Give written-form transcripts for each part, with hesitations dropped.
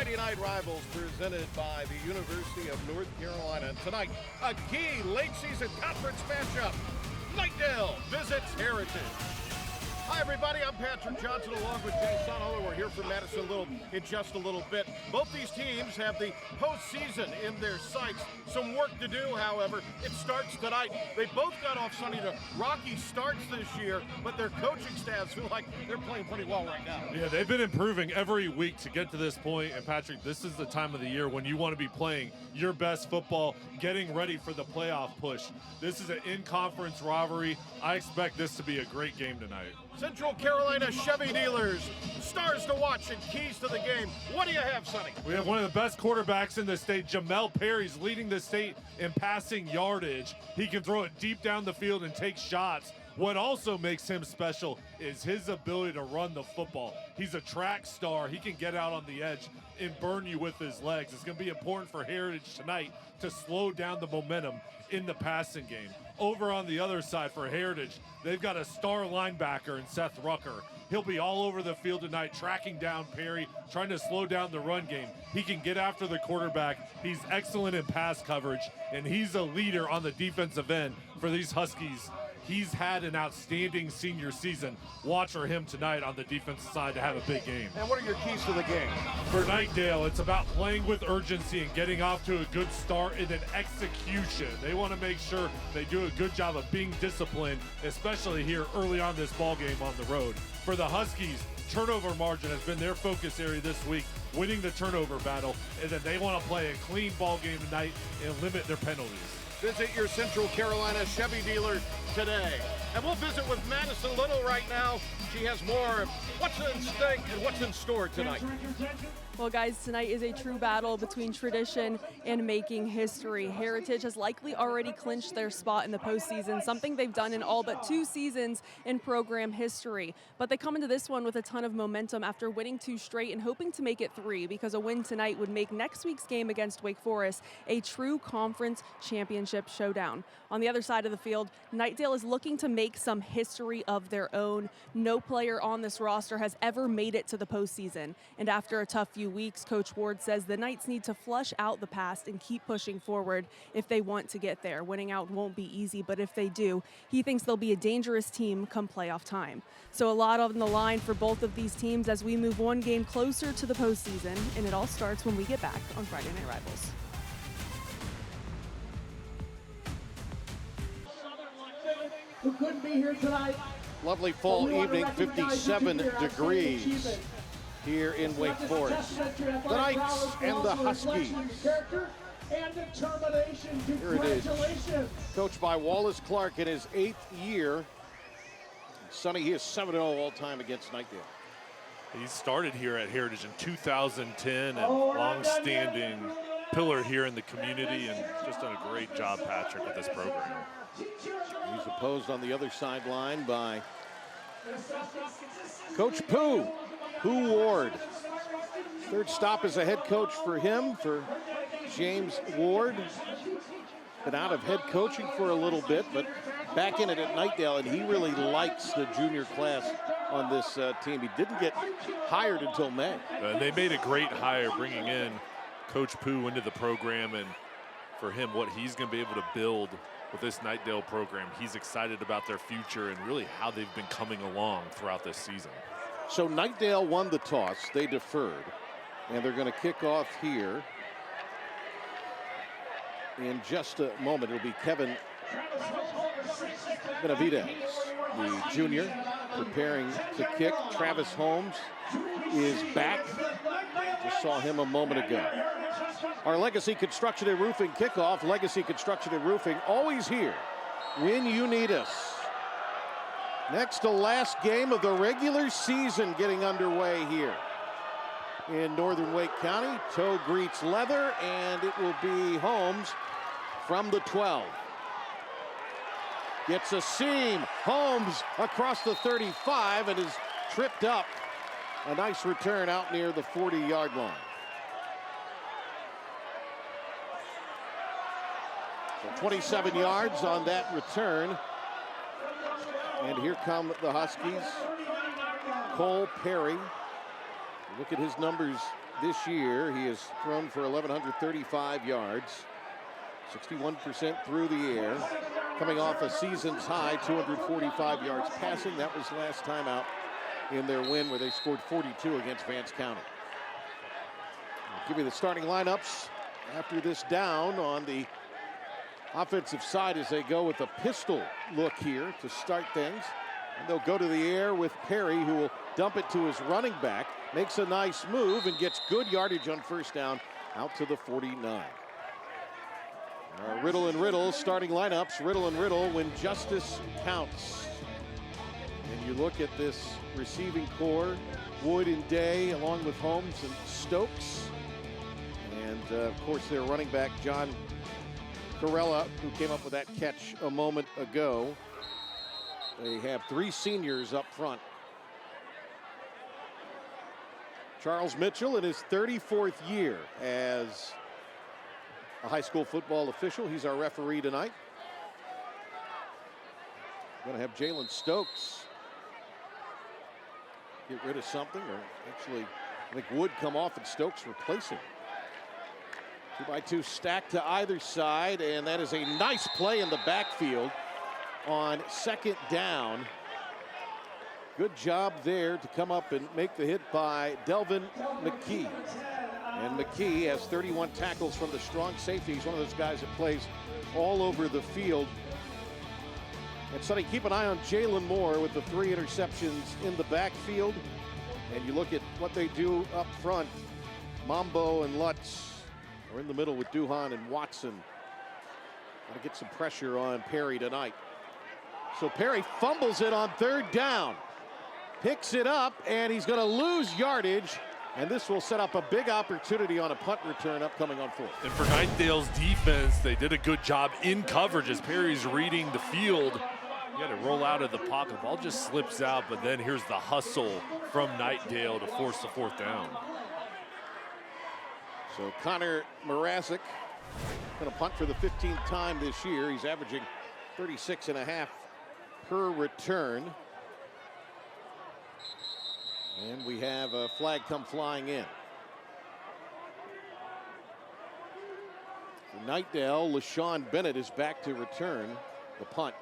Friday Night Rivals presented by the University of North Carolina. And tonight, a key late season conference matchup. Knightdale visits Heritage. Hi everybody, I'm Patrick Johnson along with Jay Sonholler. We're here from Madison Little in just a little bit. Both these teams have the postseason in their sights. Some work to do, however. It starts tonight. They both got off Sunday to rocky starts this year, but their coaching staffs feel like they're playing pretty well right now. Yeah, they've been improving every week to get to this point. And Patrick, this is the time of the year when you want to be playing your best football, getting ready for the playoff push. This is an in-conference rivalry. I expect this to be a great game tonight. Central Carolina Chevy dealers, stars to watch and keys to the game. What do you have, Sonny? We have one of the best quarterbacks in the state. Jamel Perry's leading the state in passing yardage. He can throw it deep down the field and take shots. What also makes him special is his ability to run the football. He's a track star. He can get out on the edge and burn you with his legs. It's going to be important for Heritage tonight to slow down the momentum in the passing game. Over on the other side for Heritage, they've got a star linebacker in Seth Rucker. He'll be all over the field tonight, tracking down Perry, trying to slow down the run game. He can get after the quarterback. He's excellent in pass coverage, and he's a leader on the defensive end for these Huskies. He's had an outstanding senior season. Watch for him tonight on the defensive side to have a big game. And what are your keys to the game? For Knightdale, it's about playing with urgency and getting off to a good start and an execution. They want to make sure they do a good job of being disciplined, especially here early on this ball game on the road. For the Huskies, turnover margin has been their focus area this week, winning the turnover battle, and then they want to play a clean ball game tonight and limit their penalties. Visit your Central Carolina Chevy dealer today. And we'll visit with Madison Little right now. She has more of what's in stake and what's in store tonight. Well, guys, tonight is a true battle between tradition and making history. Heritage has likely already clinched their spot in the postseason, something they've done in all but 2 seasons in program history. But they come into this one with a ton of momentum after winning 2 straight and hoping to make it 3, because a win tonight would make next week's game against Wake Forest a true conference championship showdown. On the other side of the field, Knightdale is looking to make some history of their own. No player on this roster has ever made it to the postseason, and after a tough few weeks, Coach Ward says the Knights need to flush out the past and keep pushing forward if they want to get there. Winning out won't be easy, but if they do, he thinks they'll be a dangerous team come playoff time. So a lot on the line for both of these teams as we move one game closer to the postseason, and it all starts when we get back on Friday Night Rivals. Who couldn't be here tonight. Lovely fall evening, 57 degrees here in Wake Forest. The Knights and the Huskies. Here it is. Coached by Wallace Clark in his 8th year. Sonny, he is 7-0 all-time against Knightdale. He started here at Heritage in 2010 and long-standing pillar here in the community, and just done a great job, Patrick, with this program. He's opposed on the other sideline by Coach Pooh Ward. Third stop as a head coach for him, for James Ward. Been out of head coaching for a little bit, but back in it at Knightdale, and he really likes the junior class on this team. He didn't get hired until May. They made a great hire bringing in Coach Pooh into the program, and for him, what he's going to be able to build with this Knightdale program. He's excited about their future and really how they've been coming along throughout this season. So Knightdale won the toss. They deferred, and they're going to kick off here in just a moment. It'll be Kevin Benavidez, the junior, preparing to kick. Travis Holmes is back. Just saw him a moment ago. Our Legacy Construction and Roofing kickoff. Legacy Construction and Roofing, always here when you need us. Next to last game of the regular season getting underway here in northern Wake County. Toe greets leather, and it will be Holmes from the 12. Gets a seam. Holmes across the 35 and is tripped up. A nice return out near the 40-yard line. So 27 yards on that return. And here come the Huskies. Cole Perry. Look at his numbers this year, he has thrown for 1,135 yards, 61% through the air, coming off a season's high 245 yards passing. That was last time out in their win where they scored 42 against Vance County. I'll give you the starting lineups after this down on the offensive side as they go with a pistol look here to start things. And they'll go to the air with Perry, who will dump it to his running back, makes a nice move and gets good yardage on first down out to the 49. Riddle and Riddle starting lineups. Riddle and Riddle when justice counts. And you look at this receiving core, Wood and Day along with Holmes and Stokes. And of course their running back, John Corella, who came up with that catch a moment ago. They have 3 seniors up front. Charles Mitchell in his 34th year as a high school football official. He's our referee tonight. Going to have Jalen Stokes get rid of something, or actually, I think Wood come off and Stokes replace him. 2-by-2 stacked to either side, and that is a nice play in the backfield on second down. Good job there to come up and make the hit by Delvin McKee. And McKee has 31 tackles from the strong safety. He's one of those guys that plays all over the field. And Sonny, keep an eye on Jalen Moore with the 3 interceptions in the backfield. And you look at what they do up front. Mambo and Lutz are in the middle with Duhan and Watson. Got to get some pressure on Perry tonight. So Perry fumbles it on third down. Picks it up, and he's going to lose yardage. And this will set up a big opportunity on a punt return upcoming on fourth. And for Knightdale's defense, they did a good job in coverage as Perry's reading the field. He had to roll out of the pocket. The ball just slips out, but then here's the hustle from Knightdale to force the fourth down. So Connor Marasic going to punt for the 15th time this year. He's averaging 36.5 per return. And we have a flag come flying in. For Knightdale, LaShawn Bennett is back to return the punt.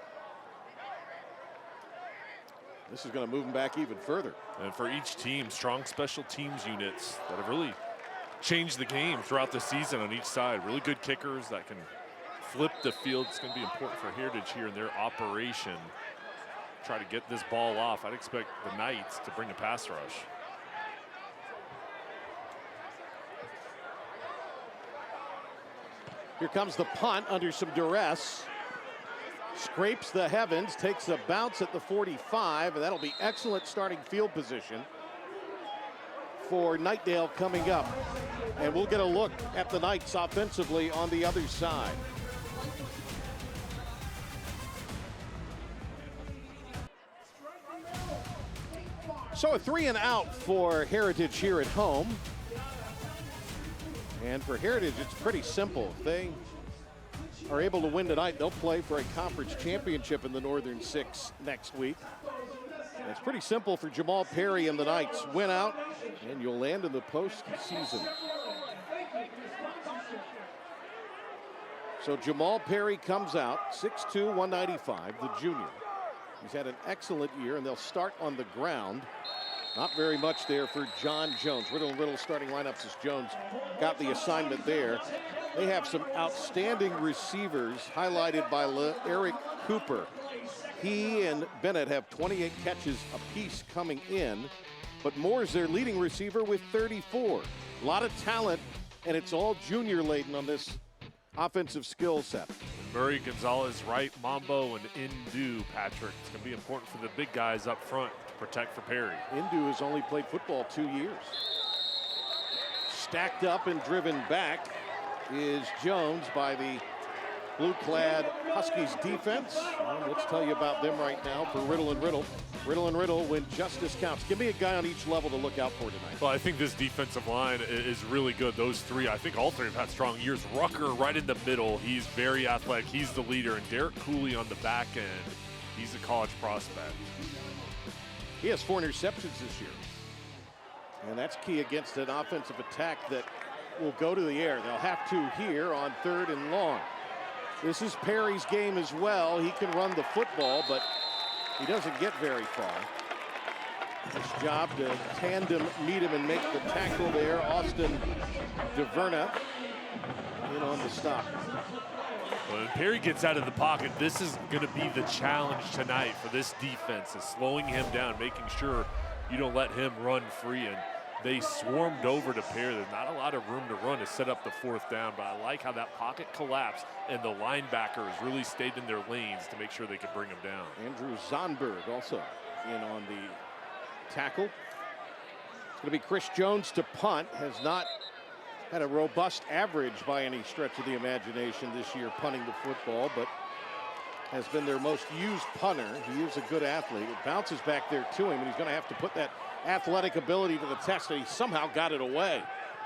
This is going to move him back even further. And for each team, strong special teams units that have really changed the game throughout the season on each side. Really good kickers that can flip the field. It's going to be important for Heritage here in their operation. Try to get this ball off. I'd expect the Knights to bring a pass rush. Here comes the punt under some duress. Scrapes the heavens, takes a bounce at the 45, and that'll be excellent starting field position for Knightdale coming up. And we'll get a look at the Knights offensively on the other side. So a 3 and out for Heritage here at home. And for Heritage, it's pretty simple. If they are able to win tonight, they'll play for a conference championship in the Northern Six next week. And it's pretty simple for Jamal Perry and the Knights. Win out, and you'll land in the postseason. So Jamal Perry comes out, 6'2", 195, the junior. He's had an excellent year, and they'll start on the ground. Not very much there for John Jones. Riddle and Riddle starting lineups as Jones got the assignment there. They have some outstanding receivers highlighted by Eric Cooper. He and Bennett have 28 catches apiece coming in, but Moore is their leading receiver with 34. A lot of talent, and it's all junior laden on this offensive skill set. Murray, Gonzalez, Wright, Mambo, and Indu, Patrick. It's going to be important for the big guys up front to protect for Perry. Indu has only played football 2 years. Stacked up and driven back is Jones by the blue-clad Huskies defense. Well, let's tell you about them right now for Riddle and Riddle. Riddle and Riddle when justice counts. Give me a guy on each level to look out for tonight. Well, I think this defensive line is really good. Those three, I think all three have had strong years. Rucker right in the middle. He's very athletic. He's the leader. And Derek Cooley on the back end. He's a college prospect. He has 4 interceptions this year. And that's key against an offensive attack that will go to the air. They'll have to here on 3rd and long. This is Perry's game as well. He can run the football, but he doesn't get very far. His job to tandem meet him and make the tackle there. Austin DeVerna in on the stop. When Perry gets out of the pocket, this is going to be the challenge tonight for this defense, is slowing him down, making sure you don't let him run free. And they swarmed over to Perry. There's not a lot of room to run to set up the 4th down, but I like how that pocket collapsed and the linebackers really stayed in their lanes to make sure they could bring him down. Andrew Zonberg also in on the tackle. It's going to be Chris Jones to punt. Has not had a robust average by any stretch of the imagination this year punting the football, but has been their most used punter. He is a good athlete. It bounces back there to him, and he's going to have to put that athletic ability to the test, and he somehow got it away.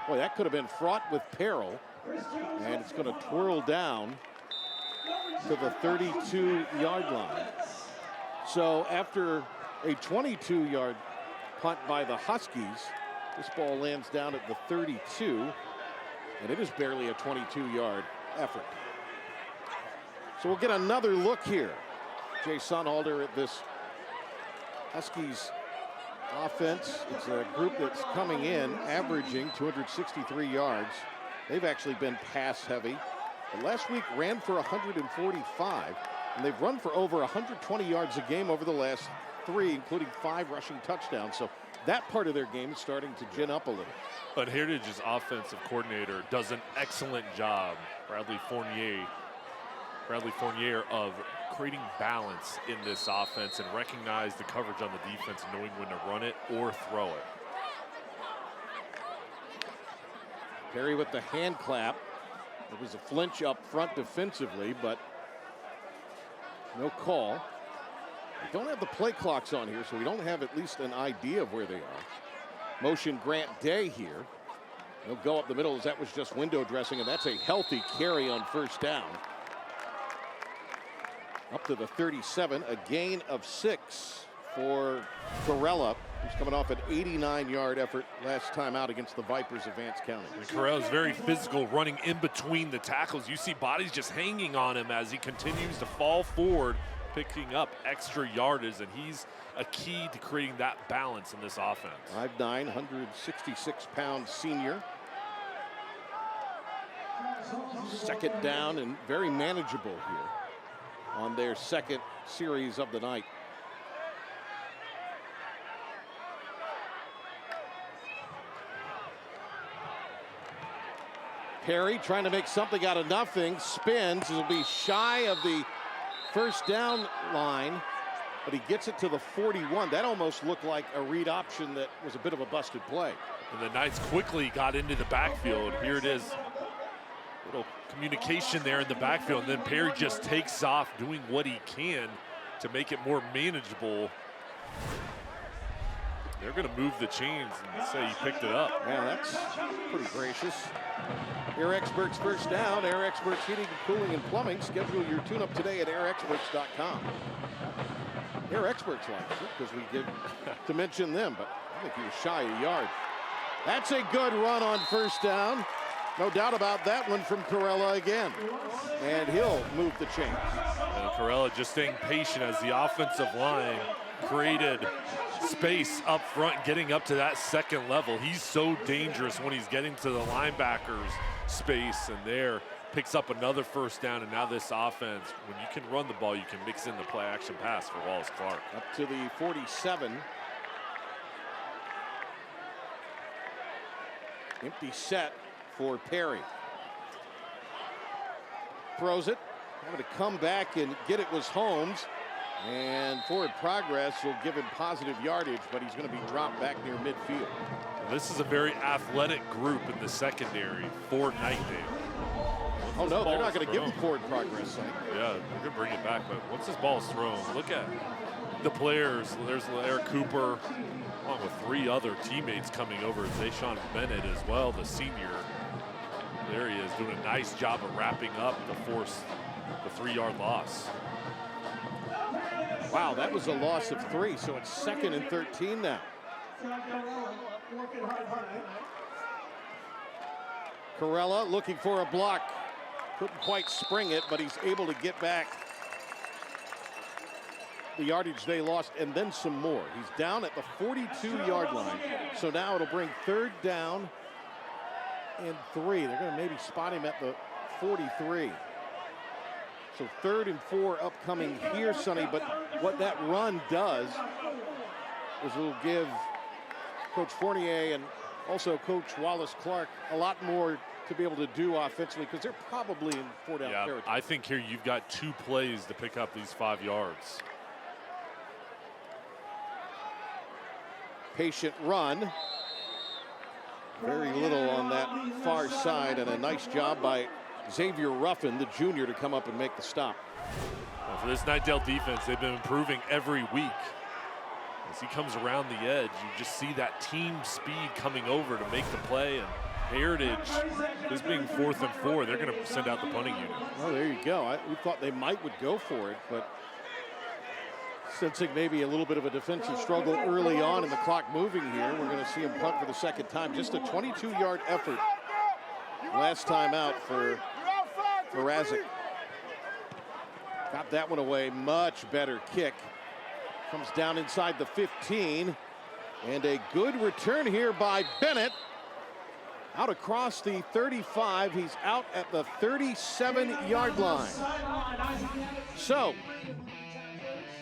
Boy, that could have been fraught with peril, and it's going to twirl down to the 32-yard line. So after a 22-yard punt by the Huskies, this ball lands down at the 32, and it is barely a 22-yard effort. So we'll get another look here. Jay Sonhalter at this Huskies offense. It's a group that's coming in, averaging 263 yards. They've actually been pass heavy. But last week ran for 145, and they've run for over 120 yards a game over the last 3, including 5 rushing touchdowns. So that part of their game is starting to gin up a little. But Heritage's offensive coordinator does an excellent job, Bradley Fournier, of creating balance in this offense and recognize the coverage on the defense and knowing when to run it or throw it. Perry with the hand clap. There was a flinch up front defensively, but no call. We don't have the play clocks on here, so we don't have at least an idea of where they are. Motion Grant Day here. He'll go up the middle as that was just window dressing, and that's a healthy carry on 1st down. Up to the 37, a gain of 6 for Corella, who's coming off an 89-yard effort last time out against the Vipers of Vance County. Corrella's very physical, running in between the tackles. You see bodies just hanging on him as he continues to fall forward, picking up extra yardage, and he's a key to creating that balance in this offense. 5'9", 166-pound senior. 2nd down and very manageable here on their 2nd series of the night. Perry trying to make something out of nothing, spins. It'll be shy of the 1st down line, but he gets it to the 41. That almost looked like a read option that was a bit of a busted play. And the Knights quickly got into the backfield. Here it is. Little communication there in the backfield, and then Perry just takes off doing what he can to make it more manageable. They're going to move the chains and say he picked it up. Yeah, that's pretty gracious. Air Experts 1st down. Air Experts Heating, Cooling, and Plumbing. Schedule your tune-up today at airexperts.com. Air Experts likes it because we get to mention them, but I think he was shy a yard. That's a good run on 1st down. No doubt about that one from Corella again. And he'll move the chains. And Corella just staying patient as the offensive line created space up front, getting up to that 2nd level. He's so dangerous when he's getting to the linebackers space, and there picks up another 1st down. And now this offense, when you can run the ball, you can mix in the play action pass for Wallace Clark. Up to the 47. Empty set for Perry. Throws it. Having to come back and get it was Holmes. And forward progress will give him positive yardage, but he's going to be dropped back near midfield. This is a very athletic group in the secondary for Knightdale. Oh no, they're not going to give him forward progress. Yeah, they're going to bring it back, but once this ball's thrown, look at the players. There's Eric Cooper, along with 3 other teammates coming over. Zayshawn Bennett as well, the senior. There he is, doing a nice job of wrapping up to force the 3-yard loss. Wow, that was a loss of 3, so it's 2nd and 13 now. Corella looking for a block. Couldn't quite spring it, but he's able to get back the yardage they lost and then some more. He's down at the 42-yard line. So now it'll bring 3rd down and 3. They're going to maybe spot him at the 43. So 3rd and 4 upcoming here, Sonny. But what that run does is it'll give Coach Fournier and also Coach Wallace Clark a lot more to be able to do offensively because they're probably in 4-down territory. I think here you've got 2 plays to pick up these 5 yards. Patient run. Very little on that far side, and a nice job by Xavier Ruffin, the junior, to come up and make the stop. Well, for this Knightdale defense, they've been improving every week. As he comes around the edge, you just see that team speed coming over to make the play. And Heritage, this being 4th and 4, they're going to send out the punting unit. Oh, there you go. We thought they would go for it, but sensing maybe a little bit of a defensive struggle early on and the clock moving here, we're going to see him punt for the 2nd time. Just a 22-yard effort last time out for Mrazek. Got that one away. Much better kick. Comes down inside the 15. And a good return here by Bennett. Out across the 35. He's out at the 37-yard line. So,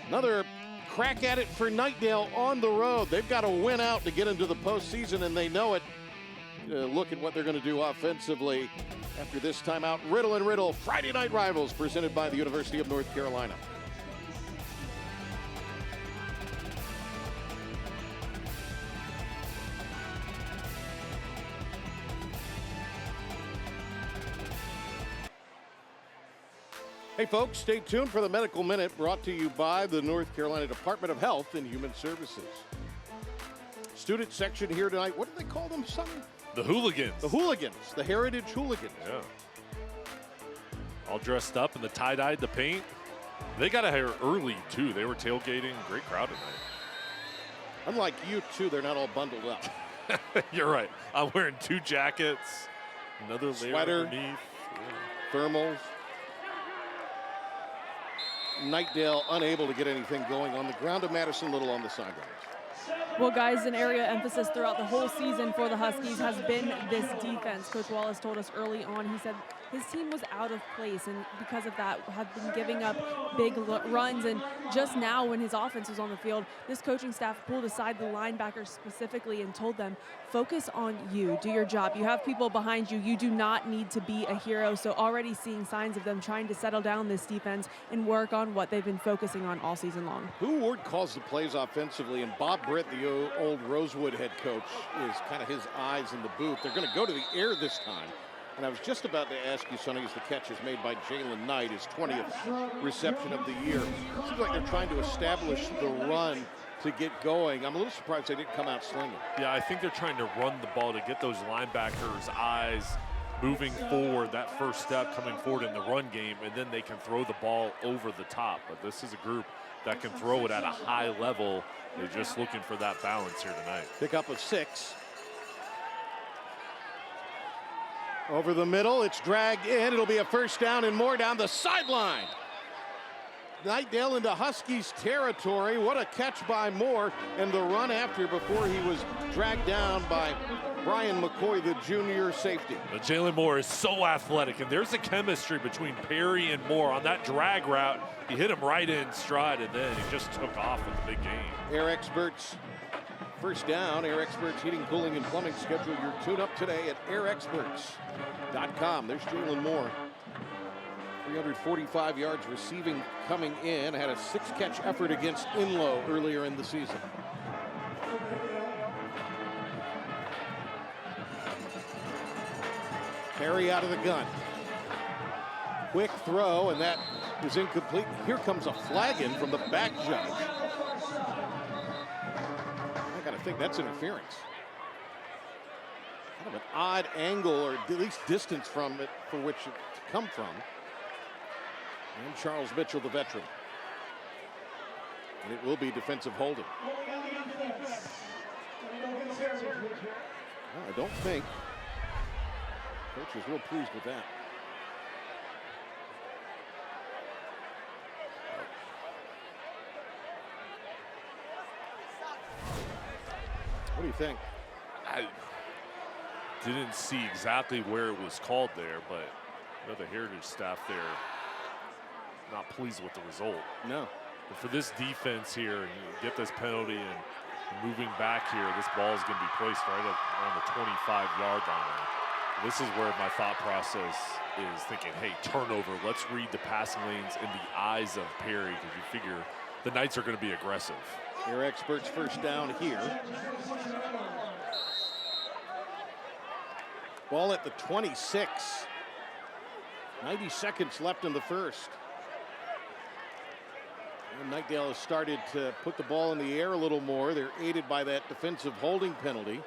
another crack at it for Knightdale on the road. They've got to win out to get into the postseason, and they know it. Look at what they're going to do offensively after this timeout. Riddle and Riddle, Friday Night Rivals, presented by the University of North Carolina. Hey folks, stay tuned for the Medical Minute, brought to you by the North Carolina Department of Health and Human Services. Student section here tonight. What do they call them, son? The Hooligans. The Hooligans, the Heritage Hooligans. Yeah. All dressed up in the tie-dyed, the paint. They got here early, too. They were tailgating. Great crowd tonight. Unlike you, too, they're not all bundled up. You're right. I'm wearing 2 jackets, another layer Sweater, underneath. Thermals. Knightdale unable to get anything going on the ground, of Madison Little on the sidelines. Well, guys, an area emphasis throughout the whole season for the Huskies has been this defense. Coach Wallace told us early on, he said his team was out of place, and because of that have been giving up big runs. And just now when his offense was on the field, this coaching staff pulled aside the linebackers specifically and told them, focus on you, do your job. You have people behind you. You do not need to be a hero. So already seeing signs of them trying to settle down this defense and work on what they've been focusing on all season long. Who Ward calls the plays offensively, and Bob Britt, the old Rosewood head coach, is kind of his eyes in the booth. They're going to go to the air this time. And I was just about to ask you, Sonny, as the catch is made by Jalen Knight, his 20th reception of the year. It seems like they're trying to establish the run to get going. I'm a little surprised they didn't come out slinging. Yeah, I think they're trying to run the ball to get those linebackers' eyes moving forward, that first step coming forward in the run game, and then they can throw the ball over the top. But this is a group that can throw it at a high level. They're just looking for that balance here tonight. Pick up of 6. Over the middle, it's dragged in. It'll be a 1st down and more down the sideline. Knightdale into Huskies territory. What a catch by Moore, and the run after before he was dragged down by Brian McCoy, the junior safety. Jalen Moore is so athletic, and there's a chemistry between Perry and Moore on that drag route. He hit him right in stride, and then he just took off with the big game. Air Experts, 1st down. Air Experts Heating, Cooling, and Plumbing. Schedule your tune-up today at airexperts.com. There's Jalen Moore. 345 yards receiving coming in. Had a 6-catch effort against Inlow earlier in the season. Perry out of the gun. Quick throw, and that is incomplete. Here comes a flag in from the back judge. I gotta think that's interference. Kind of an odd angle, or at least distance from it for which it to come from. And Charles Mitchell, the veteran. And it will be defensive holding. Well, I don't think. Coach is real pleased with that. What do you think? I didn't see exactly where it was called there, but the Heritage staff there not pleased with the result. No. But for this defense here, and you get this penalty and moving back here, this ball is going to be placed right around the 25-yard line. This is where my thought process is thinking, hey, turnover, let's read the passing lanes in the eyes of Perry, because you figure the Knights are going to be aggressive. Your experts first down here. Ball at the 26. 90 seconds left in the first. And Knightdale has started to put the ball in the air a little more. They're aided by that defensive holding penalty.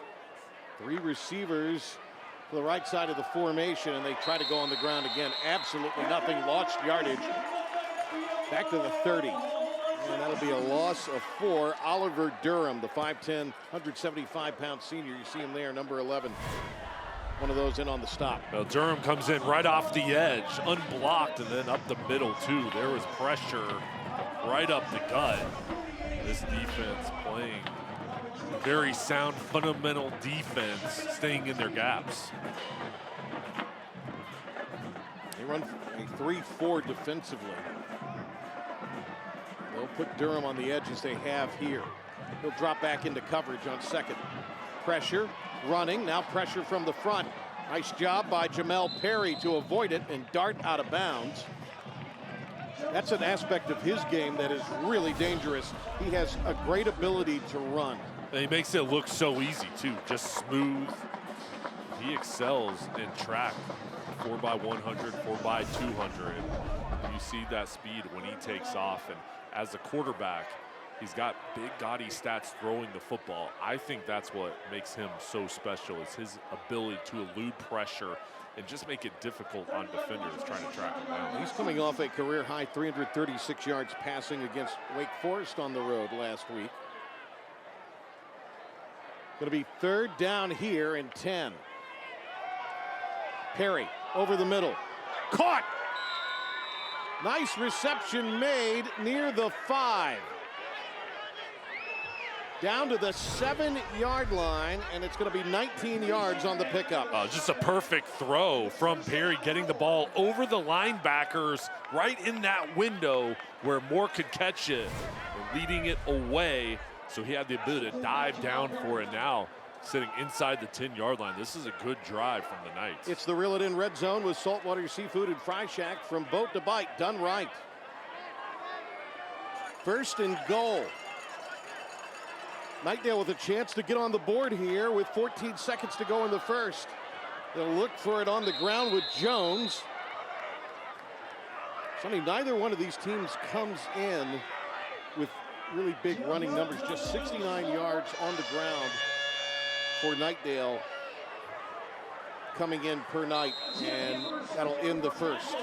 3 receivers to the right side of the formation, and they try to go on the ground again. Absolutely nothing. Lost yardage. Back to the 30. And that'll be a loss of 4. Oliver Durham, the 5'10", 175-pound senior. You see him there, number 11. One of those in on the stop. Well, Durham comes in right off the edge, unblocked, and then up the middle, too. There was pressure right up the gut. This defense playing very sound, fundamental defense, staying in their gaps. They run a 3-4 defensively. They'll put Durham on the edge as they have here. He'll drop back into coverage on second. Pressure, running, now pressure from the front. Nice job by Jamel Perry to avoid it and dart out of bounds. That's an aspect of his game that is really dangerous. He has a great ability to run. And he makes it look so easy, too, just smooth. He excels in track, 4x100, 4x200. You see that speed when he takes off, and as a quarterback, he's got big, gaudy stats throwing the football. I think that's what makes him so special, is his ability to elude pressure and just make it difficult on defenders trying to track him down. He's coming off a career-high 336 yards passing against Wake Forest on the road last week. Going to be 3rd down here and 10. Perry over the middle. Caught! Nice reception made near the 5. Down to the 7-yard line, and it's going to be 19 yards on the pickup. Just a perfect throw from Perry, getting the ball over the linebackers right in that window where Moore could catch it, leading it away. So he had the ability to dive down for it. Now sitting inside the 10-yard line. This is a good drive from the Knights. It's the Reel It In Red Zone with Saltwater Seafood and Fry Shack. From boat to bite, done right. 1st and goal. Knightdale with a chance to get on the board here with 14 seconds to go in the first. They'll look for it on the ground with Jones. Sonny, neither one of these teams comes in with really big running numbers. Just 69 yards on the ground for Knightdale coming in per night, and that'll end the first.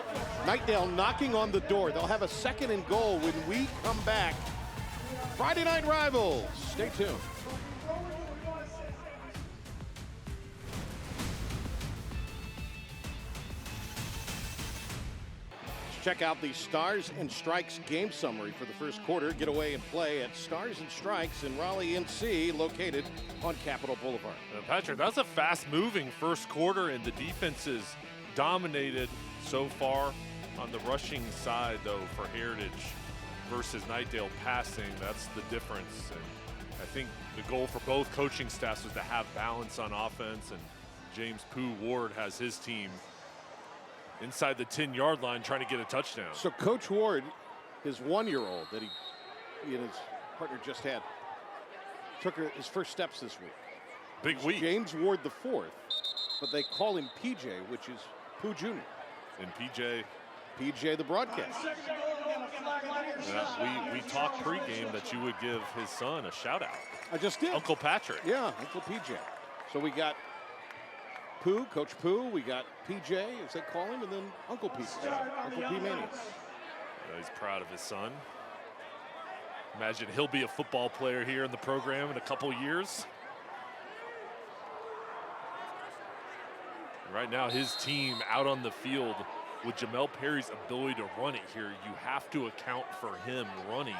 Knightdale knocking on the door. They'll have a 2nd and goal when we come back. Friday Night Rivals. Stay tuned. Check out the Stars and Strikes game summary for the first quarter. Get away and play at Stars and Strikes in Raleigh, NC, located on Capitol Boulevard. Patrick, that's a fast-moving first quarter, and the defense is dominated so far on the rushing side, though, for Heritage versus Knightdale passing. That's the difference. And I think the goal for both coaching staffs was to have balance on offense, and James Pooh Ward has his team inside the 10-yard line trying to get a touchdown. So Coach Ward, his 1-year-old that he and his partner just had, took his first steps this week. Big week. James Ward the 4th, but they call him PJ, which is Pooh Jr. And PJ the broadcast. We talked pregame that you would give his son a shout out. I just did. Uncle Patrick. Yeah, Uncle PJ. So we got Pooh, Coach Pooh, we got PJ, as they call him, and then Uncle P. Uncle P. Manning. He's proud of his son. Imagine he'll be a football player here in the program in a couple years. Right now, his team out on the field with Jamel Perry's ability to run it here, you have to account for him running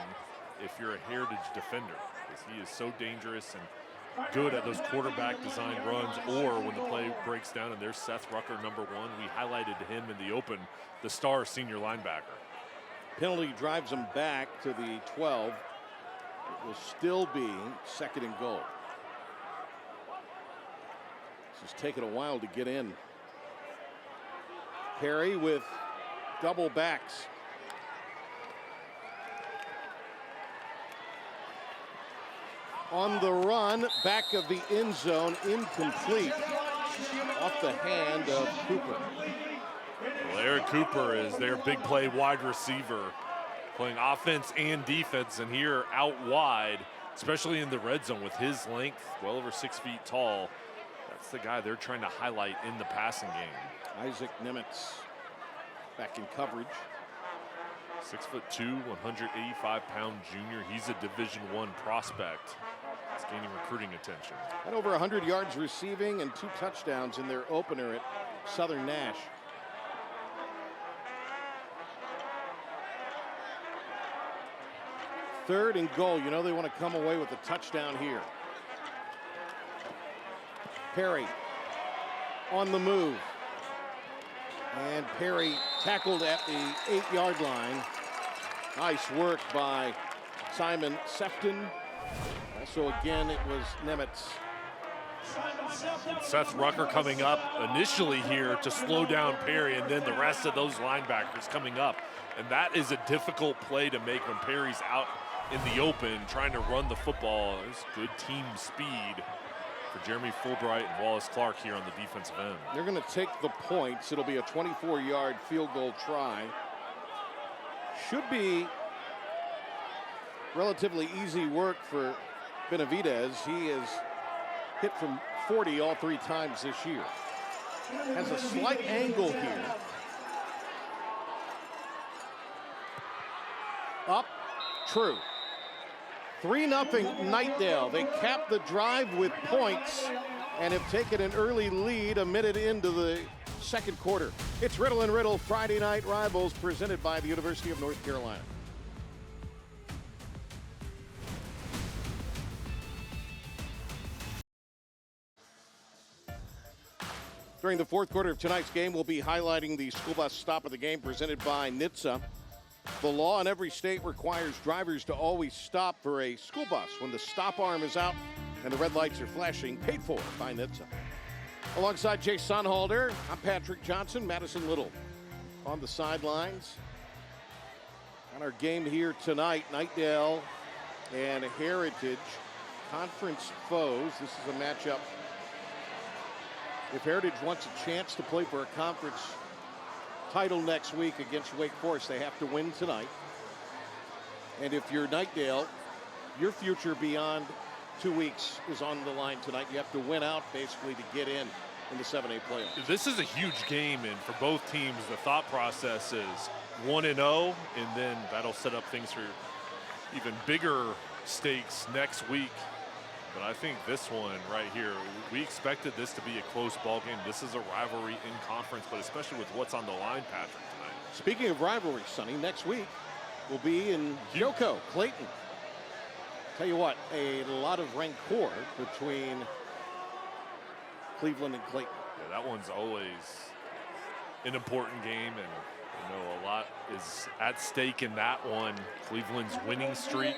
if you're a Heritage defender, because he is so dangerous and good at those quarterback design runs, or when the play breaks down and there's Seth Rucker, #1. We highlighted him in the open, the star senior linebacker. Penalty drives him back to the 12. It will still be 2nd and goal. This has taken a while to get in. Perry with double backs. On the run, back of the end zone, incomplete. Off the hand of Cooper. Well, Eric Cooper is their big play wide receiver, playing offense and defense, and here out wide, especially in the red zone with his length, well over 6 feet tall. That's the guy they're trying to highlight in the passing game. Isaac Nemitz back in coverage. 6'2", 185-pound junior. He's a Division I prospect. He's gaining recruiting attention. Had over 100 yards receiving and 2 touchdowns in their opener at Southern Nash. Third and goal. You know they want to come away with a touchdown here. Perry on the move. And Perry tackled at the 8-yard line. Nice work by Simon Sefton. Also again, it was Nemitz. Seth Rucker coming up initially here to slow down Perry, and then the rest of those linebackers coming up. And that is a difficult play to make when Perry's out in the open trying to run the football. There's good team speed for Jeremy Fulbright and Wallace Clark here on the defensive end. They're going to take the points. It'll be a 24-yard field goal try. Should be relatively easy work for Benavidez. He has hit from 40 all 3 times this year. Has a slight angle here. Up, true. 3-0 Knightdale. They cap the drive with points and have taken an early lead a minute into the second quarter. It's Riddle and Riddle Friday Night Rivals, presented by the University of North Carolina. During the fourth quarter of tonight's game, we'll be highlighting the school bus stop of the game presented by NHTSA. The law in every state requires drivers to always stop for a school bus when the stop arm is out and the red lights are flashing, paid for by NHTSA. Alongside Jay Sonhalder, I'm Patrick Johnson, Madison Little on the sidelines. On our game here tonight, Knightdale and Heritage, conference foes. This is a matchup. If Heritage wants a chance to play for a conference title next week against Wake Forest, they have to win tonight. And if you're Knightdale, your future beyond 2 weeks is on the line tonight. You have to win out basically to get in the 7A playoffs. This is a huge game, and for both teams, the thought process is 1-0, and then that'll set up things for even bigger stakes next week. But I think this one right here, we expected this to be a close ball game. This is a rivalry in conference, but especially with what's on the line, Patrick, tonight. Speaking of rivalry, Sonny, next week will be in Yoko, Clayton. Tell you what, a lot of rancor between Cleveland and Clayton. Yeah, that one's always an important game, and you know a lot is at stake in that one. Cleveland's winning streak.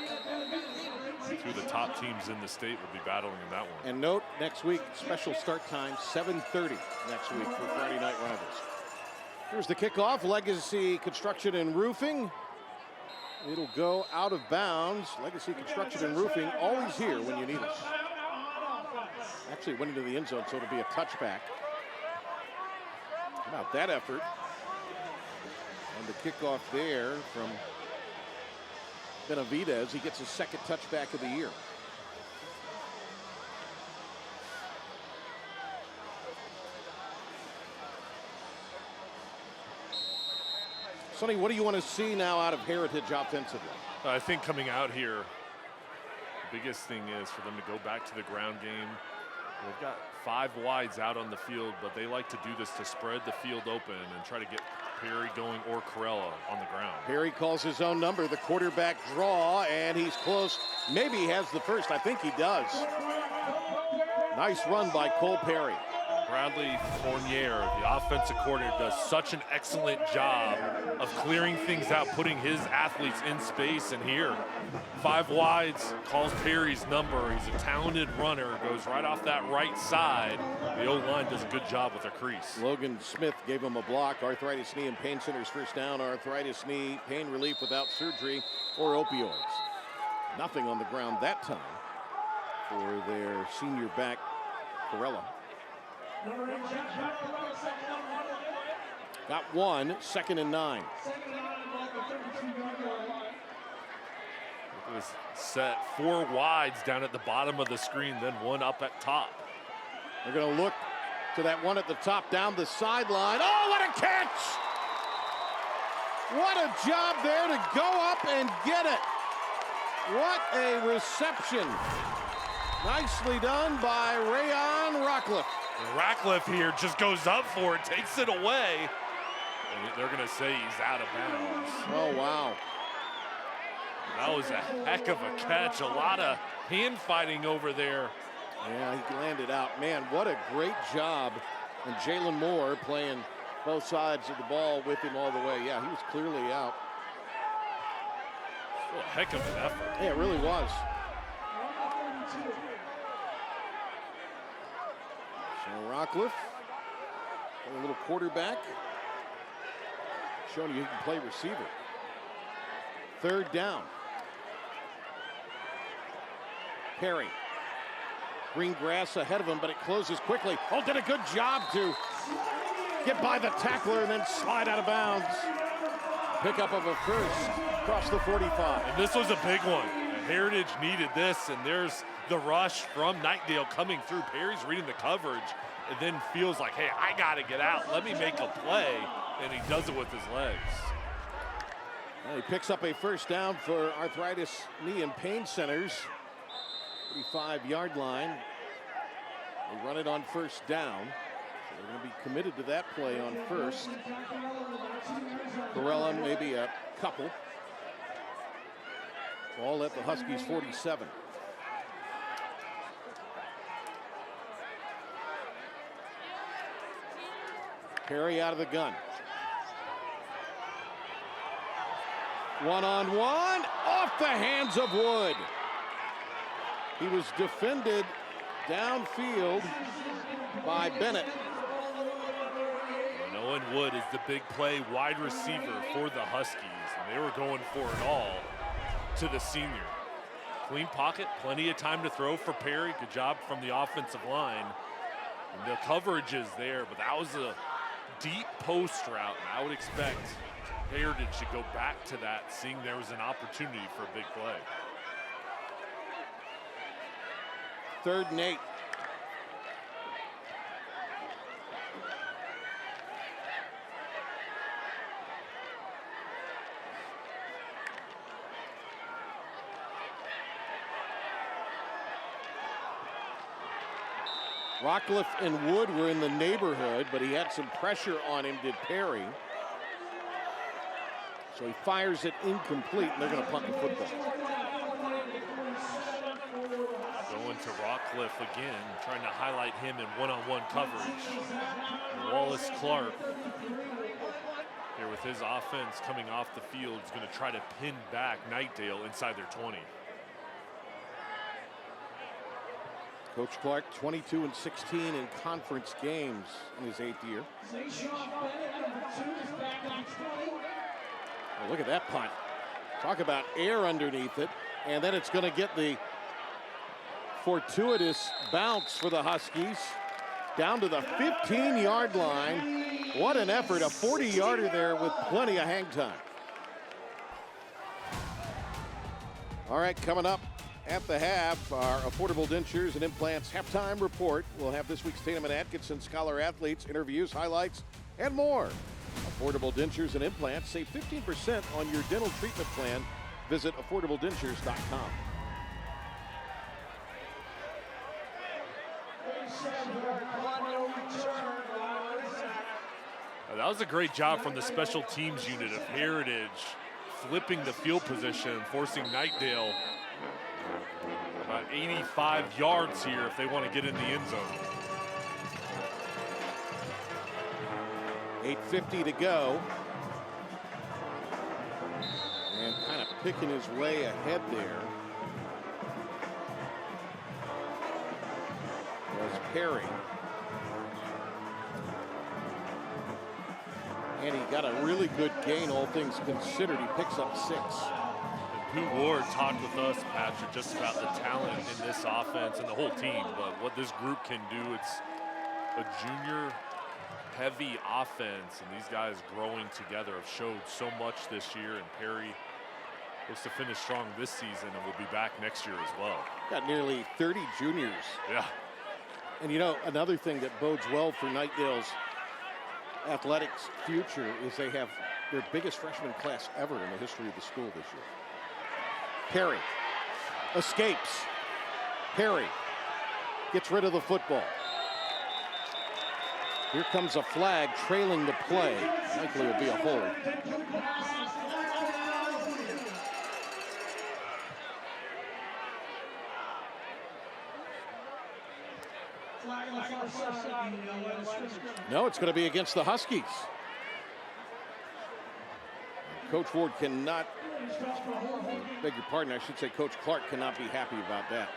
2 of the top teams in the state will be battling in that one. And note, next week, special start time, 7:30 next week for Friday Night Rivals. Here's the kickoff, Legacy Construction and Roofing. It'll go out of bounds. Legacy Construction and Roofing, always here when you need us. Actually went into the end zone, so it'll be a touchback. How about that effort? On the kickoff there from Benavidez. He gets his second touchback of the year. Sonny, what do you want to see now out of Heritage offensively? I think coming out here, the biggest thing is for them to go back to the ground game, They've got 5 wides out on the field, but they like to do this to spread the field open and try to get Perry going or Corella on the ground. Perry calls his own number, the quarterback draw, and he's close. Maybe he has the first. I think he does. Nice run by Cole Perry. Bradley Fournier, the offensive coordinator, does such an excellent job of clearing things out, putting his athletes in space. And here, 5 wides, calls Perry's number. He's a talented runner, goes right off that right side. The O-line does a good job with their crease. Logan Smith gave him a block. Arthritis knee and pain center's first down. Arthritis knee, pain relief without surgery or opioids. Nothing on the ground that time for their senior back, Corella. Got 1, 2nd and 9. It was set 4 wides down at the bottom of the screen, then 1 up at top. They're going to look to that one at the top down the sideline. Oh, what a catch! What a job there to go up and get it. What a reception. Nicely done by Rayon Rockcliffe. Ratcliffe here just goes up for it, takes it away. And they're going to say he's out of bounds. Oh, wow. That was a heck of a catch. A lot of hand fighting over there. Yeah, he landed out. Man, what a great job. And Jalen Moore playing both sides of the ball with him all the way. Yeah, he was clearly out. What a heck of an effort. Yeah, it really was. So Rockcliffe, a little quarterback, showing you he can play receiver. 3rd down. Perry. Green grass ahead of him, but it closes quickly. Oh, did a good job to get by the tackler and then slide out of bounds. Pickup of a first across the 45. And this was a big one. Heritage needed this, and there's the rush from Knightdale coming through. Perry's reading the coverage and then feels like, hey, I got to get out. Let me make a play, and he does it with his legs. Well, he picks up a first down for Arthritis Knee and Pain Centers. 35-yard line. They run it on first down. So they're going to be committed to that play on first. Corella, maybe a couple. Ball at the Huskies 47. Perry out of the gun. One-on-one, off the hands of Wood. He was defended downfield by Bennett. And Owen Wood is the big play wide receiver for the Huskies, and they were going for it all to the senior. Clean pocket, plenty of time to throw for Perry. Good job from the offensive line. And the coverage is there, but that was a deep post route, and I would expect Heritage to go back to that, seeing there was an opportunity for a big play. 3rd and 8. Rockcliffe and Wood were in the neighborhood, but he had some pressure on him, did Perry. So he fires it incomplete, and they're going to punt the football. Going to Rockcliffe again, trying to highlight him in one-on-one coverage. Wallace Clark here with his offense coming off the field is going to try to pin back Knightdale inside their 20. Coach Clark, 22-16 in conference games in his 8th year. Oh, look at that punt. Talk about air underneath it. And then it's going to get the fortuitous bounce for the Huskies down to the 15-yard line. What an effort, a 40-yarder there with plenty of hang time. All right, coming up at the half, our Affordable Dentures and Implants halftime report. We'll have this week's Tatum and Atkinson Scholar Athletes, interviews, highlights, and more. Affordable Dentures and Implants. Save 15% on your dental treatment plan. Visit affordabledentures.com. That was a great job from the special teams unit of Heritage, flipping the field position, forcing Knightdale about 85 yards here if they want to get in the end zone. 8:50 to go. And kind of picking his way ahead there was Perry. And he got a really good gain, all things considered. He picks up 6. And Pooh Ward talked with us, Patrick, just about the talent in this offense and the whole team, but what this group can do. It's a junior-heavy offense, and these guys growing together have showed so much this year, and Perry looks to finish strong this season and will be back next year as well. Got nearly 30 juniors. Yeah. And you know, another thing that bodes well for Knightdale's athletics future is they have their biggest freshman class ever in the history of the school this year. Perry escapes. Perry gets rid of the football. Here comes a flag trailing the play. Likely will be a hold. No, it's going to be against the Huskies. Coach Ward cannot, beg your pardon, I should say Coach Clark cannot be happy about that.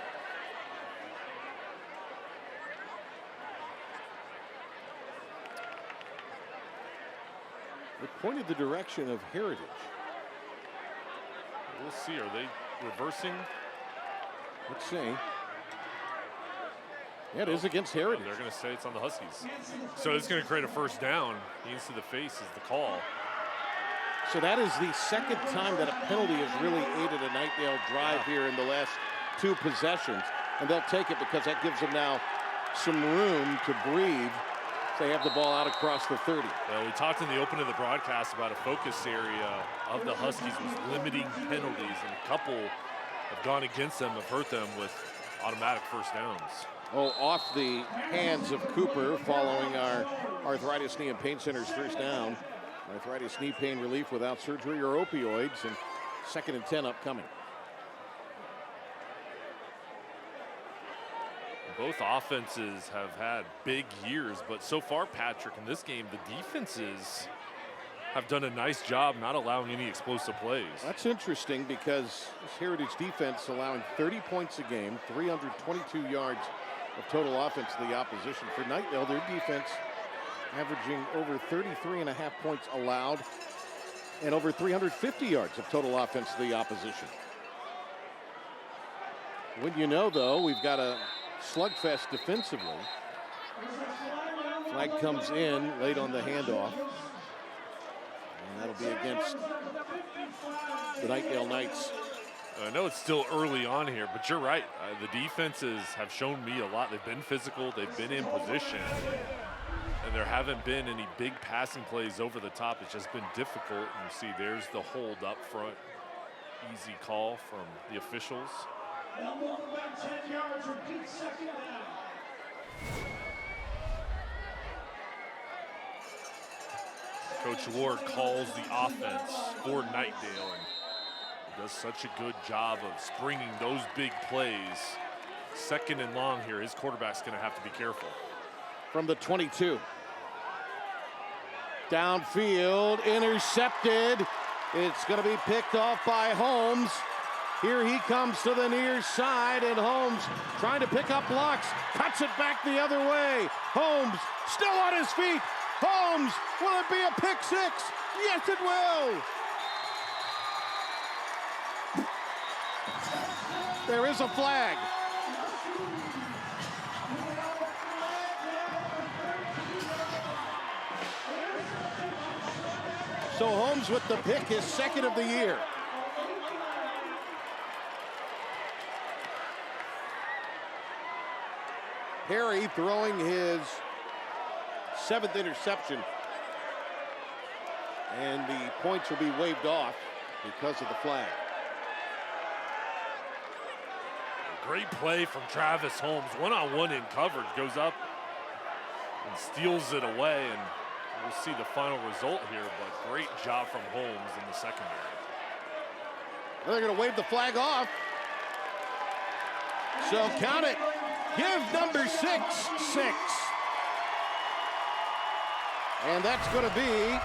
They pointed the direction of Heritage. We'll see. Are they reversing? Let's see. Yeah, it is against Heritage. They're going to say it's on the Huskies. So it's going to create a first down. Hands to the face is the call. So that is the second time that a penalty has really aided a Knightdale drive here in the last 2 possessions. And they'll take it because that gives them now some room to breathe. They have the ball out across the 30. Well, we talked in the open of the broadcast about a focus area of the Huskies was limiting penalties, and a couple have gone against them, have hurt them with automatic first downs. Oh, off the hands of Cooper following our Arthritis Knee and Pain Center's first down. Arthritis knee pain relief without surgery or opioids, and 2nd and 10 upcoming. Both offenses have had big years, but so far, Patrick, in this game, the defenses have done a nice job not allowing any explosive plays. That's interesting because this Heritage defense allowing 30 points a game, 322 yards of total offense to the opposition. For Knightdale, their defense averaging over 33.5 points allowed and over 350 yards of total offense to the opposition. When you know, though, we've got a slugfest defensively. Flag comes in late on the handoff. And that'll be against the Knightdale Knights. I know it's still early on here, but you're right. The defenses have shown me a lot. They've been physical. They've been in position. And there haven't been any big passing plays over the top. It's just been difficult. And you see there's the hold up front. Easy call from the officials. About 10 yards, repeat 2nd down. Coach Ward calls the offense for Knightdale and does such a good job of springing those big plays. 2nd and long here. His quarterback's going to have to be careful. From the 22. Downfield, intercepted. It's going to be picked off by Holmes. Here he comes to the near side, and Holmes trying to pick up blocks, cuts it back the other way. Holmes still on his feet. Holmes, will it be a pick 6? Yes, it will. There is a flag. So Holmes with the pick, his 2nd of the year. Perry throwing his 7th interception. And the points will be waved off because of the flag. Great play from Travis Holmes. One-on-one in coverage, goes up and steals it away, and we'll see the final result here, but great job from Holmes in the secondary. They're going to wave the flag off. So count it. Give number 6, 6. And that's going to be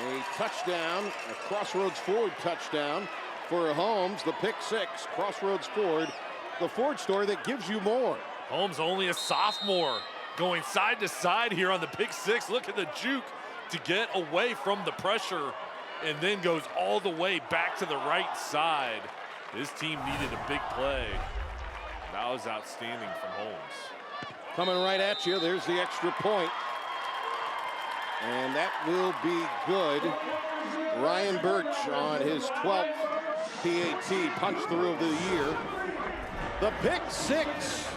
a touchdown, a Crossroads Ford touchdown for Holmes, the pick 6. Crossroads Ford, the Ford store that gives you more. Holmes only a sophomore, going side to side here on the pick 6. Look at the juke to get away from the pressure, and then goes all the way back to the right side. His team needed a big play. That was outstanding from Holmes. Coming right at you, there's the extra point. And that will be good. Ryan Birch on his 12th PAT punch through of the year. The pick 6.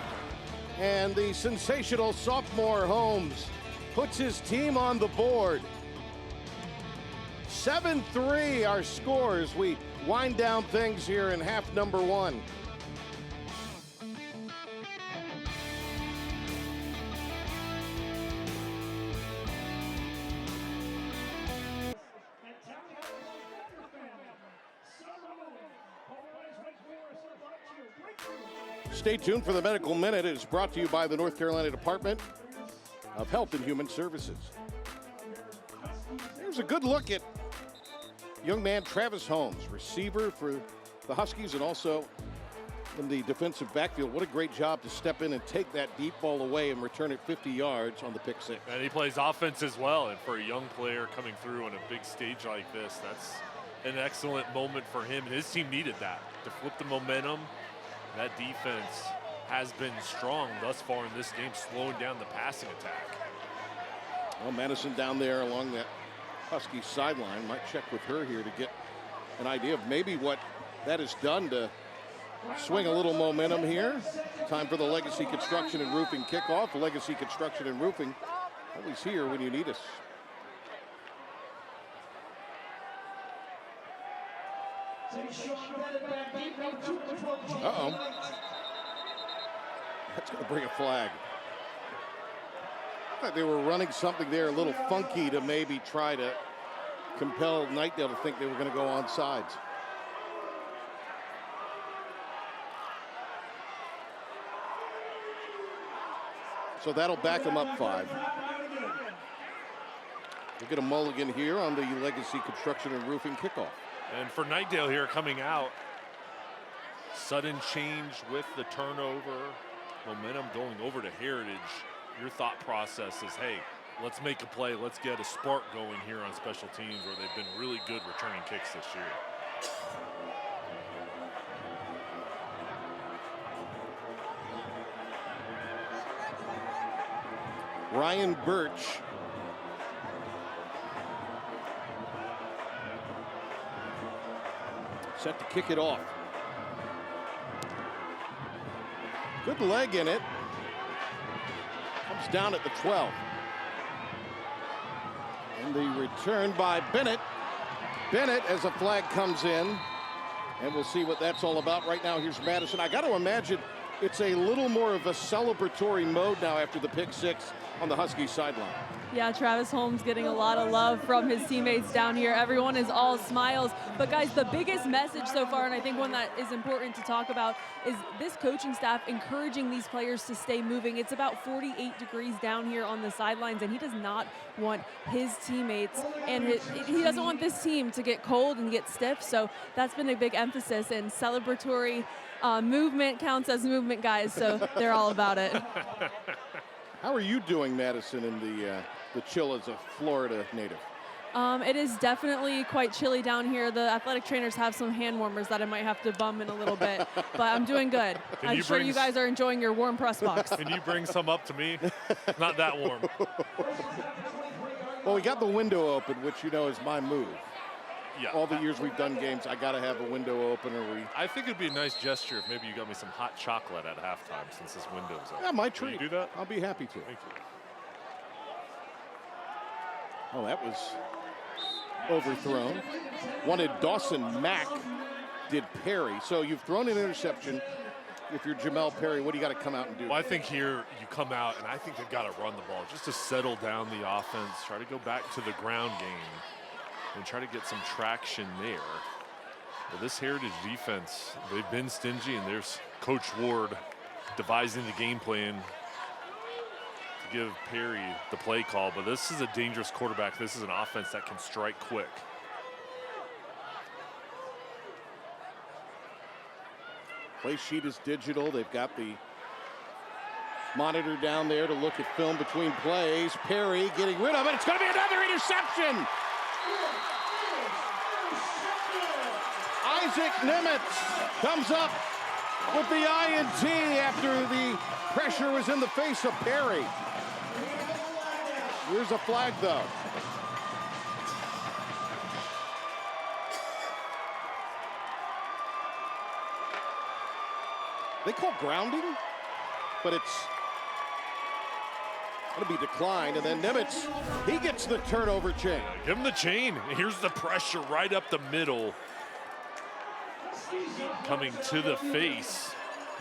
And the sensational sophomore Holmes puts his team on the board. 7-3 our scores. We wind down things here in half number 1. Stay tuned for the Medical Minute. It is brought to you by the North Carolina Department of Health and Human Services. Here's a good look at young man Travis Holmes, receiver for the Huskies and also in the defensive backfield. What a great job to step in and take that deep ball away and return it 50 yards on the pick 6. And he plays offense as well, and for a young player coming through on a big stage like this, that's an excellent moment for him. And his team needed that to flip the momentum. That defense has been strong thus far in this game, slowing down the passing attack. Well, Madison down there along that Husky sideline. Might check with her here to get an idea of maybe what that has done to swing a little momentum here. Time for the Legacy Construction and Roofing kickoff. Legacy Construction and Roofing, always here when you need us. Uh-oh. That's going to bring a flag. I thought they were running something there a little funky to maybe try to compel Knightdale to think they were going to go on sides. So that'll back them up 5. We'll get a mulligan here on the Legacy Construction and Roofing kickoff. And for Knightdale here coming out, sudden change with the turnover, momentum going over to Heritage. Your thought process is, hey, let's make a play. Let's get a spark going here on special teams where they've been really good returning kicks this year. Ryan Birch. Set to kick it off. Good leg in it. Comes down at the 12. And the return by Bennett. Bennett as a flag comes in. And we'll see what that's all about. Right now, here's Madison. I got to imagine it's a little more of a celebratory mode now after the pick 6 on the Huskies sideline. Yeah, Travis Holmes getting a lot of love from his teammates down here. Everyone is all smiles. But guys, the biggest message so far, and I think one that is important to talk about, is this coaching staff encouraging these players to stay moving. It's about 48 degrees down here on the sidelines, and he does not want his teammates and he doesn't want this team to get cold and get stiff. So that's been a big emphasis, and celebratory movement counts as movement, guys. So they're all about it. How are you doing, Madison, in the chill as a Florida native? It is definitely quite chilly down here. The athletic trainers have some hand warmers that I might have to bum in a little bit, but I'm doing good. I'm sure you guys are enjoying your warm press box. Can you bring some up to me? Not that warm. Well, we got the window open, which you know is my move. Yeah. All the years we've done games, I got to have a window open, or we. I think it'd be a nice gesture if maybe you got me some hot chocolate at halftime since this window's open. Yeah, my Can treat. you do that? I'll be happy to. Thank you. Oh, that was overthrown. Wanted Dawson Mack did Perry. So you've thrown an interception. If you're Jamel Perry, what do you got to come out and do? Well, I think here you come out, and I think they've got to run the ball just to settle down the offense, try to go back to the ground game, and try to get some traction there. But this Heritage defense, they've been stingy, and there's Coach Ward devising the game plan to give Perry the play call. But this is a dangerous quarterback. This is an offense that can strike quick. Play sheet is digital. They've got the monitor down there to look at film between plays. Perry getting rid of it. It's going to be another interception. Isaac Nimitz comes up with the INT after the pressure was in the face of Perry. Here's a flag, though. They call grounding, but it's going to be declined. And then Nimitz, he gets the turnover chain. Give him the chain. Here's the pressure right up the middle. Coming to the face.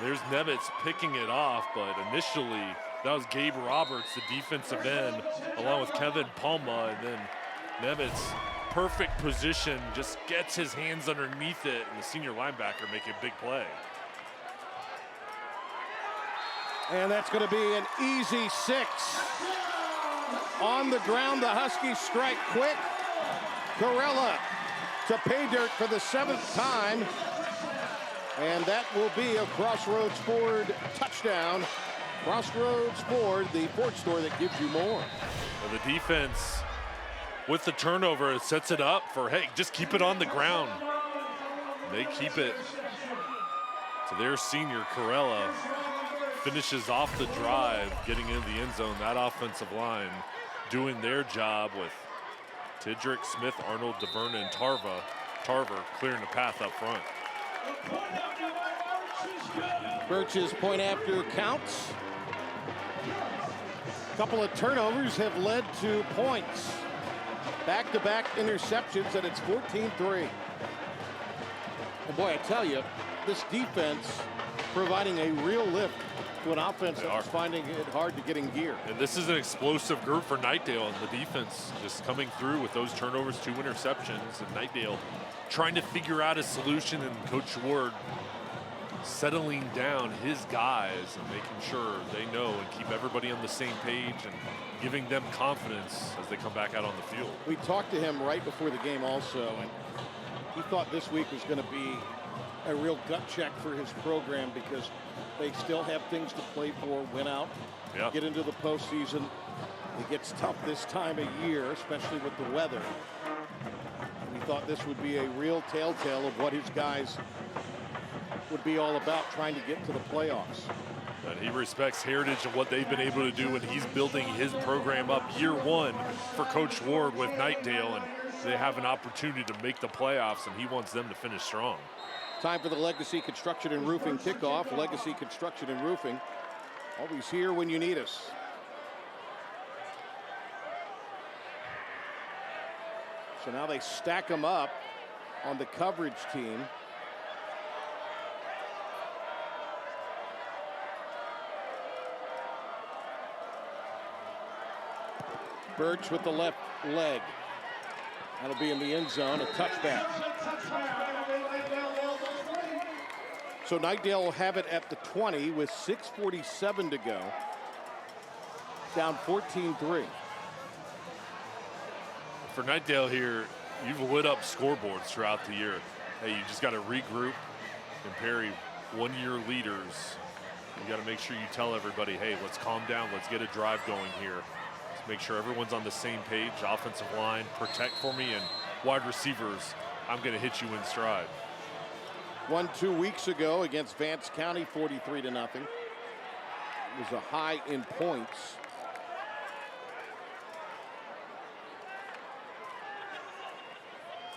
There's Nimitz picking it off, but initially that was Gabe Roberts, the defensive end, along with Kevin Palma, and then Nimitz, perfect position, just gets his hands underneath it, and the senior linebacker making a big play. And that's going to be an easy 6. On the ground, the Huskies strike quick. Corella to pay dirt for the 7th time. And that will be a Crossroads Ford touchdown. Crossroads Ford, the Ford store that gives you more. Well, the defense, with the turnover, it sets it up for, hey, just keep it on the ground. They keep it to their senior, Corella. Finishes off the drive, getting into the end zone. That offensive line doing their job with Tidrick, Smith, Arnold, DeVerna, and Tarver clearing the path up front. Birch's point after counts. A couple of turnovers have led to points. Back-to-back interceptions, and it's 14-3. And boy, I tell you, this defense providing a real lift to an offense that's finding it hard to get in gear. And this is an explosive group for Knightdale, and the defense just coming through with those turnovers, 2 interceptions, and Knightdale trying to figure out a solution, and Coach Ward settling down his guys and making sure they know and keep everybody on the same page and giving them confidence as they come back out on the field. We talked to him right before the game also, and he thought this week was going to be a real gut check for his program because they still have things to play for, win out, get into the postseason. It gets tough this time of year, especially with the weather. We thought this would be a real telltale of what his guys would be all about, trying to get to the playoffs. And he respects Heritage and what they've been able to do, and he's building his program up year 1 for Coach Ward with Knightdale, and they have an opportunity to make the playoffs, and he wants them to finish strong. Time for the Legacy Construction and Roofing kickoff. Legacy Construction and Roofing, always here when you need us. So now they stack them up on the coverage team. Birch with the left leg. That'll be in the end zone, a touchback. So Knightdale will have it at the 20 with 6:47 to go. Down 14-3. For Knightdale here, you've lit up scoreboards throughout the year. Hey, you just got to regroup and Perry, 1-year leaders. You got to make sure you tell everybody, hey, let's calm down. Let's get a drive going here. Let's make sure everyone's on the same page. Offensive line, protect for me, and wide receivers, I'm going to hit you in stride. Won 2 weeks ago against Vance County, 43-0. It was a high in points.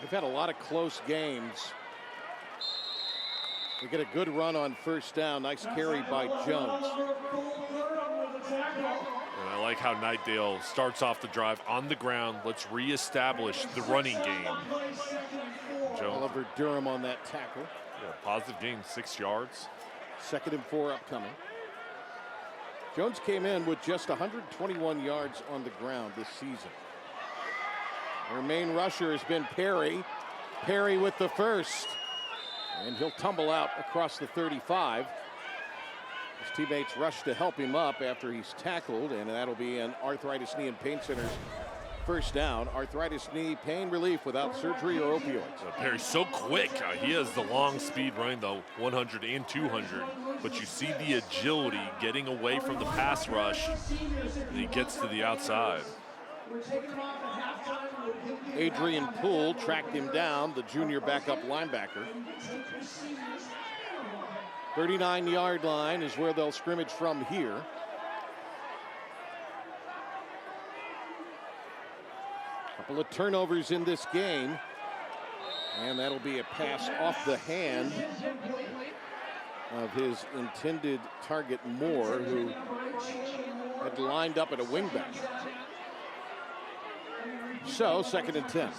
They've had a lot of close games. They get a good run on first down. Nice carry by Jones. And I like how Knightdale starts off the drive on the ground. Let's reestablish the running game. Oliver Durham on that tackle. Yeah, positive gain, 6 yards. 2nd and 4 upcoming. Jones came in with just 121 yards on the ground this season. Their main rusher has been Perry. Perry with the first. And he'll tumble out across the 35. His teammates rush to help him up after he's tackled, and that'll be an Arthritis Knee and Pain Center's first down. Arthritis knee pain relief without surgery or opioids. Perry's so quick. He has the long speed running the 100 and 200, but you see the agility getting away from the pass rush, and he gets to the outside. Adrian Poole tracked him down, the junior backup linebacker. 39-yard line is where they'll scrimmage from here. Couple of turnovers in this game, and that'll be a pass off the hand of his intended target Moore, who had lined up at a wingback. So 2nd and 10.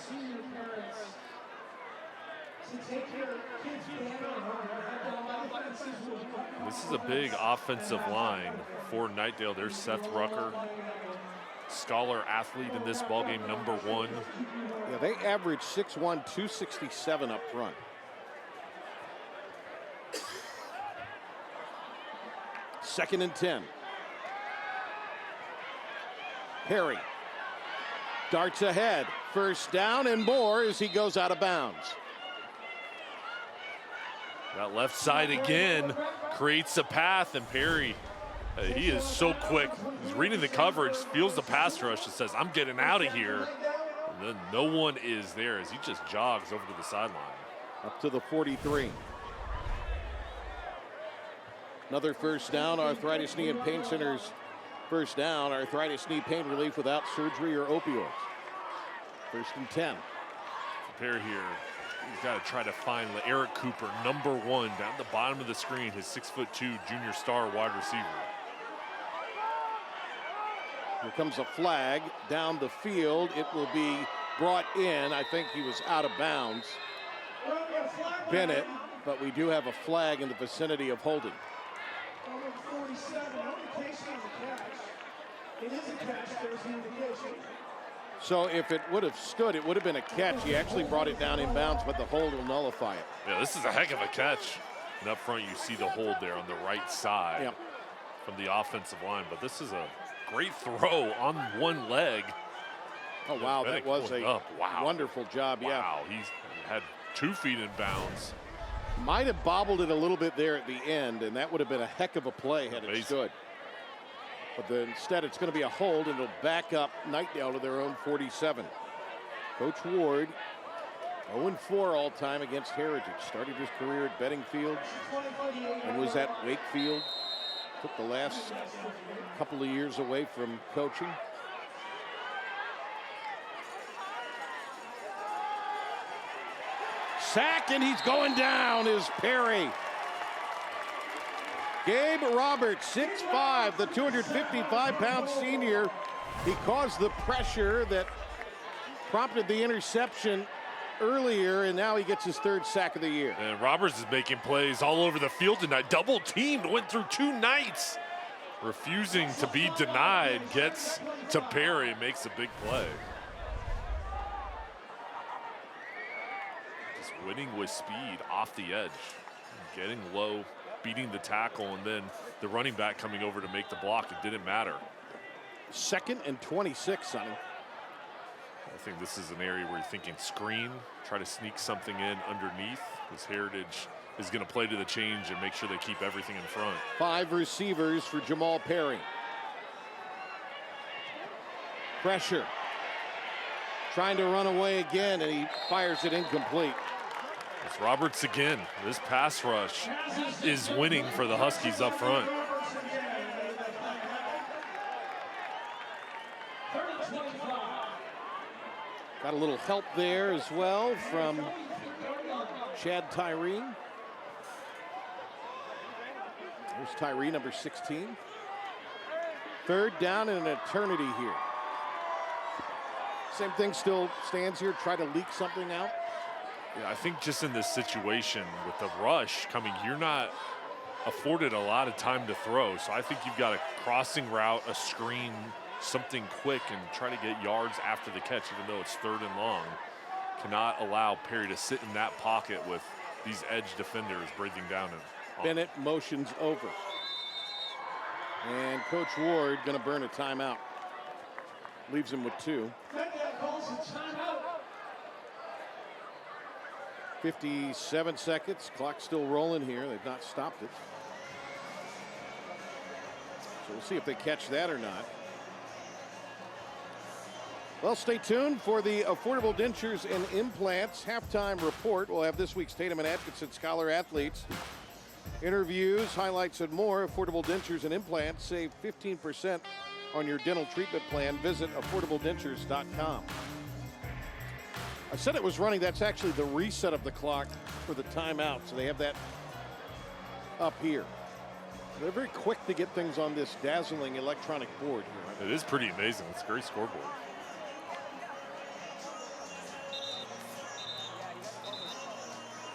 This is a big offensive line for Knightdale. There's Seth Rucker, scholar athlete in this ballgame, #1. Yeah, they average 6'1", 267 up front. Second and 10. Perry darts ahead. First down and more as he goes out of bounds. That left side again creates a path, and Perry, he is so quick. He's reading the coverage, feels the pass rush, and says, I'm getting out of here. And then no one is there as he just jogs over to the sideline. Up to the 43. Another first down. Arthritis Knee and Pain Center's first down. Arthritis knee pain relief without surgery or opioids. 1st and 10. Perry here. He's got to try to find Eric Cooper, #1, down the bottom of the screen, his 6'2" junior star wide receiver. Here comes a flag down the field. It will be brought in. I think he was out of bounds, Bennett, but we do have a flag in the vicinity of holding. Number 47, no indication of a catch. It is a catch, there's an indication. So if it would have stood, it would have been a catch. He actually brought it down in bounds, but the hold will nullify it. Yeah, this is a heck of a catch. And up front, you see the hold there on the right side from the offensive line. But this is a great throw on one leg. Oh, wow, that was a wonderful job, Wow, he's had 2 feet in bounds. Might have bobbled it a little bit there at the end, and that would have been a heck of a play had it stood. But instead, it's going to be a hold, and it'll back up Knightdale to their own 47. Coach Ward, 0-4 all-time against Heritage. Started his career at Beddingfield and was at Wakefield. Took the last couple of years away from coaching. Sack, and he's going down is Perry. Gabe Roberts, 6'5", the 255-pound senior. He caused the pressure that prompted the interception earlier, and now he gets his 3rd sack of the year. And Roberts is making plays all over the field tonight. Double teamed, went through 2 nights. Refusing to be denied, gets to Perry, makes a big play. Just winning with speed off the edge, getting low, beating the tackle, and then the running back coming over to make the block. It didn't matter. 2nd and 26, Sonny. I think this is an area where you're thinking screen, try to sneak something in underneath. This Heritage is going to play to the change and make sure they keep everything in front. 5 receivers for Jamal Perry. Pressure. Trying to run away again, and he fires it incomplete. It's Roberts again. This pass rush is winning for the Huskies up front. Got a little help there as well from Chad Tyree. There's Tyree, number 16. 3rd down and an eternity here. Same thing still stands here. Try to leak something out. Yeah, I think just in this situation with the rush coming, you're not afforded a lot of time to throw. So I think you've got a crossing route, a screen, something quick, and try to get yards after the catch, even though it's 3rd and long. Cannot allow Perry to sit in that pocket with these edge defenders breathing down him. Bennett motions over. And Coach Ward going to burn a timeout. Leaves him with 2. Knightdale calls a timeout. 57 seconds. Clock still rolling here. They've not stopped it. So we'll see if they catch that or not. Well, stay tuned for the Affordable Dentures and Implants halftime report. We'll have this week's Tatum and Atkinson Scholar athletes. Interviews, highlights, and more. Affordable Dentures and Implants. Save 15% on your dental treatment plan. Visit affordabledentures.com. I said it was running. That's actually the reset of the clock for the timeout. So they have that up here. They're very quick to get things on this dazzling electronic board here. It is pretty amazing. It's a great scoreboard.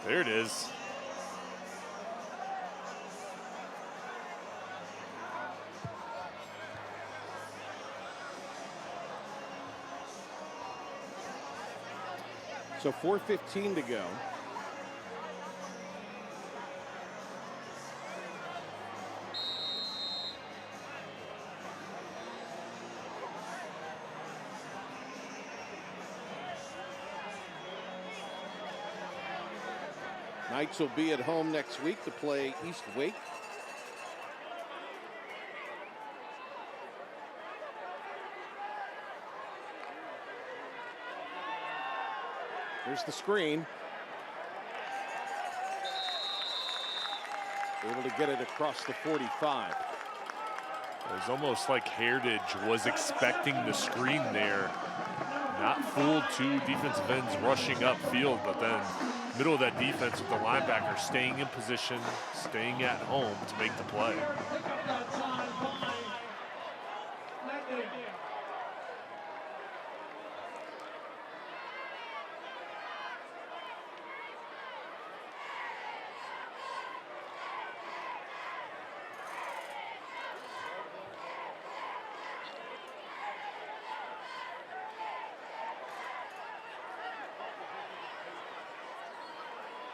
There it is. So 4:15 to go. Knights will be at home next week to play East Wake. Here's the screen. Able to get it across the 45. It was almost like Heritage was expecting the screen there. Not fooled 2 defensive ends rushing upfield, but then middle of that defense with the linebacker staying in position, staying at home to make the play.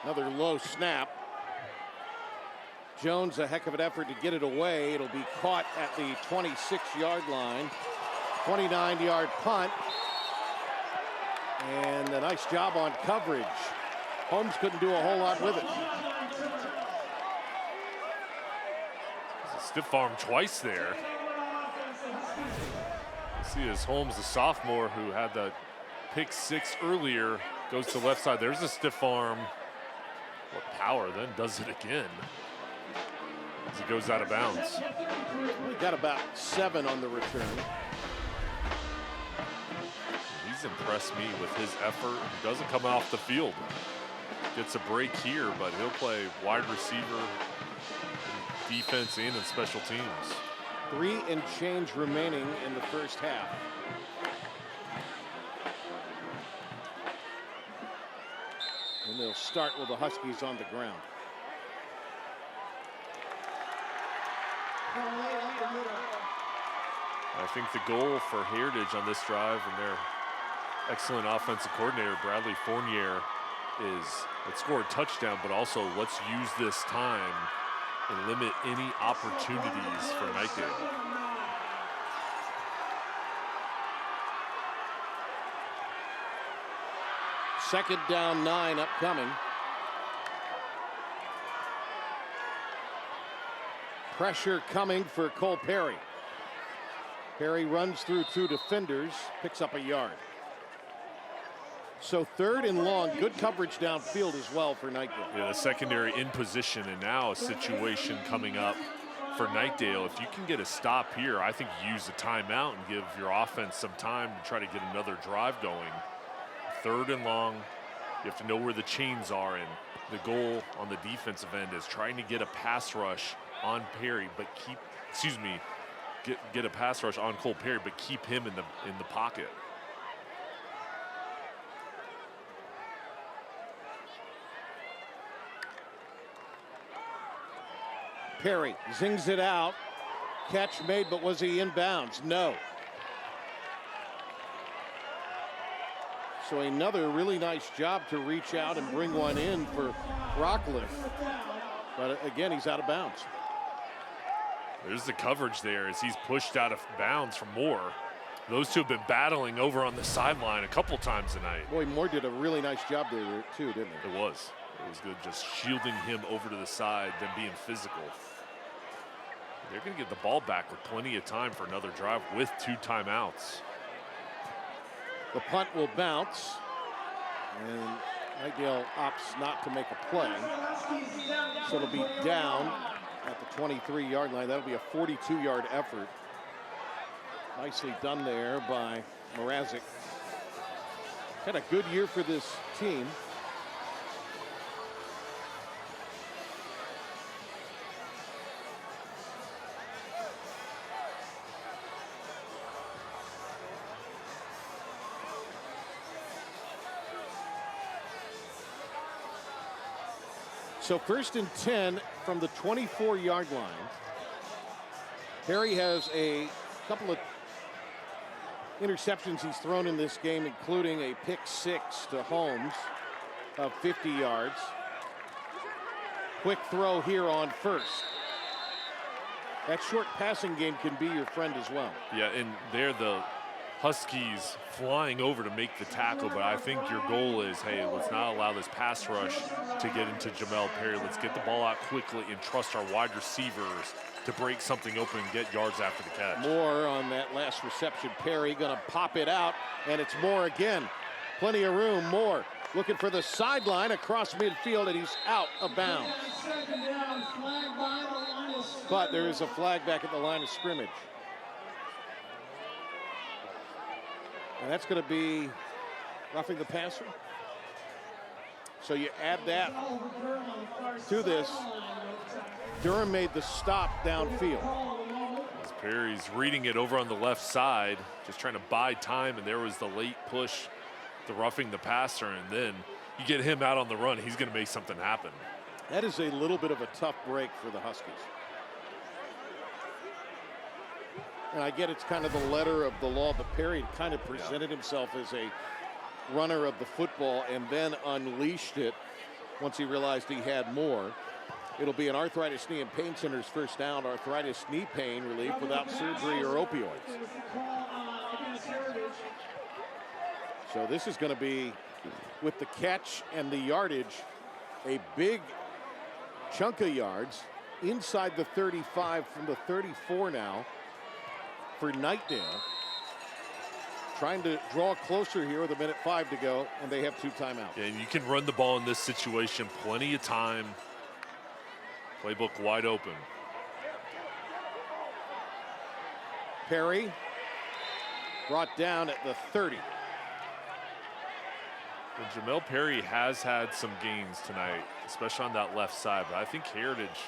Another low snap. Jones, a heck of an effort to get it away. It'll be caught at the 26-yard line. 29-yard punt. And a nice job on coverage. Holmes couldn't do a whole lot with it. It's a stiff arm twice there. See as Holmes, the sophomore who had the pick 6 earlier, goes to the left side. There's a stiff arm. What power, then does it again as he goes out of bounds. We got about 7 on the return. He's impressed me with his effort. He doesn't come off the field. Gets a break here, but he'll play wide receiver, defense, and in special teams. 3 and change remaining in the first half. And they'll start with the Huskies on the ground. I think the goal for Heritage on this drive and their excellent offensive coordinator, Bradley Fournier, is let's score a touchdown, but also let's use this time and limit any opportunities for Knightdale. Second down 9 upcoming. Pressure coming for Cole Perry. Perry runs through 2 defenders, picks up a yard. So 3rd and long, good coverage downfield as well for Knightdale. Yeah, the secondary in position, and now a situation coming up for Knightdale. If you can get a stop here, I think you use the timeout and give your offense some time to try to get another drive going. 3rd and long, you have to know where the chains are, and the goal on the defensive end is trying to get a pass rush on Perry, but get a pass rush on Cole Perry, but keep him in the pocket. Perry zings it out. Catch made, but was he inbounds? No. So another really nice job to reach out and bring one in for Rockcliffe. But again, he's out of bounds. There's the coverage there as he's pushed out of bounds for Moore. Those two have been battling over on the sideline a couple times tonight. Boy, Moore did a really nice job there too, didn't he? It was good just shielding him over to the side, then being physical. They're going to get the ball back with plenty of time for another drive with 2 timeouts. The punt will bounce, and Knightdale opts not to make a play. So it'll be down at the 23-yard line. That'll be a 42-yard effort. Nicely done there by Mrazek. Had a good year for this team. So 1st and 10 from the 24-yard line. Perry has a couple of interceptions he's thrown in this game, including a pick 6 to Holmes of 50 yards. Quick throw here on 1st. That short passing game can be your friend as well. Yeah, and they're the Huskies flying over to make the tackle, but I think your goal is, hey, let's not allow this pass rush to get into Jamel Perry. Let's get the ball out quickly and trust our wide receivers to break something open and get yards after the catch. Moore on that last reception. Perry gonna pop it out, and it's Moore again. Plenty of room. Moore looking for the sideline across midfield, and he's out of bounds. But there is a flag back at the line of scrimmage. And that's going to be roughing the passer. So you add that to this. Durham made the stop downfield. As Perry's reading it over on the left side, just trying to buy time, and there was the late push, the roughing the passer, and then you get him out on the run, he's going to make something happen. That is a little bit of a tough break for the Huskies. And I get it's kind of the letter of the law, but Perry kind of presented himself as a runner of the football and then unleashed it once he realized he had more. It'll be an arthritis knee and pain center's first down. Arthritis knee pain relief without surgery or opioids. So this is going to be, with the catch and the yardage, a big chunk of yards inside the 35 from the 34 now for Knightdale. Trying to draw closer here with 1:05 to go, and they have 2 timeouts. Yeah, and you can run the ball in this situation, plenty of time. Playbook wide open. Perry brought down at the 30. Well, Jamel Perry has had some gains tonight, especially on that left side, but I think Heritage,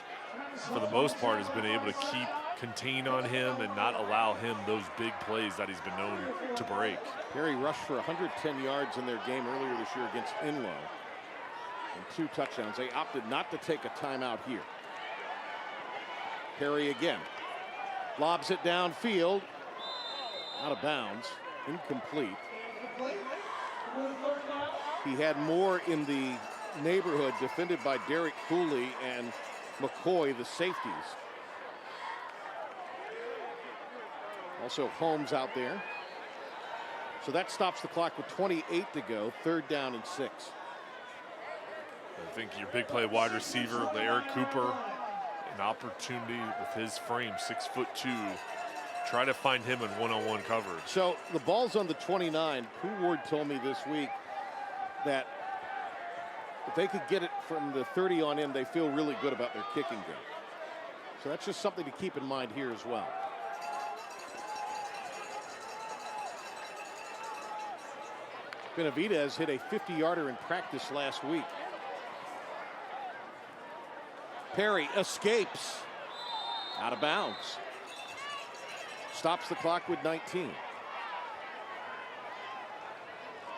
for the most part, has been able to contain on him and not allow him those big plays that he's been known to break. Perry rushed for 110 yards in their game earlier this year against Inlow, and 2 touchdowns. They opted not to take a timeout here. Perry again lobs it downfield, out of bounds, incomplete. He had more in the neighborhood, defended by Derek Cooley and McCoy, the safeties. Also Holmes out there. So that stops the clock with 28 to go, 3rd down and 6. I think your big play wide receiver, Eric Cooper, an opportunity with his frame, 6'2". Try to find him in one-on-one coverage. So the ball's on the 29. Pooh Ward told me this week that if they could get it from the 30 on in, they feel really good about their kicking game. So that's just something to keep in mind here as well. Benavidez hit a 50-yarder in practice last week. Perry escapes out of bounds. Stops the clock with 19.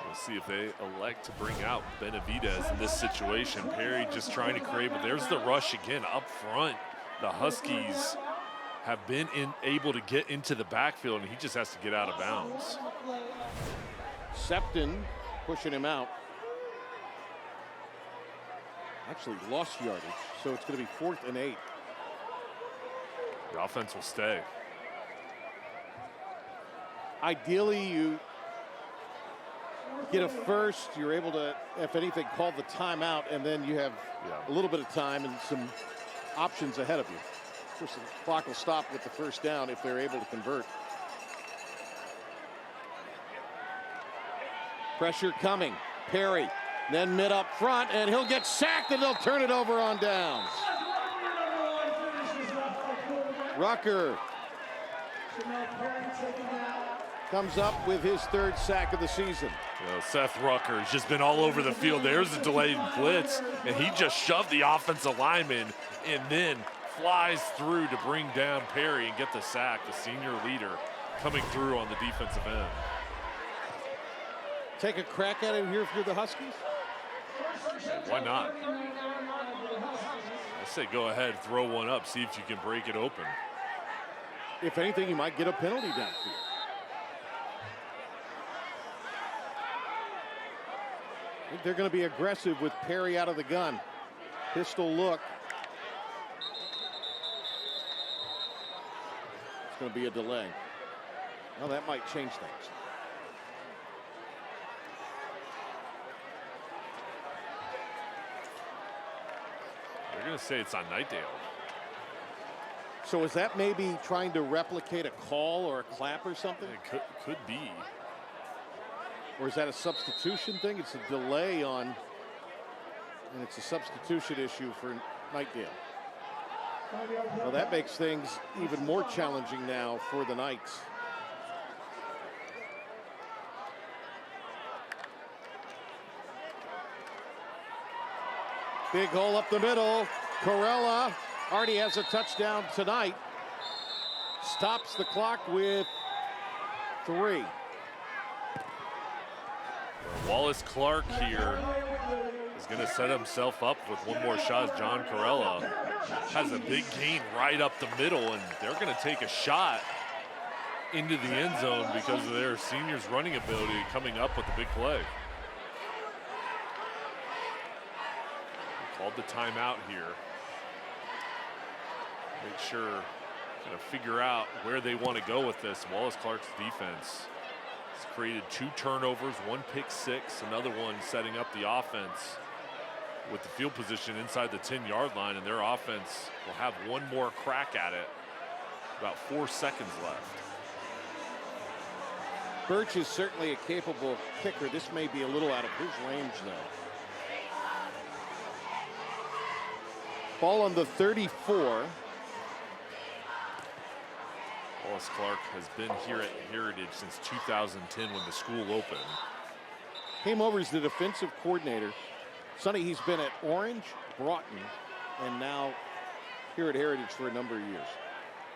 We'll see if they elect to bring out Benavidez in this situation. Perry just trying to create, but there's the rush again up front. the Huskies have been able to get into the backfield, and he just has to get out of bounds. Septon pushing him out. Actually lost yardage, so it's going to be 4th and 8. The offense will stay. Ideally, you get a first, you're able to, if anything, call the timeout, and then you have a little bit of time and some options ahead of you. Of course, the clock will stop with the first down if they're able to convert. Pressure coming. Perry, then mid up front, and he'll get sacked, and they'll turn it over on downs. Rucker comes up with his 3rd sack of the season. Seth Rucker has just been all over the field. There's a delayed blitz, and he just shoved the offensive lineman and then flies through to bring down Perry and get the sack, the senior leader coming through on the defensive end. Take a crack at it here if you're the Huskies? Why not? I say go ahead, throw one up, see if you can break it open. If anything, you might get a penalty downfield. I think they're going to be aggressive with Perry out of the gun. Pistol look. It's going to be a delay. Well, that might change things. They're going to say it's on Knightdale. So is that maybe trying to replicate a call or a clap or something? It could be. Or is that a substitution thing? It's a delay on, and it's a substitution issue for Knightdale. Well, that makes things even more challenging now for the Knights. Big hole up the middle. Corella already has a touchdown tonight. Stops the clock with 3. Wallace Clark here is going to set himself up with one more shot. John Corella has a big gain right up the middle, and they're going to take a shot into the end zone because of their seniors' running ability coming up with a big play. Called the timeout here. Make sure to figure out where they want to go with this. Wallace Clark's defense has created 2 turnovers, 1 pick six, another one setting up the offense with the field position inside the 10-yard line, and their offense will have one more crack at it. About 4 seconds left. Birch is certainly a capable kicker. This may be a little out of his range, though. Ball on the 34. Wallace Clark has been here at Heritage since 2010 when the school opened. Came over as the defensive coordinator. Sonny, he's been at Orange, Broughton, and now here at Heritage for a number of years.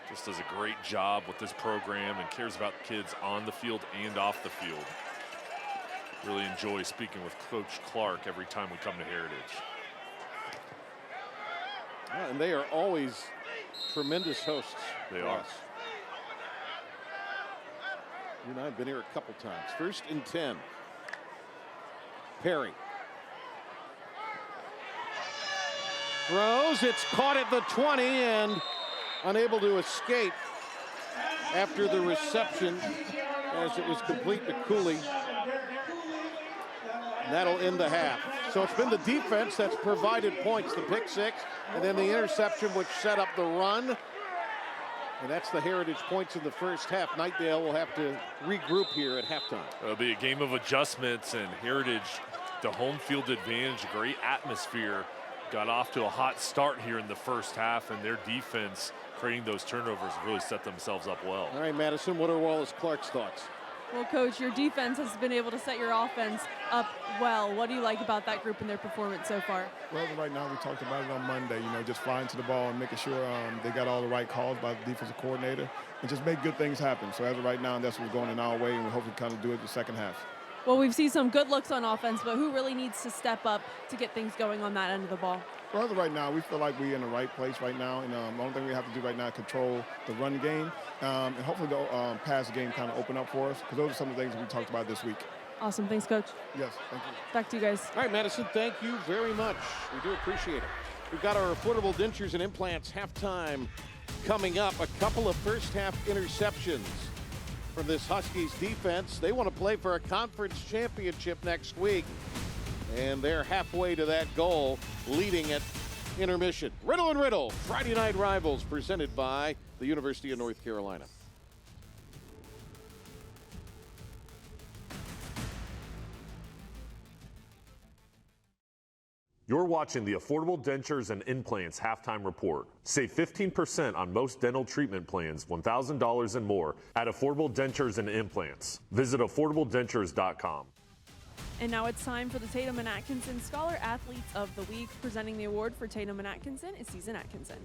Just does a great job with this program and cares about kids on the field and off the field. Really enjoy speaking with Coach Clark every time we come to Heritage. Yeah, and they are always tremendous hosts. They are. Us. You and I have been here a couple times. 1st and 10. Perry. Throws, it's caught at the 20 and unable to escape after the reception as it was complete to Cooley. And that'll end the half. So it's been the defense that's provided points, the pick six, and then the interception which set up the run. And that's the Heritage points in the first half. Knightdale will have to regroup here at halftime. It'll be a game of adjustments, and Heritage, the home field advantage, great atmosphere. Got off to a hot start here in the first half, and their defense creating those turnovers really set themselves up well. All right, Madison, what are Wallace Clark's thoughts? Well, Coach, your defense has been able to set your offense up well. What do you like about that group and their performance so far? Well, right now we talked about it on Monday, just flying to the ball and making sure they got all the right calls by the defensive coordinator and just make good things happen. So as of right now, that's what's going in our way, and we hope we kind of do it the second half. Well, we've seen some good looks on offense, but who really needs to step up to get things going on that end of the ball? Well, as of right now, we feel like we're in the right place right now, and the only thing we have to do right now is control the run game, and hopefully the pass game kind of open up for us, because those are some of the things we talked about this week. Awesome. Thanks, Coach. Yes, thank you. Back to you guys. All right, Madison, thank you very much. We do appreciate it. We've got our Affordable Dentures and Implants halftime coming up. A couple of first-half interceptions from this Huskies defense. They want to play for a conference championship next week, and they're halfway to that goal, leading at intermission. Riddle and Riddle, Friday Night Rivals, presented by the University of North Carolina. You're watching the Affordable Dentures and Implants Halftime Report. Save 15% on most dental treatment plans, $1,000 and more, at Affordable Dentures and Implants. Visit affordabledentures.com. And now it's time for the Tatum and Atkinson Scholar Athletes of the Week. Presenting the award for Tatum and Atkinson is Season Atkinson.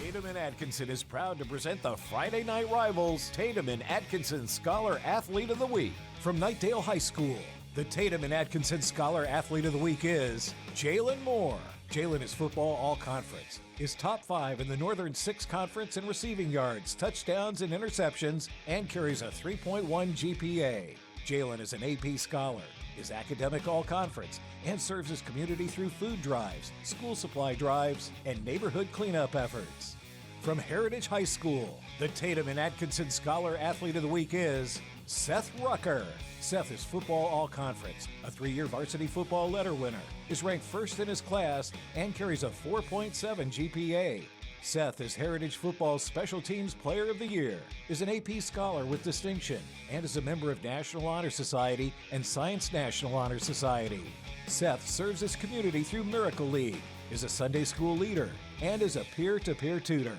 Tatum and Atkinson is proud to present the Friday Night Rivals Tatum and Atkinson Scholar Athlete of the Week from Knightdale High School. The Tatum and Atkinson Scholar Athlete of the Week is Jalen Moore. Jalen is football all-conference, is top 5 in the Northern 6 Conference in receiving yards, touchdowns, and interceptions, and carries a 3.1 GPA. Jalen is an AP scholar, is academic all-conference, and serves his community through food drives, school supply drives, and neighborhood cleanup efforts. From Heritage High School, the Tatum and Atkinson Scholar Athlete of the Week is Seth Rucker. Seth is football all-conference, a 3-year varsity football letter winner, is ranked first in his class, and carries a 4.7 GPA. Seth is Heritage Football's Special Teams Player of the Year, is an AP Scholar with distinction, and is a member of National Honor Society and Science National Honor Society. Seth serves his community through Miracle League, is a Sunday school leader, and is a peer-to-peer tutor.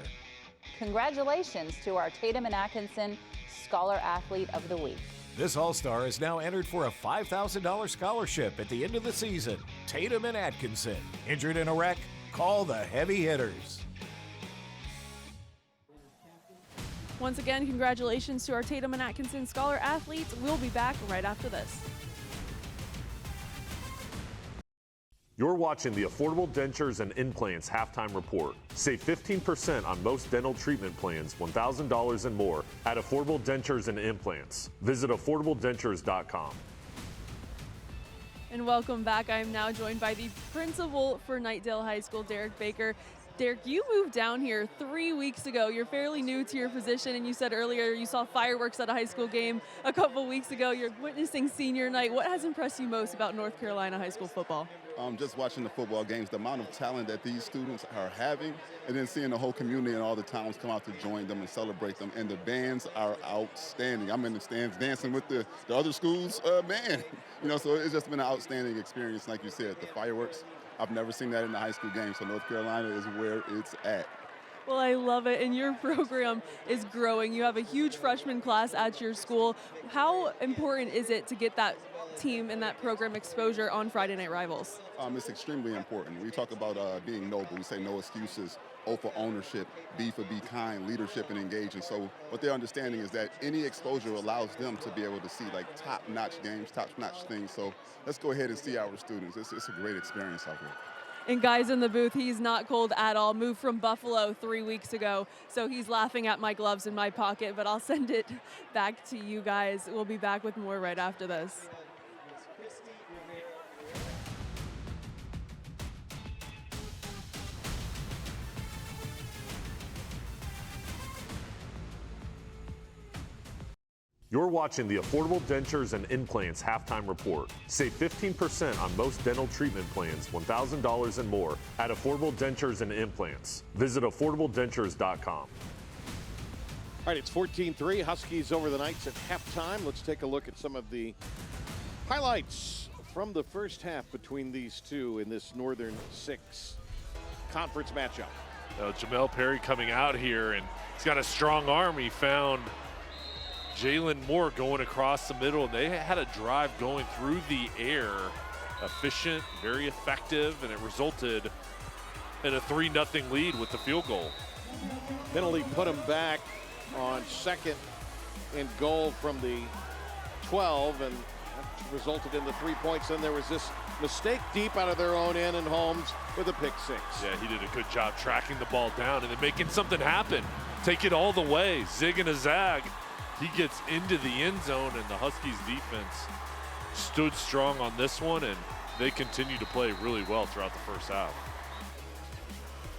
Congratulations to our Tatum and Atkinson Scholar Athlete of the Week. This All-Star is now entered for a $5,000 scholarship at the end of the season. Tatum and Atkinson. Injured in a wreck? Call the heavy hitters. Once again, congratulations to our Tatum and Atkinson Scholar Athletes. We'll be back right after this. You're watching the Affordable Dentures and Implants Halftime Report. Save 15% on most dental treatment plans, $1,000 and more, at Affordable Dentures and Implants. Visit affordabledentures.com. And welcome back. I am now joined by the principal for Knightdale High School, Derek Baker. Derek, you moved down here 3 weeks ago. You're fairly new to your position, and you said earlier you saw fireworks at a high school game a couple weeks ago. You're witnessing senior night. What has impressed you most about North Carolina high school football? Just watching the football games, the amount of talent that these students are having, and then seeing the whole community and all the towns come out to join them and celebrate them. And the bands are outstanding. I'm in the stands dancing with the other schools' band. So it's just been an outstanding experience. Like you said, the fireworks, I've never seen that in a high school game, so North Carolina is where it's at. Well, I love it, and your program is growing. You have a huge freshman class at your school. How important is it to get that team and that program exposure on Friday Night Rivals? It's extremely important. We talk about being noble. We say no excuses, O for ownership, B for be kind, leadership and engaging. So what they're understanding is that any exposure allows them to be able to see like top-notch games, top-notch things. So let's go ahead and see our students. It's a great experience out here. And guys in the booth, he's not cold at all. Moved from Buffalo 3 weeks ago, so he's laughing at my gloves in my pocket, but I'll send it back to you guys. We'll be back with more right after this. You're watching the Affordable Dentures and Implants Halftime Report. Save 15% on most dental treatment plans, $1,000 and more, at Affordable Dentures and Implants. Visit affordabledentures.com. All right, it's 14-3. Huskies over the Knights at halftime. Let's take a look at some of the highlights from the first half between these two in this Northern 6 conference matchup. Jamel Perry coming out here, and he's got a strong arm. He found Jalen Moore going across the middle, and they had a drive going through the air. Efficient, very effective, and it resulted in a 3-0 lead with the field goal. Penalty put him back on 2nd and goal from the 12, and that resulted in the 3 points. Then there was this Mistake deep out of their own end, and Holmes with a pick six. Yeah, he did a good job tracking the ball down and then making something happen. Take it all the way, zig and a zag. He gets into the end zone, and the Huskies defense stood strong on this one, and they continue to play really well throughout the first half.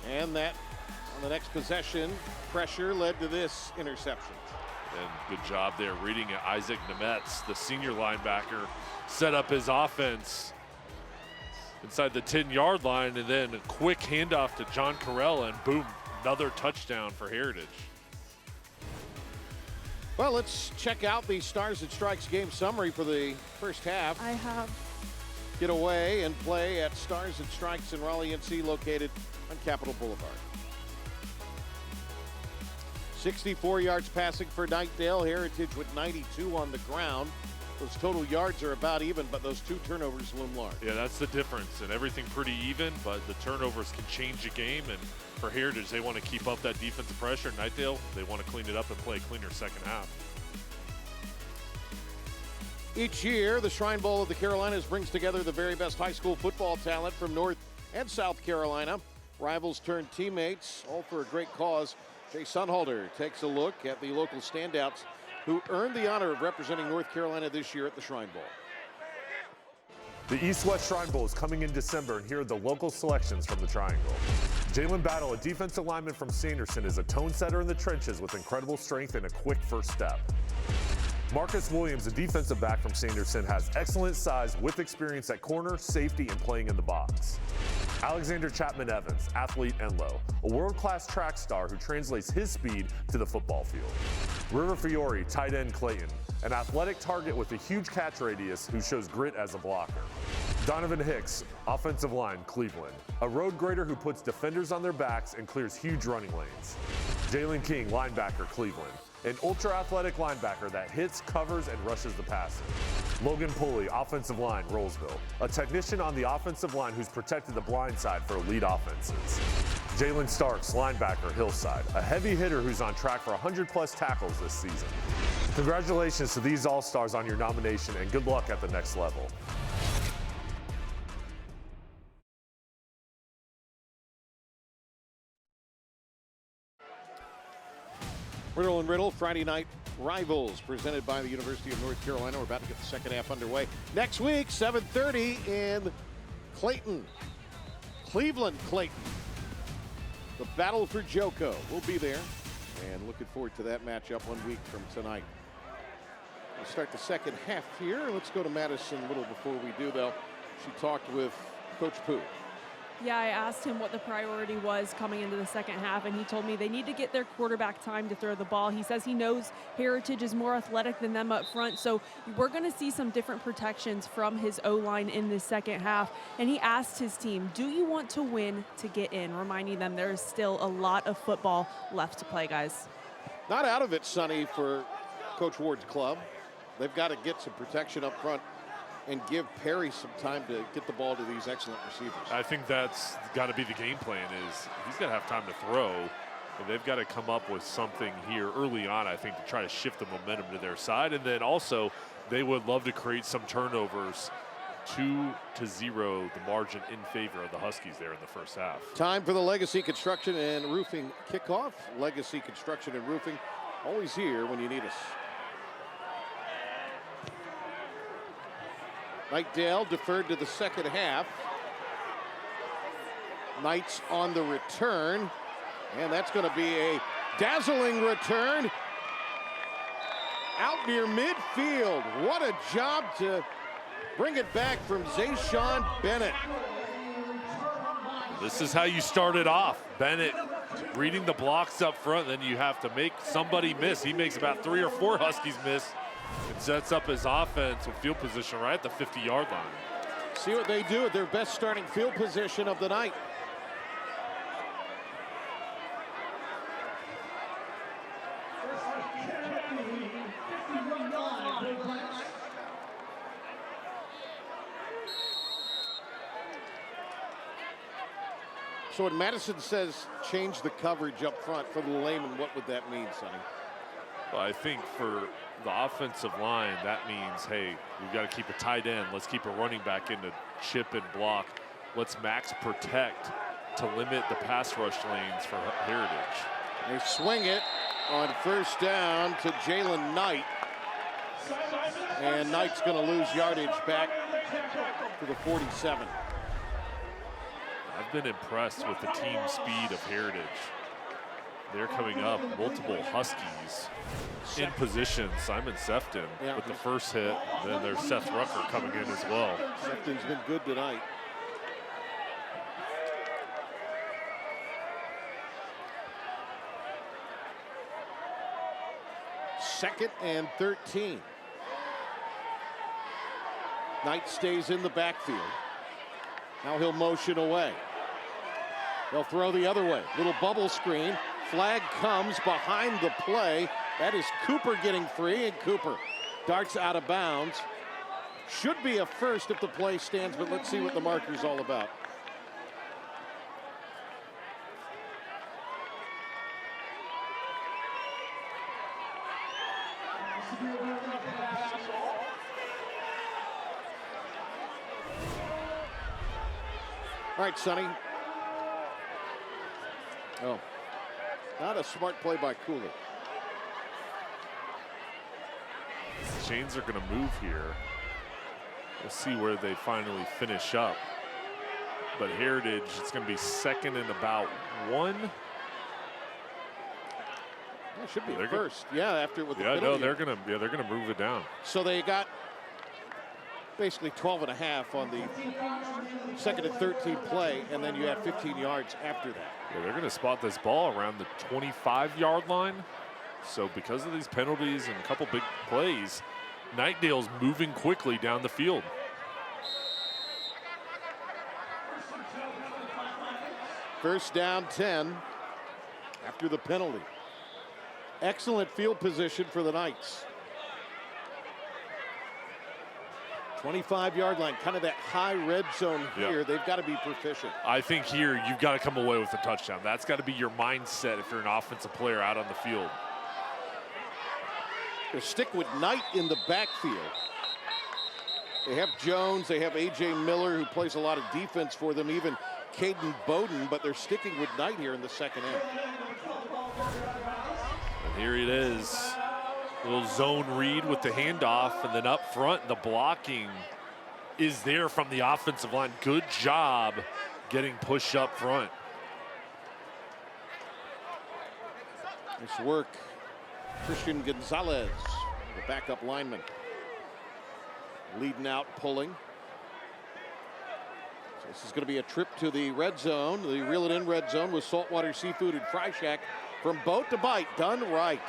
And that, on the next possession, pressure led to this interception. And good job there reading it. Isaac Nemetz, the senior linebacker, set up his offense inside the 10-yard line, and then a quick handoff to John Carell, and boom, another touchdown for Heritage. Well, let's check out the Stars and Strikes game summary for the first half. I have. Get away and play at Stars and Strikes in Raleigh, NC, located on Capitol Boulevard. 64 yards passing for Knightdale. Heritage with 92 on the ground. Those total yards are about even, but those 2 turnovers loom large. Yeah, that's the difference, and everything pretty even, but the turnovers can change a game, and for Heritage, they want to keep up that defensive pressure. Knightdale, they want to clean it up and play a cleaner second half. Each year, the Shrine Bowl of the Carolinas brings together the very best high school football talent from North and South Carolina. Rivals turn teammates, all for a great cause. Jay Sunhalter takes a look at the local standouts who earned the honor of representing North Carolina this year at the Shrine Bowl. The East-West Shrine Bowl is coming in December, and here are the local selections from the Triangle. Jalen Battle, a defensive lineman from Sanderson, is a tone setter in the trenches with incredible strength and a quick first step. Marcus Williams, a defensive back from Sanderson, has excellent size with experience at corner, safety, and playing in the box. Alexander Chapman Evans, athlete and low, a world-class track star who translates his speed to the football field. River Fiore, tight end Clayton, an athletic target with a huge catch radius who shows grit as a blocker. Donovan Hicks, offensive line, Cleveland, a road grader who puts defenders on their backs and clears huge running lanes. Jalen King, linebacker, Cleveland, an ultra-athletic linebacker that hits, covers, and rushes the passer. Logan Pulley, offensive line, Rollsville, a technician on the offensive line who's protected the blind side for elite offenses. Jalen Starks, linebacker, Hillside, a heavy hitter who's on track for 100-plus tackles this season. Congratulations to these All-Stars on your nomination, and good luck at the next level. Riddle and Riddle, Friday night rivals, presented by the University of North Carolina. We're about to get the second half underway. Next week, 7:30 in Clayton. Cleveland, Clayton. The battle for Joko. We'll be there, and looking forward to that matchup 1 week from tonight. We'll start the second half here. Let's go to Madison a little before we do, though. She talked with Coach Pooh. Yeah, I asked him what the priority was coming into the second half, and he told me they need to get their quarterback time to throw the ball. He says he knows Heritage is more athletic than them up front, so we're going to see some different protections from his O-line in the second half. And he asked his team, do you want to win to get in? Reminding them there's still a lot of football left to play, guys. Not out of it, Sonny, for Coach Ward's club. They've got to get some protection up front and give Perry some time to get the ball to these excellent receivers. I think that's got to be the game plan, is he's got to have time to throw, and they've got to come up with something here early on, I think, to try to shift the momentum to their side. And then also, they would love to create some turnovers. 2-0, the margin in favor of the Huskies there in the first half. Time for the Legacy Construction and Roofing kickoff. Legacy Construction and Roofing, always here when you need us. Knightdale deferred to the second half. Knights on the return, and that's going to be a dazzling return out near midfield. What a job to bring it back from Zayshawn Bennett. This is how you start it off. Bennett reading the blocks up front, then you have to make somebody miss. He makes about 3 or 4 Huskies miss. It sets up his offense with field position right at the 50-yard line. See what they do at their best starting field position of the night. So when Madison says change the coverage up front, for the layman, what would that mean, Sonny? Well, I think for the offensive line, that means, hey, we've got to keep a tight end. Let's keep a running back in to chip and block. Let's max protect to limit the pass rush lanes for Heritage. They swing it on first down to Jalen Knight. And Knight's going to lose yardage back to the 47. I've been impressed with the team speed of Heritage. They're coming up, multiple Huskies in position. Simon Sefton with the first hit. Then there's Seth Rucker coming in as well. Sefton's been good tonight. Second and 13. Knight stays in the backfield. Now he'll motion away. They'll throw the other way. Little bubble screen. Flag comes behind the play. That is Cooper getting free, and Cooper darts out of bounds. Should be a first if the play stands, but let's see what the marker's all about. All right, Sonny. Oh, not a smart play by Cooley. The chains are going to move here. We'll see where they finally finish up. But Heritage, it's going to be second and about 1. That should be first. After with the penalty. No, they're going to move it down. So they got basically 12 and a half on the second and 13 play, and then you had 15 yards after that. Yeah, they're going to spot this ball around the 25-yard line. So because of these penalties and a couple big plays, Knightdale's moving quickly down the field. First down 10 after the penalty. Excellent field position for the Knights. 25-yard line, kind of that high red zone here. Yep. They've got to be proficient. I think here you've got to come away with a touchdown. That's got to be your mindset if you're an offensive player out on the field. They stick with Knight in the backfield. They have Jones, they have A.J. Miller, who plays a lot of defense for them, even Caden Bowden, but they're sticking with Knight here in the second half. And here it is. Little zone read with the handoff, and then up front, the blocking is there from the offensive line. Good job getting pushed up front. Nice work. Christian Gonzalez, the backup lineman. Leading out, pulling. So this is going to be a trip to the red zone, the Reel It In red zone with Saltwater Seafood and Fry Shack. From boat to bite, done right.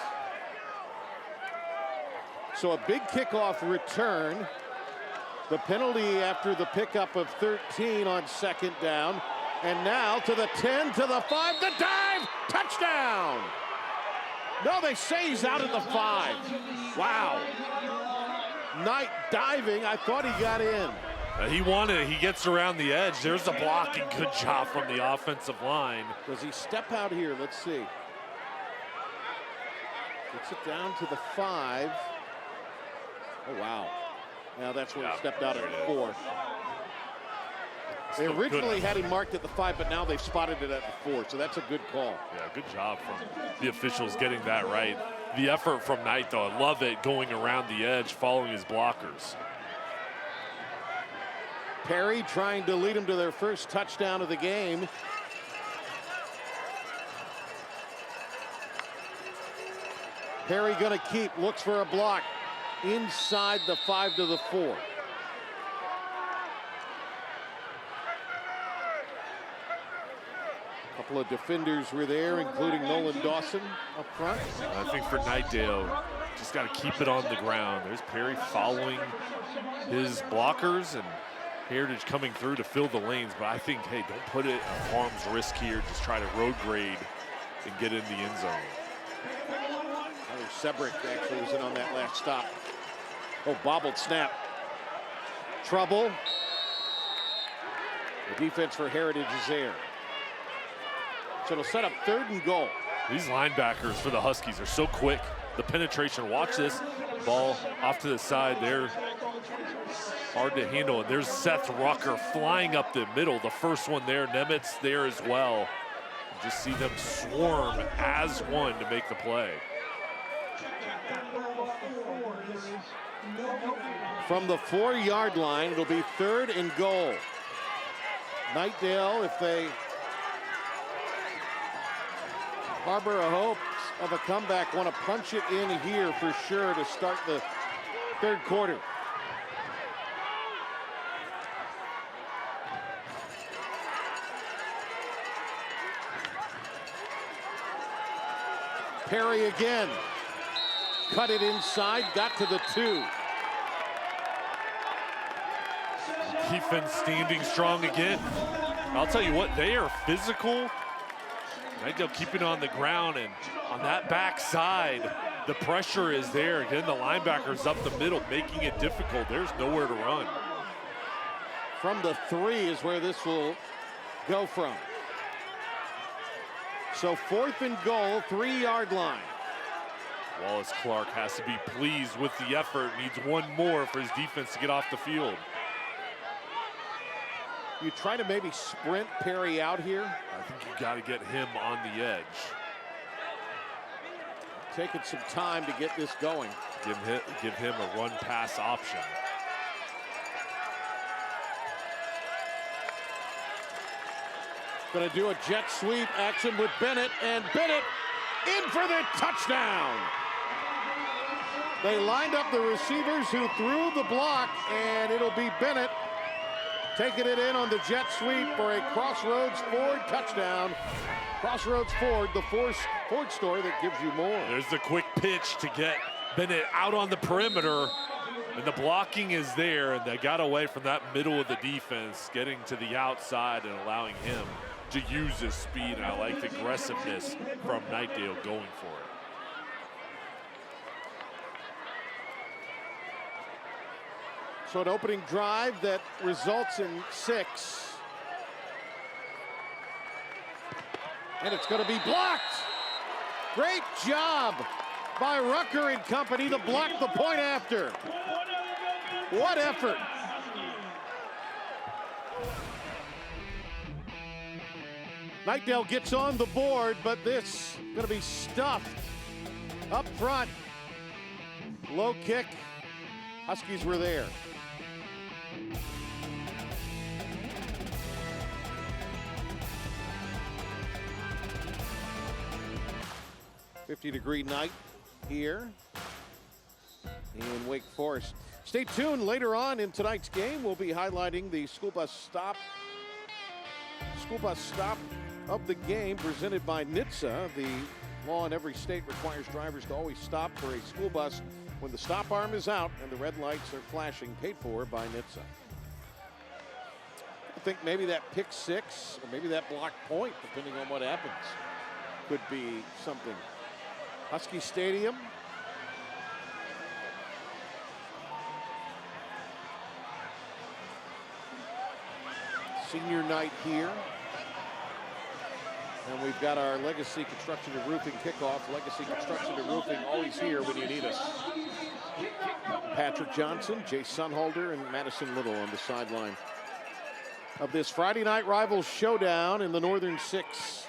So a big kickoff return. The penalty after the pickup of 13 on second down. And now to the 10, to the 5, the dive, touchdown! No, they say he's out at the 5. Wow. Knight diving, I thought he got in. He wanted it, he gets around the edge. There's the blocking, good job from the offensive line. Does he step out here? Let's see. Gets it down to the 5. Oh, wow. Now that's where he stepped out at 4. They originally had him marked at the 5, but now they've spotted it at the 4, so that's a good call. Yeah, good job from the officials getting that right. The effort from Knight, though, I love it, going around the edge, following his blockers. Perry trying to lead them to their first touchdown of the game. Perry gonna keep, looks for a block inside the 5 to the 4. A couple of defenders were there, including Nolan Dawson up front. I think for Knightdale, just got to keep it on the ground. There's Perry following his blockers, and Heritage coming through to fill the lanes. But I think, hey, don't put it at harm's risk here. Just try to road grade and get in the end zone. Sebrick actually was in on that last stop. Oh, bobbled snap. Trouble. The defense for Heritage is there. So it'll set up 3rd and goal. These linebackers for the Huskies are so quick. The penetration, watch this. Ball off to the side there. hard to handle. And there's Seth Rucker flying up the middle, the first one there. Nemitz there as well. You just see them swarm as one to make the play. From the 4-yard line, it'll be 3rd and goal. Knightdale, if they harbor a hope of a comeback, want to punch it in here for sure to start the 3rd quarter. Perry again. Cut it inside, got to the 2. Defense standing strong again. I'll tell you what, they are physical. Knightdale keeping on the ground, and on that backside, the pressure is there. Again, the linebackers up the middle, making it difficult. There's nowhere to run. From the 3 is where this will go from. So 4th and goal, 3-yard line. Wallace Clark has to be pleased with the effort. Needs one more for his defense to get off the field. You try to maybe sprint Perry out here. I think you got to get him on the edge. Taking some time to get this going. Give him a run-pass option. Going to do a jet sweep action with Bennett, and Bennett in for the touchdown. They lined up the receivers who threw the block, and it'll be Bennett taking it in on the jet sweep for a Crossroads Ford touchdown. Crossroads Ford, the Ford store that gives you more. There's the quick pitch to get Bennett out on the perimeter, and the blocking is there, and they got away from that middle of the defense, getting to the outside and allowing him to use his speed. And I like the aggressiveness from Knightdale going for it. So an opening drive that results in 6. And it's going to be blocked. Great job by Rucker and company to block the point after. What effort. Knightdale gets on the board, but this going to be stuffed up front. Low kick. Huskies were there. .50-degree night here in Wake Forest. Stay tuned. Later on in tonight's game, we'll be highlighting the school bus stop of the game presented by NHTSA. The law in every state requires drivers to always stop for a school bus when the stop arm is out and the red lights are flashing, paid for by NHTSA. I think maybe that pick 6 or maybe that block point, depending on what happens, could be something. Husky Stadium. Senior night here. And we've got our Legacy Construction and Roofing kickoff. Legacy Construction and Roofing, always here when you need us. Patrick Johnson, Jay Sunholder, and Madison Little on the sideline of this Friday night Rivals showdown in the Northern 6.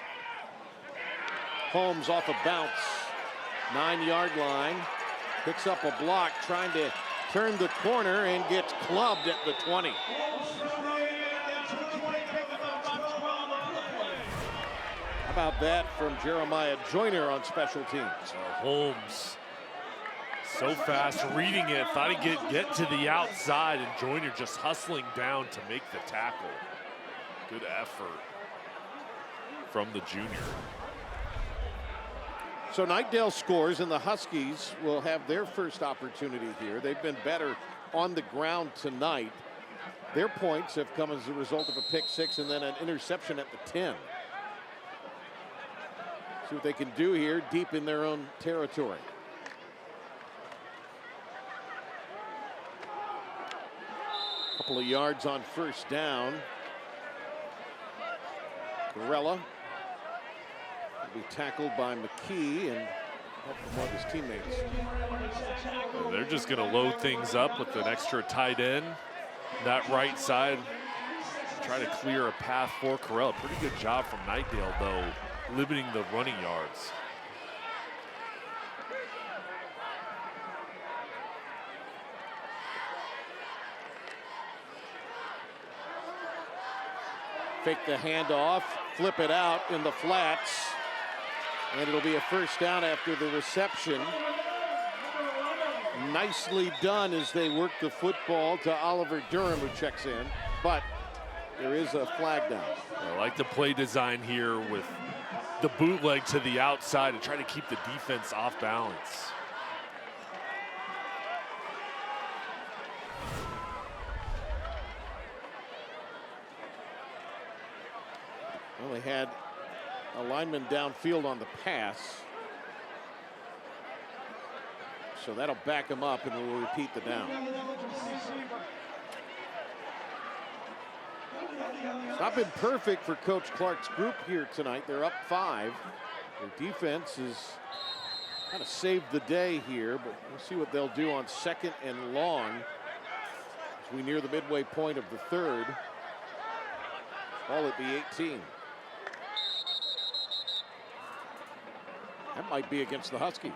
Holmes off a bounce. 9-yard line. Picks up a block, trying to turn the corner and gets clubbed at the 20. How about that from Jeremiah Joyner on special teams? Holmes, so fast, reading it, thought he'd get to the outside, and Joyner just hustling down to make the tackle. Good effort from the junior. So Knightdale scores, and the Huskies will have their first opportunity here. They've been better on the ground tonight. Their points have come as a result of a pick 6 and then an interception at the 10. See what they can do here deep in their own territory. Couple of yards on first down. Gorella will be tackled by McKee and help from one of his teammates. They're just going to load things up with an extra tight end. that right side. Try to clear a path for Corella. Pretty good job from Knightdale, though, limiting the running yards. Fake the handoff, flip it out in the flats, and it'll be a first down after the reception. Nicely done as they work the football to Oliver Durham, who checks in, but there is a flag down. I like the play design here with the bootleg to the outside to try to keep the defense off balance. Well, they had a lineman downfield on the pass, so that'll back him up, and we'll repeat the down. It's not been perfect for Coach Clark's group here tonight. They're up 5. Their defense has kind of saved the day here, but we'll see what they'll do on 2nd and long as we near the midway point of the 3rd. Ball at the 18. That might be against the Huskies.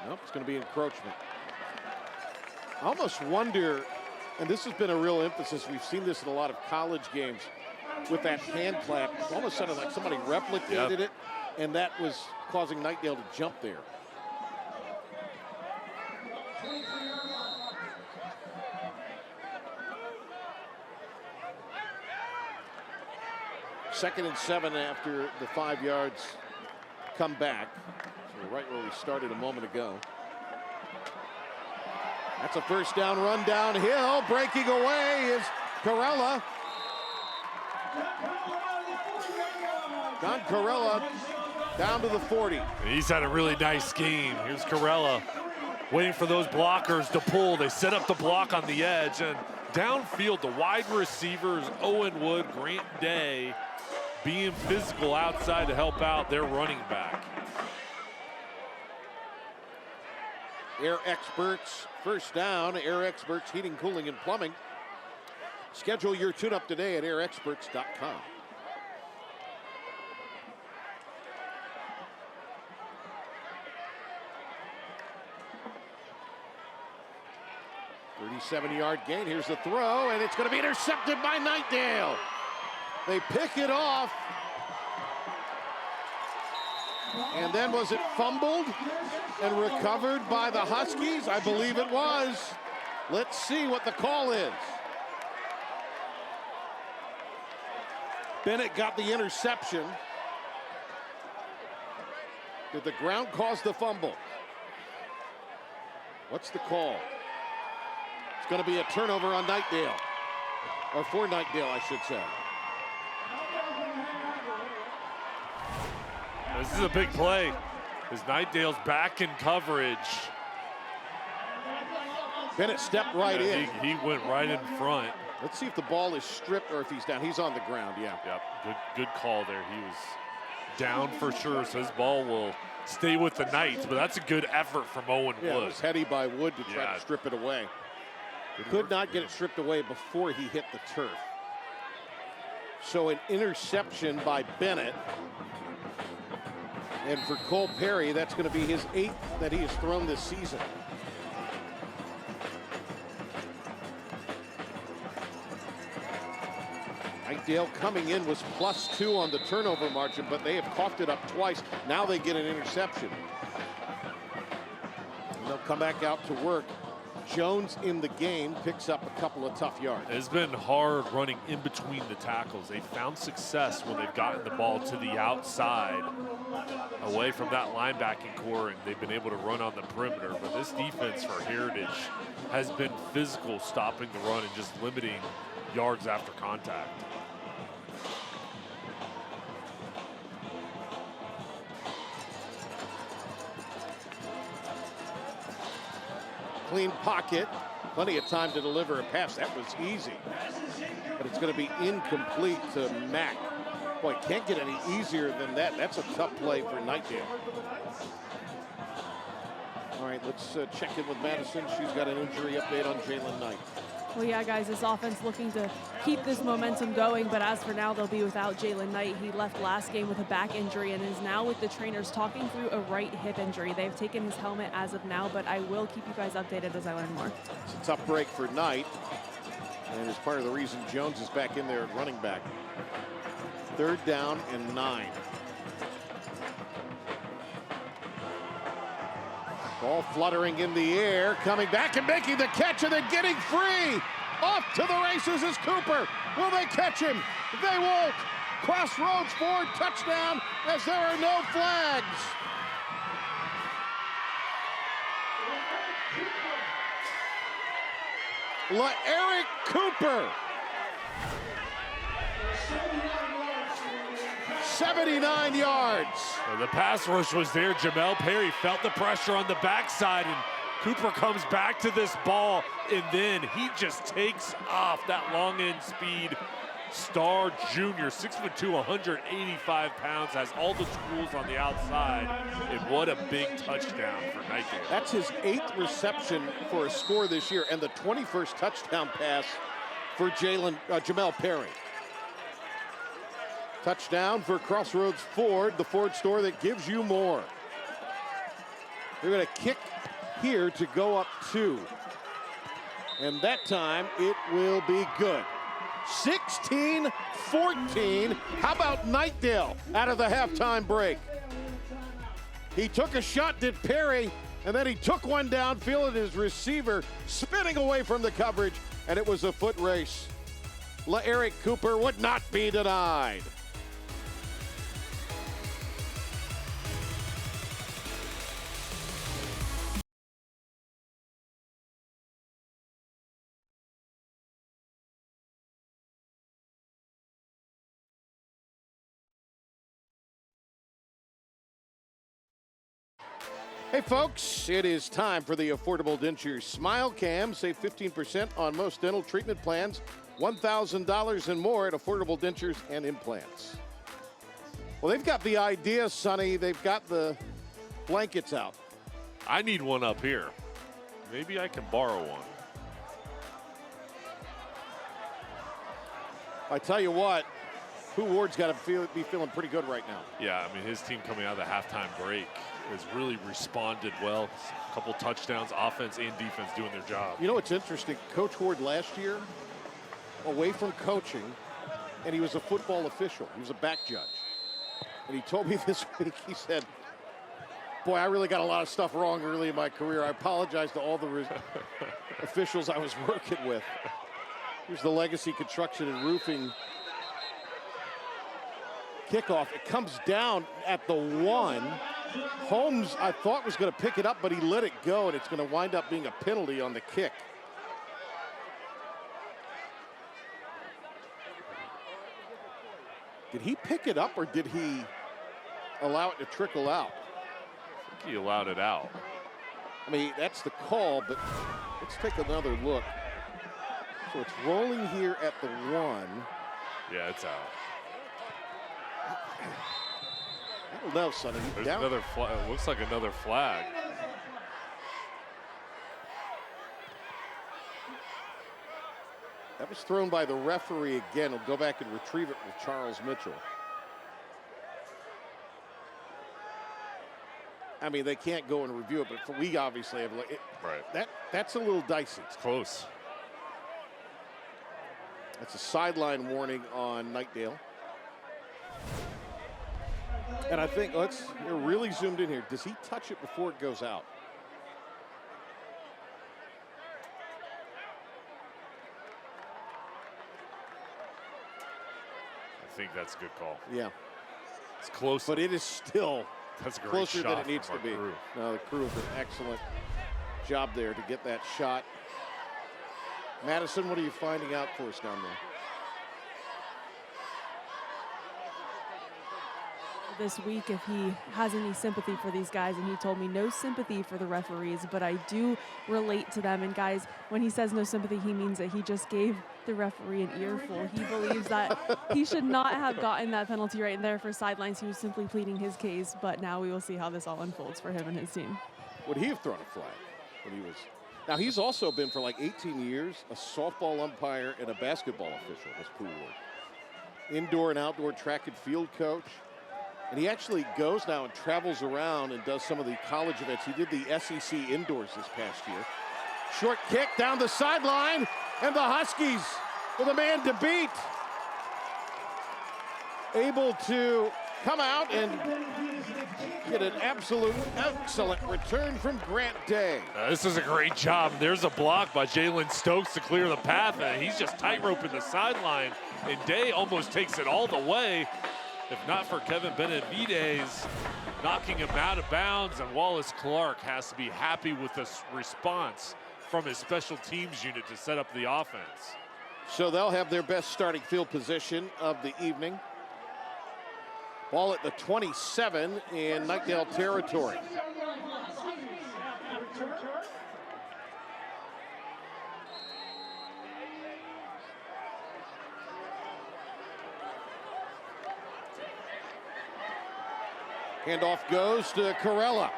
Nope, it's going to be encroachment. I almost wonder, and this has been a real emphasis, we've seen this in a lot of college games, with that hand clap. It almost sounded like somebody replicated it, and that was causing Knightdale to jump there. Second and 7 after the 5 yards come back. So right where we started a moment ago. That's a first down run downhill. Breaking away is Corella. Don Corella down to the 40. He's had a really nice game. Here's Corella waiting for those blockers to pull. They set up the block on the edge, and downfield, the wide receivers, Owen Wood, Grant Day, being physical outside to help out their running back. Air Experts, first down. Air Experts, heating, cooling, and plumbing. Schedule your tune-up today at airexperts.com. $37-yard gain. Here's the throw, and it's going to be intercepted by Knightdale. They pick it off. And then was it fumbled and recovered by the Huskies? I believe it was. Let's see what the call is. Bennett got the interception. Did the ground cause the fumble? What's the call? It's going to be a turnover on Knightdale. Or for Knightdale, I should say. This is a big play. As Knightdale's back in coverage. Bennett stepped right in. He went right in front. Let's see if the ball is stripped or if he's down. He's on the ground, yeah. Yep, good call there. He was down for sure, so his ball will stay with the Knights, but that's a good effort from Owen Yeah, Wood. it was heady by Wood to try to strip it away. Could not get it stripped away before he hit the turf. So an interception by Bennett. And for Cole Perry, that's going to be his 8th that he has thrown this season. Knightdale coming in was +2 on the turnover margin, but they have coughed it up twice. Now they get an interception. And they'll come back out to work. Jones in the game picks up a couple of tough yards. It's been hard running in between the tackles. They found success when they've gotten the ball to the outside, away from that linebacking core, and they've been able to run on the perimeter. But this defense for Heritage has been physical, stopping the run and just limiting yards after contact. Clean pocket, plenty of time to deliver a pass. That was easy, but it's going to be incomplete to Mack. Boy, can't get any easier than that. That's a tough play for Knightdale. All right, let's check in with Madison. She's got an injury update on Jalen Knight. Well, yeah, guys, this offense looking to keep this momentum going, but as for now, they'll be without Jalen Knight. He left last game with a back injury and is now with the trainers talking through a right hip injury. They've taken his helmet as of now, but I will keep you guys updated as I learn more. It's a tough break for Knight, and it's part of the reason Jones is back in there at running back. 3rd down and 9. Ball fluttering in the air, coming back and making the catch, and then getting free. Off to the races is Cooper. Will they catch him? They won't. Crossroads Ford touchdown as there are no flags. Eric Cooper. 79 yards. The pass rush was there. Jamel Perry felt the pressure on the backside, and Cooper comes back to this ball, and then he just takes off that long end speed. Star Jr., 6'2", 185 pounds, has all the tools on the outside, and what a big touchdown for Knightdale. That's his 8th reception for a score this year, and the 21st touchdown pass for Jamel Perry. Touchdown for Crossroads Ford, the Ford store that gives you more. They're going to kick here to go up 2. And that time it will be good. 16-14. How about Knightdale out of the halftime break? He took a shot, did Perry, and then he took one downfield at his receiver, spinning away from the coverage, and it was a foot race. Eric Cooper would not be denied. Hey folks, it is time for the Affordable Dentures Smile Cam. Save 15% on most dental treatment plans, $1,000 and more at Affordable Dentures and Implants. Well, they've got the idea, Sonny. They've got the blankets out. I need one up here. Maybe I can borrow one. I tell you what, Pooh Ward's got to be feeling pretty good right now. Yeah, I mean, his team coming out of the halftime break has really responded well. A couple touchdowns, offense and defense doing their job. You know what's interesting? Coach Ward last year, away from coaching, and he was a football official. He was a back judge. And he told me this week, he said, boy, I really got a lot of stuff wrong early in my career. I apologize to all the officials I was working with. Here's the Legacy Construction and Roofing kickoff. It comes down at the 1. Holmes, I thought, was going to pick it up, but he let it go, and it's going to wind up being a penalty on the kick. Did he pick it up, or did he allow it to trickle out? I think he allowed it out. I mean, that's the call, but let's take another look. So it's rolling here at the 1. Yeah, it's out. I don't know, Sonny. There's Down. another flag. It looks like another flag. That was thrown by the referee again. He'll go back and retrieve it with Charles Mitchell. I mean, they can't go and review it, but we obviously have. Right. That's a little dicey. It's close. That's a sideline warning on Knightdale. And I think, they're really zoomed in here. Does he touch it before it goes out? I think that's a good call. Yeah. It's close. But it is still that's a great closer shot than it needs to from be. our crew. No, the crew did an excellent job there to get that shot. Madison, what are you finding out for us down there? This week, if he has any sympathy for these guys, and he told me no sympathy for the referees, but I do relate to them. And guys, when he says no sympathy, he means that he just gave the referee an earful. He believes that he should not have gotten that penalty right there for sidelines. He was simply pleading his case, but now we will see how this all unfolds for him and his team. Would he have thrown a flag when he was? Now, he's also been for like 18 years a softball umpire and a basketball official, this Pooh Ward. Indoor and outdoor track and field coach. And he actually goes now and travels around and does some of the college events. He did the SEC indoors this past year. Short kick down the sideline, and the Huskies with a man to beat. Able to come out and get an absolute excellent return from Grant Day. This is a great job. There's a block by Jalen Stokes to clear the path, and he's just tight-roping the sideline, and Day almost takes it all the way. If not for Kevin Benavides knocking him out of bounds, and Wallace Clark has to be happy with this response from his special teams unit to set up the offense. So they'll have their best starting field position of the evening. Ball at the 27 in Knightdale territory. Handoff goes to Corella.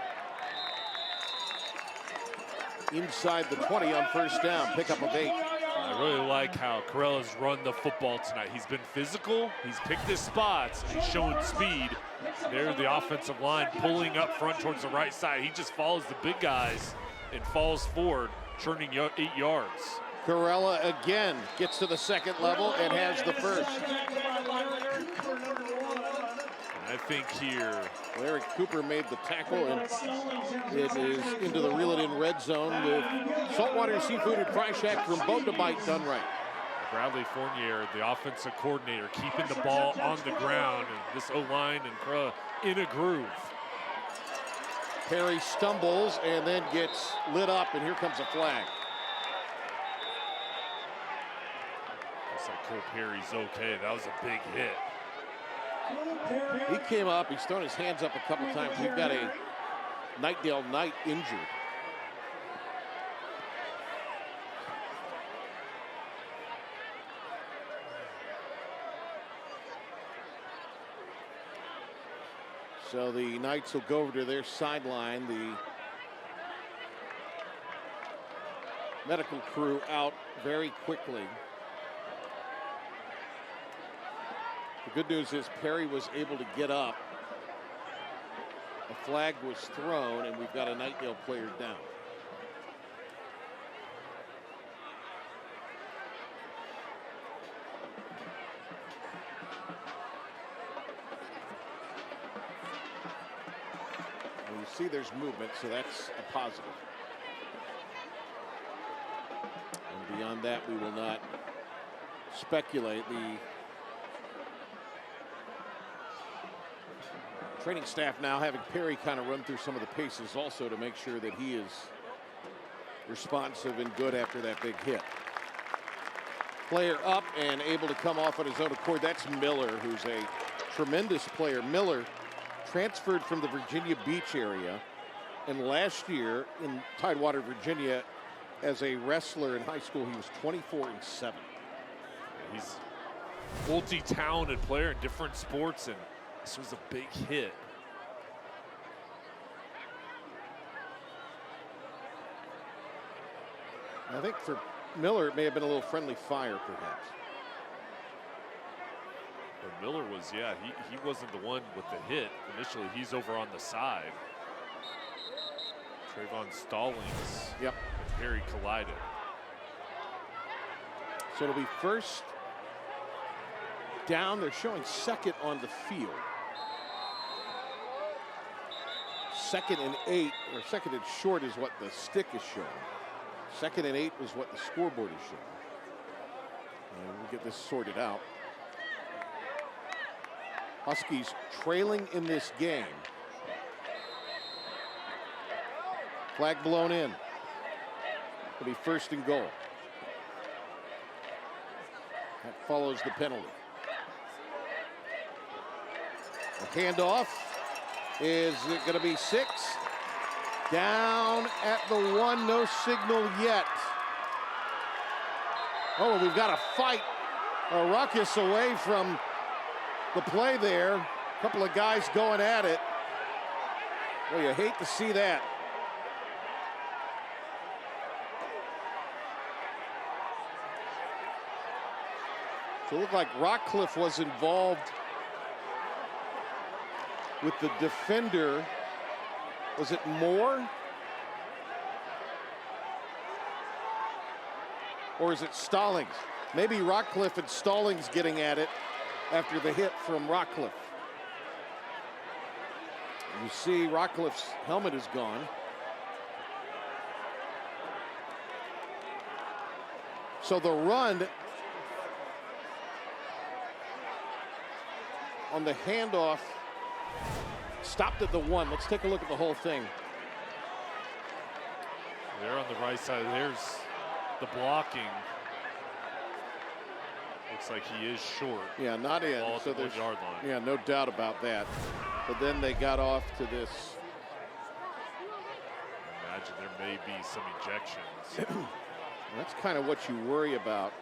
Inside the 20 on first down, pickup of 8. I really like how Corella's run the football tonight. He's been physical, he's picked his spots, and he's showing speed. There's the offensive line pulling up front towards the right side. He just follows the big guys and falls forward, churning 8 yards. Corella again gets to the second level and has the first. I think here, Larry Cooper made the tackle, and it is into the reel-it-in red zone with Saltwater Seafood and Fry Shack from Boat to Bite done right. Bradley Fournier, the offensive coordinator, keeping the ball on the ground, and this O-line and Crow in a groove. Perry stumbles and then gets lit up, and here comes a flag. Looks like Cole Perry's okay. That was a big hit. He came up, he's thrown his hands up a couple times. We've got a Knightdale Knight injured. So the Knights will go over to their sideline. The medical crew out very quickly. The good news is Perry was able to get up. A flag was thrown, and we've got a Knightdale player down. And you see there's movement, so that's a positive. And beyond that, we will not speculate. The training staff now having Perry kind of run through some of the paces also to make sure that he is responsive and good after that big hit. Player up and able to come off on his own accord. That's Miller, who's a tremendous player. Miller transferred from the Virginia Beach area, and last year in Tidewater, Virginia, as a wrestler in high school, he was 24-7. He's multi-talented player in different sports, and this was a big hit. I think for Miller, it may have been a little friendly fire, perhaps. But Miller was, yeah, he wasn't the one with the hit. Initially, he's over on the side. Trayvon Stallings. Yep. And Perry collided. So it'll be first down. They're showing second on the field. 2nd and 8, or 2nd and short is what the stick is showing. 2nd and 8 is what the scoreboard is showing. And we'll get this sorted out. Huskies trailing in this game. Flag blown in. It'll be 1st and goal. That follows the penalty. The handoff. Is it going to be 6? Down at the 1, no signal yet. Oh, we've got a fight, a ruckus away from the play there. A couple of guys going at it. Well, you hate to see that. So it looked like Rockcliffe was involved with the defender. Was it Moore? Or is it Stallings? Maybe Rockcliffe and Stallings getting at it after the hit from Rockcliffe. You see Rockcliffe's helmet is gone. So the run on the handoff stopped at the 1. Let's take a look at the whole thing. There on the right side, there's the blocking. Looks like he is short. Yeah, not in. Ball at So the there's 1 yard line. Yeah, no doubt about that. But then they got off to this. Imagine there may be some ejections. That's kind of what you worry about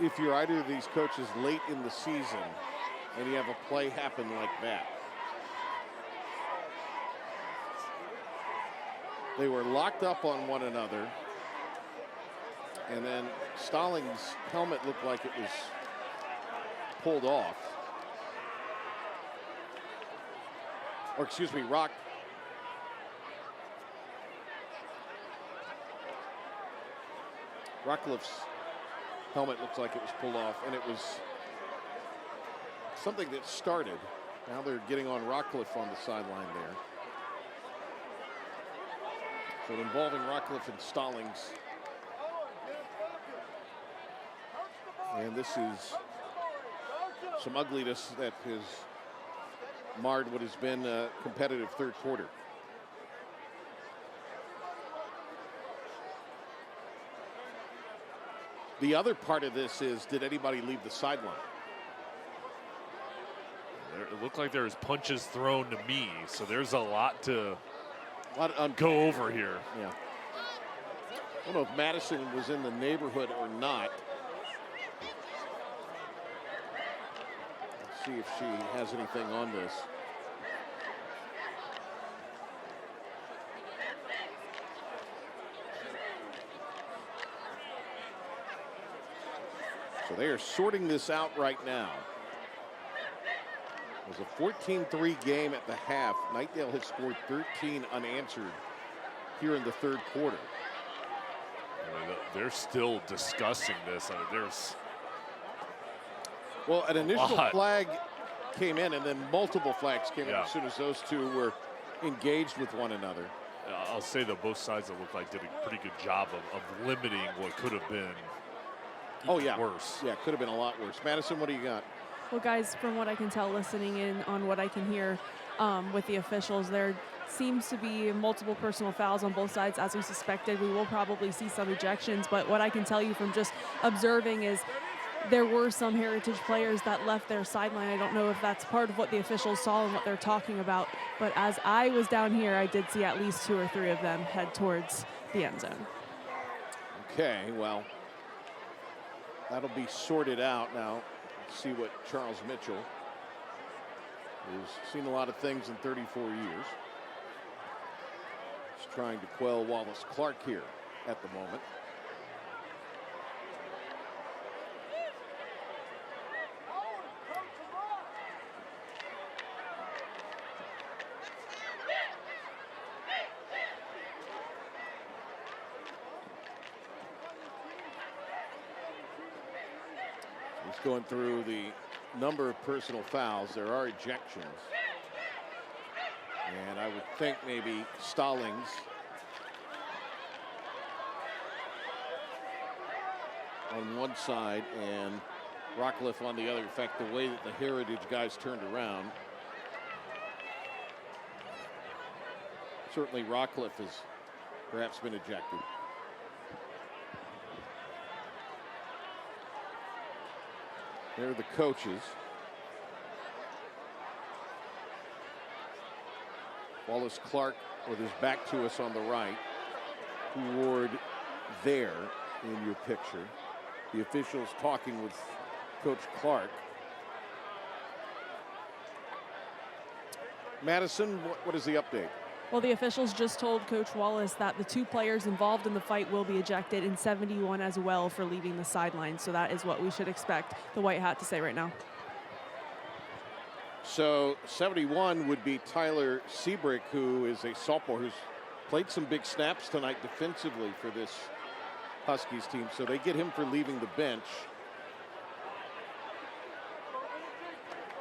if you're either of these coaches late in the season and you have a play happen like that. They were locked up on one another, and then Stallings' helmet looked like it was pulled off. Or excuse me, Rockcliffe's helmet looks like it was pulled off, and it was something that started. Now they're getting on Rockcliffe on the sideline there. So involving Rockcliffe and Stallings. And this is some ugliness that has marred what has been a competitive third quarter. The other part of this is, did anybody leave the sideline? It looked like there was punches thrown to me, so there's a lot to of go over here. Yeah. I don't know if Madison was in the neighborhood or not. Let's see if she has anything on this. So they are sorting this out right now. It was a 14-3 game at the half. Knightdale has scored 13 unanswered here in the third quarter. I mean, they're still discussing this. I mean, there's an initial flag came in, and then multiple flags came in Yeah. as soon as those two were engaged with one another. I'll say that both sides that look like did a pretty good job of limiting what could have been worse. Yeah, could have been a lot worse. Madison, what do you got? Well, guys, from what I can tell, listening in on what I can hear with the officials, there seems to be multiple personal fouls on both sides, as we suspected. We will probably see some ejections, but what I can tell you from just observing is there were some Heritage players that left their sideline. I don't know if that's part of what the officials saw and what they're talking about, but as I was down here, I did see at least 2 or 3 of them head towards the end zone. Okay, well, that'll be sorted out now. Let's see what Charles Mitchell, who's seen a lot of things in 34 years, is trying to quell Wallace Clark here at the moment. He's going through the number of personal fouls. There are ejections. And I would think maybe Stallings on one side and Rockcliffe on the other. In fact, the way that the Heritage guys turned around, certainly Rockcliffe has perhaps been ejected. There are the coaches. Wallace Clark with his back to us on the right. Ward there in your picture. The officials talking with Coach Clark. Madison, what is the update? Well, the officials just told Coach Wallace that the 2 players involved in the fight will be ejected and 71 as well for leaving the sideline. So that is what we should expect the White Hat to say right now. So 71 would be Tyler Seabrick, who is a sophomore who's played some big snaps tonight defensively for this Huskies team. So they get him for leaving the bench.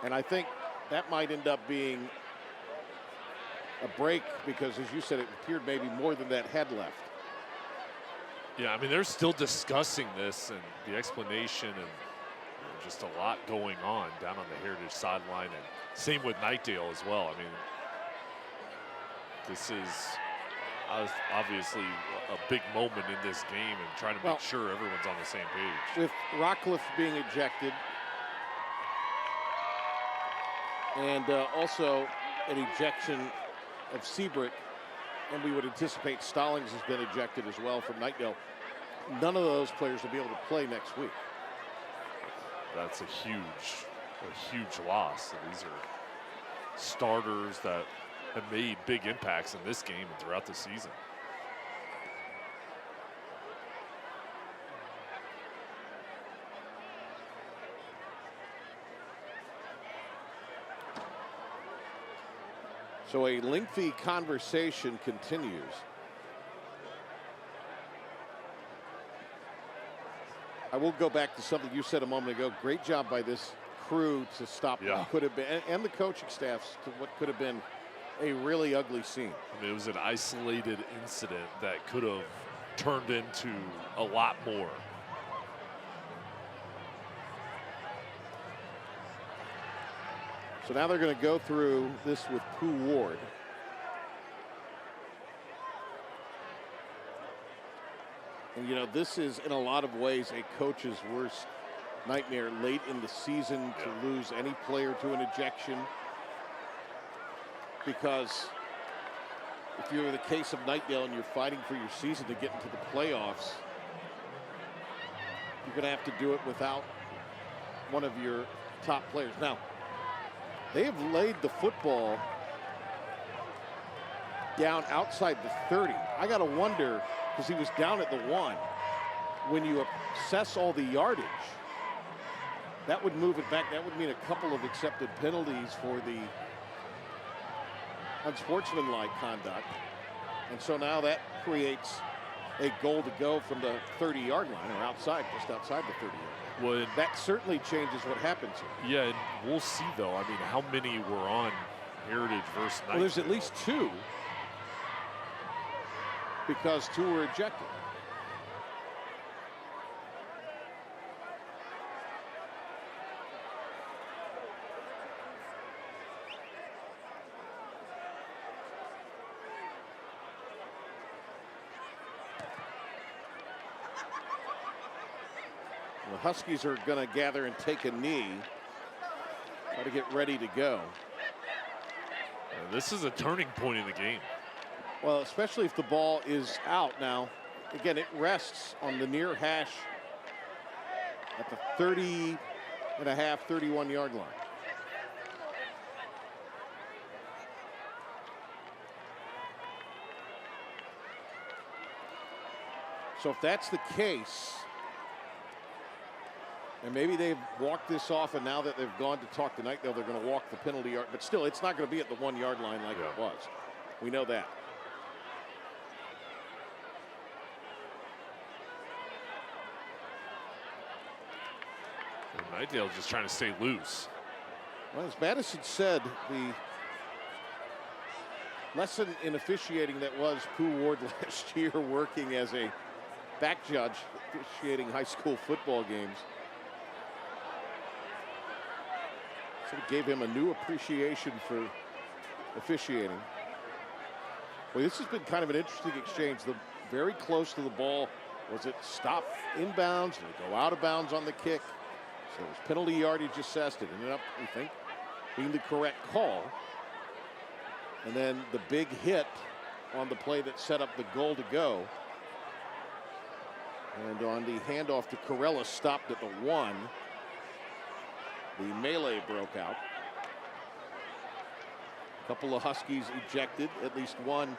And I think that might end up being a break because, as you said, it appeared maybe more than that had left. Yeah, I mean, they're still discussing this and the explanation, and just a lot going on down on the Heritage sideline, and same with Knightdale as well. I mean, this is obviously a big moment in this game and trying to make sure everyone's on the same page. With Rockcliffe being ejected and also an ejection of Seabrick, and we would anticipate Stallings has been ejected as well from Knightdale, none of those players will be able to play next week. That's a huge loss. And these are starters that have made big impacts in this game and throughout the season. So a lengthy conversation continues. I will go back to something you said a moment ago. Great job by this crew to stop what could have been, and the coaching staffs, to what could have been a really ugly scene. I mean, it was an isolated incident that could have turned into a lot more. So now they're going to go through this with Pooh Ward. And, you know, this is in a lot of ways a coach's worst nightmare late in the season to lose any player to an ejection. Because if you're the case of Knightdale and you're fighting for your season to get into the playoffs, you're going to have to do it without one of your top players. Now, they have laid the football down outside the 30. I got to wonder, because he was down at the 1, when you assess all the yardage, that would move it back. That would mean a couple of accepted penalties for the unsportsmanlike conduct. And so now that creates a goal to go from the 30-yard line, or outside, just outside the 30-yard line. Well, that certainly changes what happens here. Yeah, and we'll see, though. I mean, how many were on Heritage versus Knightdale? Well, there's at least 2, because 2 were ejected. The Huskies are going to gather and take a knee, try to get ready to go. This is a turning point in the game. Well, especially if the ball is out. Now, again, it rests on the near hash at the 30 and a half, 31-yard line. So if that's the case, and maybe they've walked this off, and now that they've gone to talk to Knightdale, they're going to walk the penalty yard. But still, it's not going to be at the 1-yard line like it was. We know that. And Knightdale just trying to stay loose. Well, as Madison said, the lesson in officiating that was Pooh Ward last year, working as a back judge, officiating high school football games, sort of gave him a new appreciation for officiating. Well, this has been kind of an interesting exchange. They're very close to the ball. Was it stopped inbounds? Did it go out of bounds on the kick? So it was penalty yardage assessed. It ended up, we think, being the correct call. And then the big hit on the play that set up the goal to go. And on the handoff to Corella, stopped at the 1. The melee broke out. Couple of Huskies ejected, at least one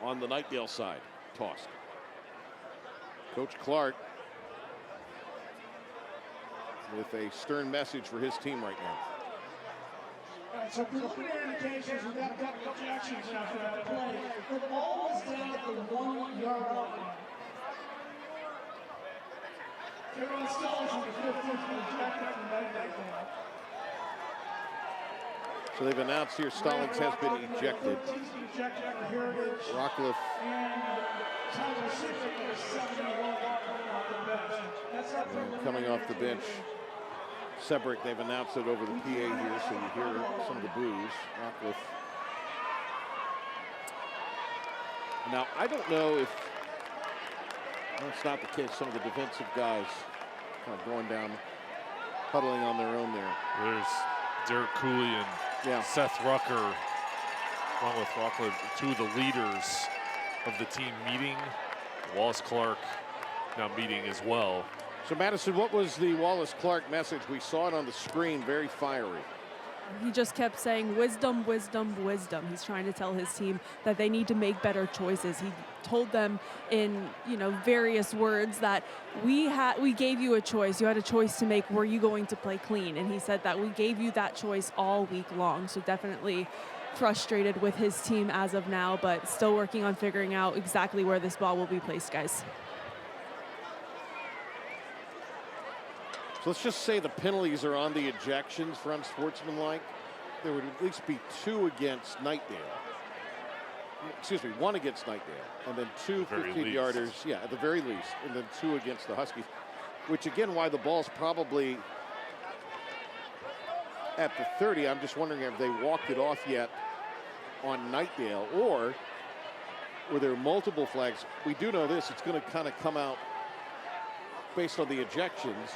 on the Knightdale side, tossed. Coach Clark with a stern message for his team right now. All right, so preliminary indications, we've got a couple of objections after that play. The ball was down at the 1 yard line. Everyone Stallings on the 15th ejected from Knightdale. So they've announced here Stallings has been ejected. Rockcliffe coming off the bench. Sebrick, they've announced it over the PA here, so you hear some of the boos. Rockcliffe. Now, I don't know if that's not the case. Some of the defensive guys kind of going down, huddling on their own there. There's Derek Cooley and Seth Rucker, along with Rockcliffe, two of the leaders of the team meeting. Wallace Clark now meeting as well. So Madison, what was the Wallace Clark message? We saw it on the screen, very fiery. He just kept saying wisdom, wisdom, wisdom. He's trying to tell his team that they need to make better choices. He told them in, various words that we gave you a choice. You had a choice to make. Were you going to play clean? And he said that we gave you that choice all week long. So definitely frustrated with his team as of now, but still working on figuring out exactly where this ball will be placed, guys. So let's just say the penalties are on the ejections for unsportsmanlike. There would at least be 2 against Knightdale. Excuse me, 1 against Knightdale, and then 2 15-yarders, at the very least, and then 2 against the Huskies, which again, why the ball's probably at the 30. I'm just wondering if they walked it off yet on Knightdale, or were there multiple flags? We do know this, it's going to kind of come out based on the ejections.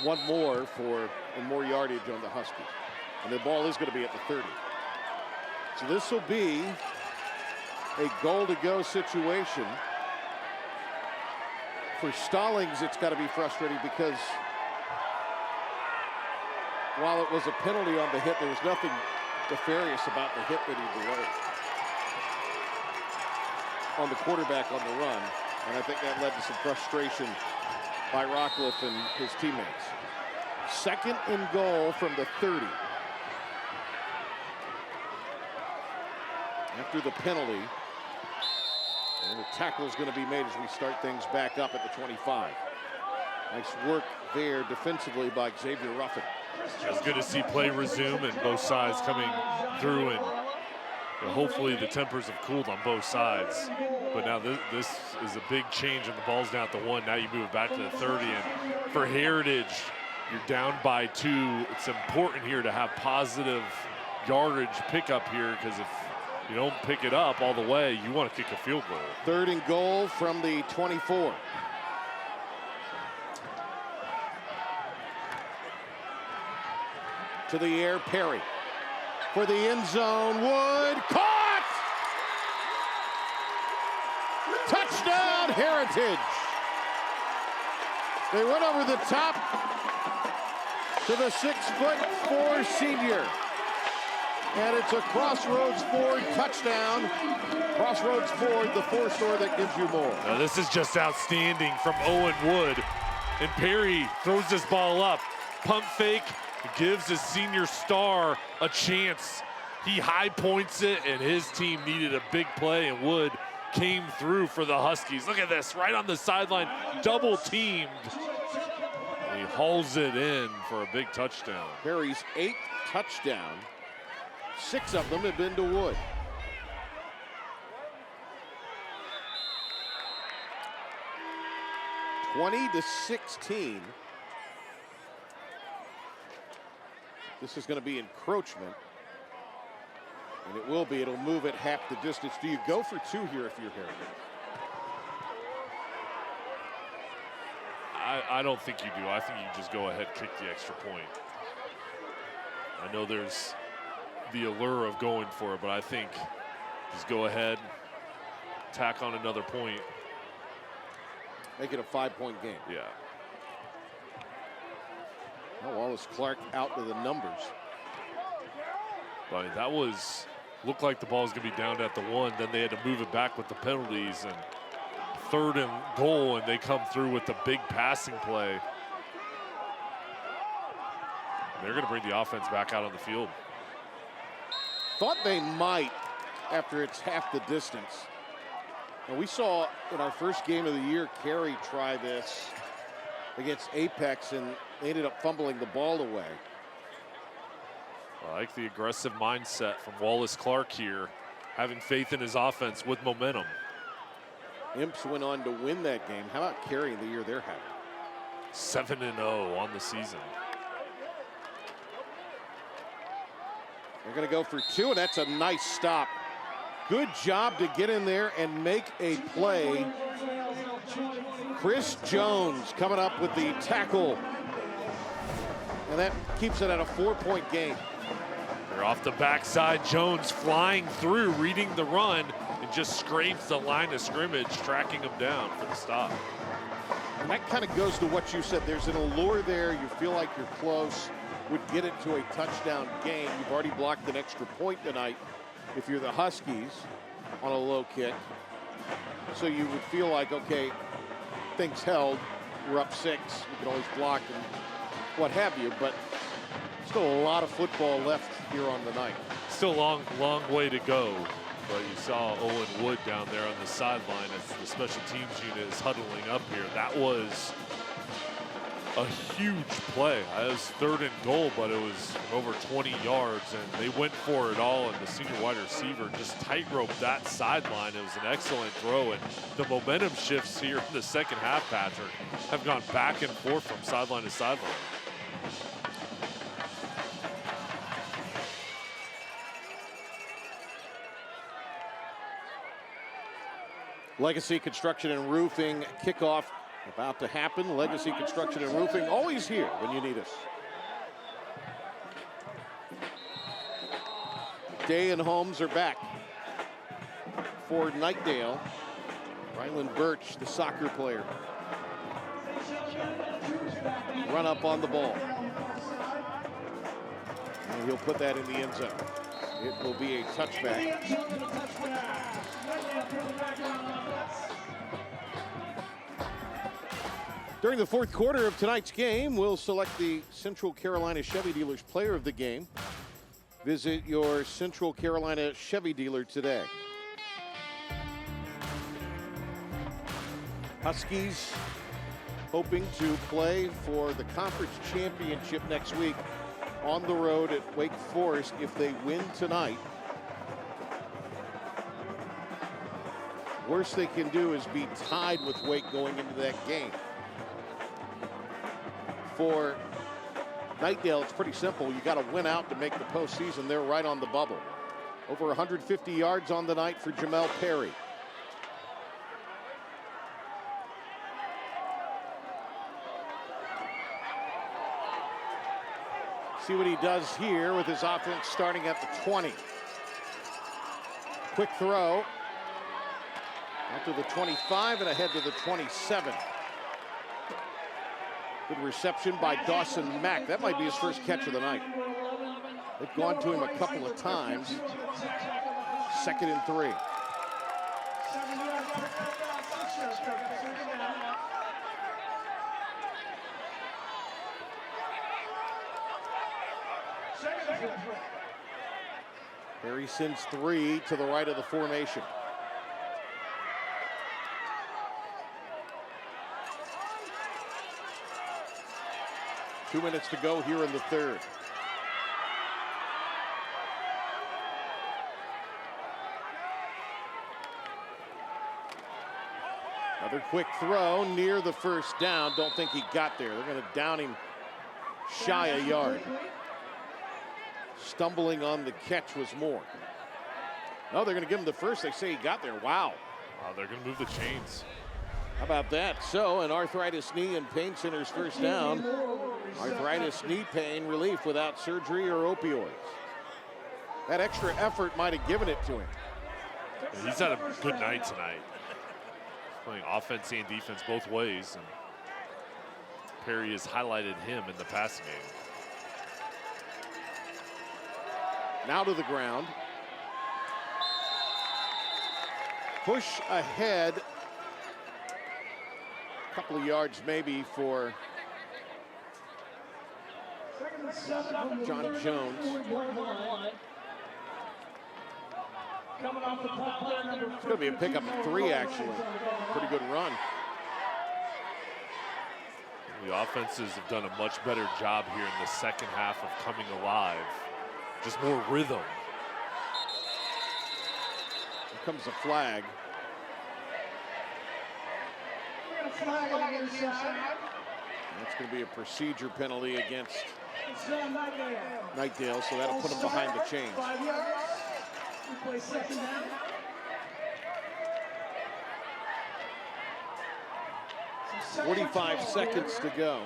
1 more and more yardage on the Huskies. And the ball is going to be at the 30. So this will be a goal-to-go situation. For Stallings, it's got to be frustrating because while it was a penalty on the hit, there was nothing nefarious about the hit that he delayed on the quarterback on the run. And I think that led to some frustration by Rockcliffe and his teammates. 2nd and goal from the 30. After the penalty. And the tackle is going to be made as we start things back up at the 25. Nice work there defensively by Xavier Ruffin. It's good to see play resume and both sides coming through, and hopefully the tempers have cooled on both sides. But now this is a big change, and the ball's down at the 1. Now you move it back to the 30, and for Heritage, you're down by 2. It's important here to have positive yardage pickup here, because if you don't pick it up all the way, you want to kick a field goal. 3rd and goal from the 24. To the air, Perry. For the end zone, Wood, caught! Touchdown, Heritage! They went over the top to the 6'4" senior. And it's a Crossroads Ford touchdown. Crossroads Ford, the 4-store that gives you more. Now this is just outstanding from Owen Wood. And Perry throws this ball up. Pump fake, gives his senior star a chance. He high points it, and his team needed a big play, and Wood came through for the Huskies. Look at this, right on the sideline, double teamed. And he hauls it in for a big touchdown. Perry's 8th touchdown. 6 of them have been to Wood. (20-16). This is going to be encroachment. And it will be. It'll move at half the distance. Do you go for 2 here if you're Heritage? I don't think you do. I think you just go ahead, kick the extra point. I know there's the allure of going for it, but I think just go ahead, tack on another point. Make it a 5-point game. Yeah. Well, Wallace Clark out to the numbers. But that looked like the ball was going to be down at the 1. Then they had to move it back with the penalties, and 3rd and goal, and they come through with the big passing play. They're going to bring the offense back out on the field. Thought they might after it's half the distance. And we saw in our first game of the year, Carey try this against Apex, and they ended up fumbling the ball away. I like the aggressive mindset from Wallace Clark here, having faith in his offense with momentum. Imps went on to win that game. How about Carey in the year they're having? 7-0 on the season. They're going to go for 2, and that's a nice stop. Good job to get in there and make a play. Chris Jones coming up with the tackle. And that keeps it at a 4-point game. They're off the backside. Jones flying through, reading the run, and just scrapes the line of scrimmage, tracking him down for the stop. And that kind of goes to what you said. There's an allure there. You feel like you're close. Would get it to a touchdown game. You've already blocked an extra point tonight if you're the Huskies on a low kick. So you would feel like, okay, things held. We're up 6. We can always block and what have you. But still a lot of football left here on the night. Still a long way to go. But you saw Owen Wood down there on the sideline as the special teams unit is huddling up here. That was a huge play. It was 3rd and goal, but it was over 20 yards, and they went for it all, and the senior wide receiver just tightrope that sideline. It was an excellent throw, and the momentum shifts here in the second half, Patrick, have gone back and forth from sideline to sideline. Legacy Construction and Roofing kickoff about to happen. Legacy Construction and Roofing, always here when you need us. Day and Holmes are back for Knightdale. Ryland Birch, the soccer player. Run up on the ball. And he'll put that in the end zone. It will be a touchback. During the 4th quarter of tonight's game, we'll select the Central Carolina Chevy Dealers Player of the Game. Visit your Central Carolina Chevy dealer today. Huskies hoping to play for the conference championship next week on the road at Wake Forest if they win tonight. Worst they can do is be tied with Wake going into that game. For Knightdale, it's pretty simple. You got to win out to make the postseason. They're right on the bubble. Over 150 yards on the night for Jamel Perry. See what he does here with his offense starting at the 20. Quick throw. Out to the 25 and ahead to the 27. Good reception by Dawson Mack. That might be his first catch of the night. They've gone to him a couple of times. 2nd and 3. Perry sends 3 to the right of the formation. Two minutes to go here in the 3rd. Another quick throw near the first down. Don't think he got there. They're going to down him shy a yard. Stumbling on the catch was more. No, they're going to give him the first. They say he got there. Wow. Wow, they're going to move the chains. How about that? So, an Arthritis Knee and Pain Center's first down. Arthritis knee pain relief without surgery or opioids. That extra effort might have given it to him. He's had a good night tonight. He's playing offense and defense both ways. And Perry has highlighted him in the passing game. Now to the ground. Push ahead. A couple of yards maybe for John Jones. It's going to be a pickup of 3, actually. Pretty good run. The offenses have done a much better job here in the second half of coming alive. Just more rhythm. Here comes a flag. That's going to be a procedure penalty against Knightdale, so that'll put him behind the chains. 45 seconds to go.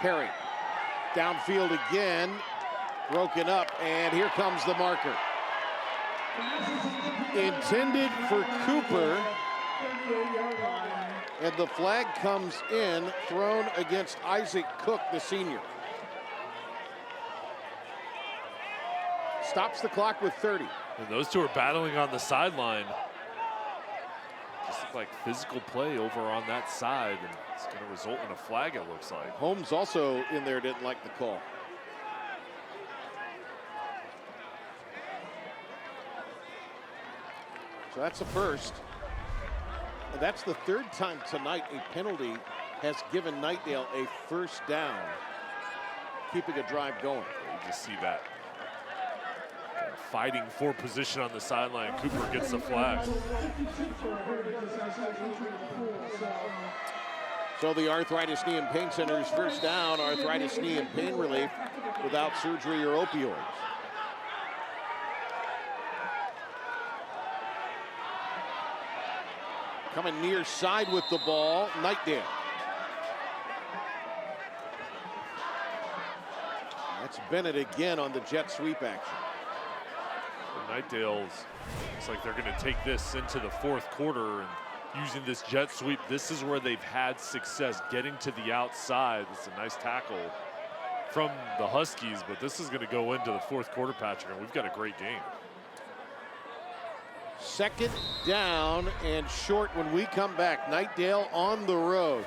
Perry, downfield again, broken up, and here comes the marker. Intended for Cooper, and the flag comes in, thrown against Isaac Cook, the senior. Stops the clock with 30. And those two are battling on the sideline. Just look like physical play over on that side, and it's going to result in a flag, it looks like. Holmes also in there didn't like the call. So that's the first. And that's the third time tonight a penalty has given Knightdale a first down, keeping a drive going. You just see that fighting for position on the sideline. Cooper gets the flag. So the Arthritis Knee and Pain Center's first down, arthritis, knee, and pain relief without surgery or opioids. Coming near side with the ball, Knightdale. That's Bennett again on the jet sweep action. Knightdale's looks like they're going to take this into the fourth quarter and using this jet sweep. This is where they've had success getting to the outside. It's a nice tackle from the Huskies, but this is going to go into the fourth quarter, Patrick, and we've got a great game. Second down and short when we come back. Knightdale on the road.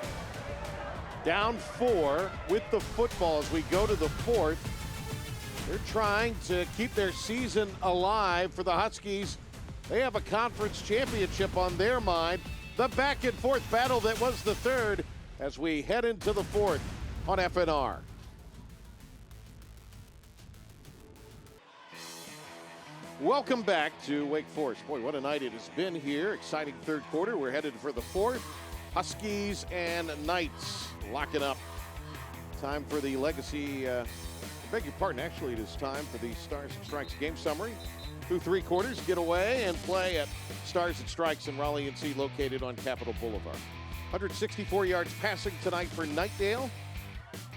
Down 4 with the football as we go to the fourth. They're trying to keep their season alive for the Huskies. They have a conference championship on their mind. The back and forth battle that was the third as we head into the fourth on FNR. Welcome back to Wake Forest. Boy, what a night it has been here. Exciting third quarter. We're headed for the fourth. Huskies and Knights locking up. Time for the Legacy, I beg your pardon, actually it is time for the Stars and Strikes game summary. Through 3 quarters, get away and play at Stars and Strikes in Raleigh, NC, located on Capitol Boulevard. 164 yards passing tonight for Knightdale.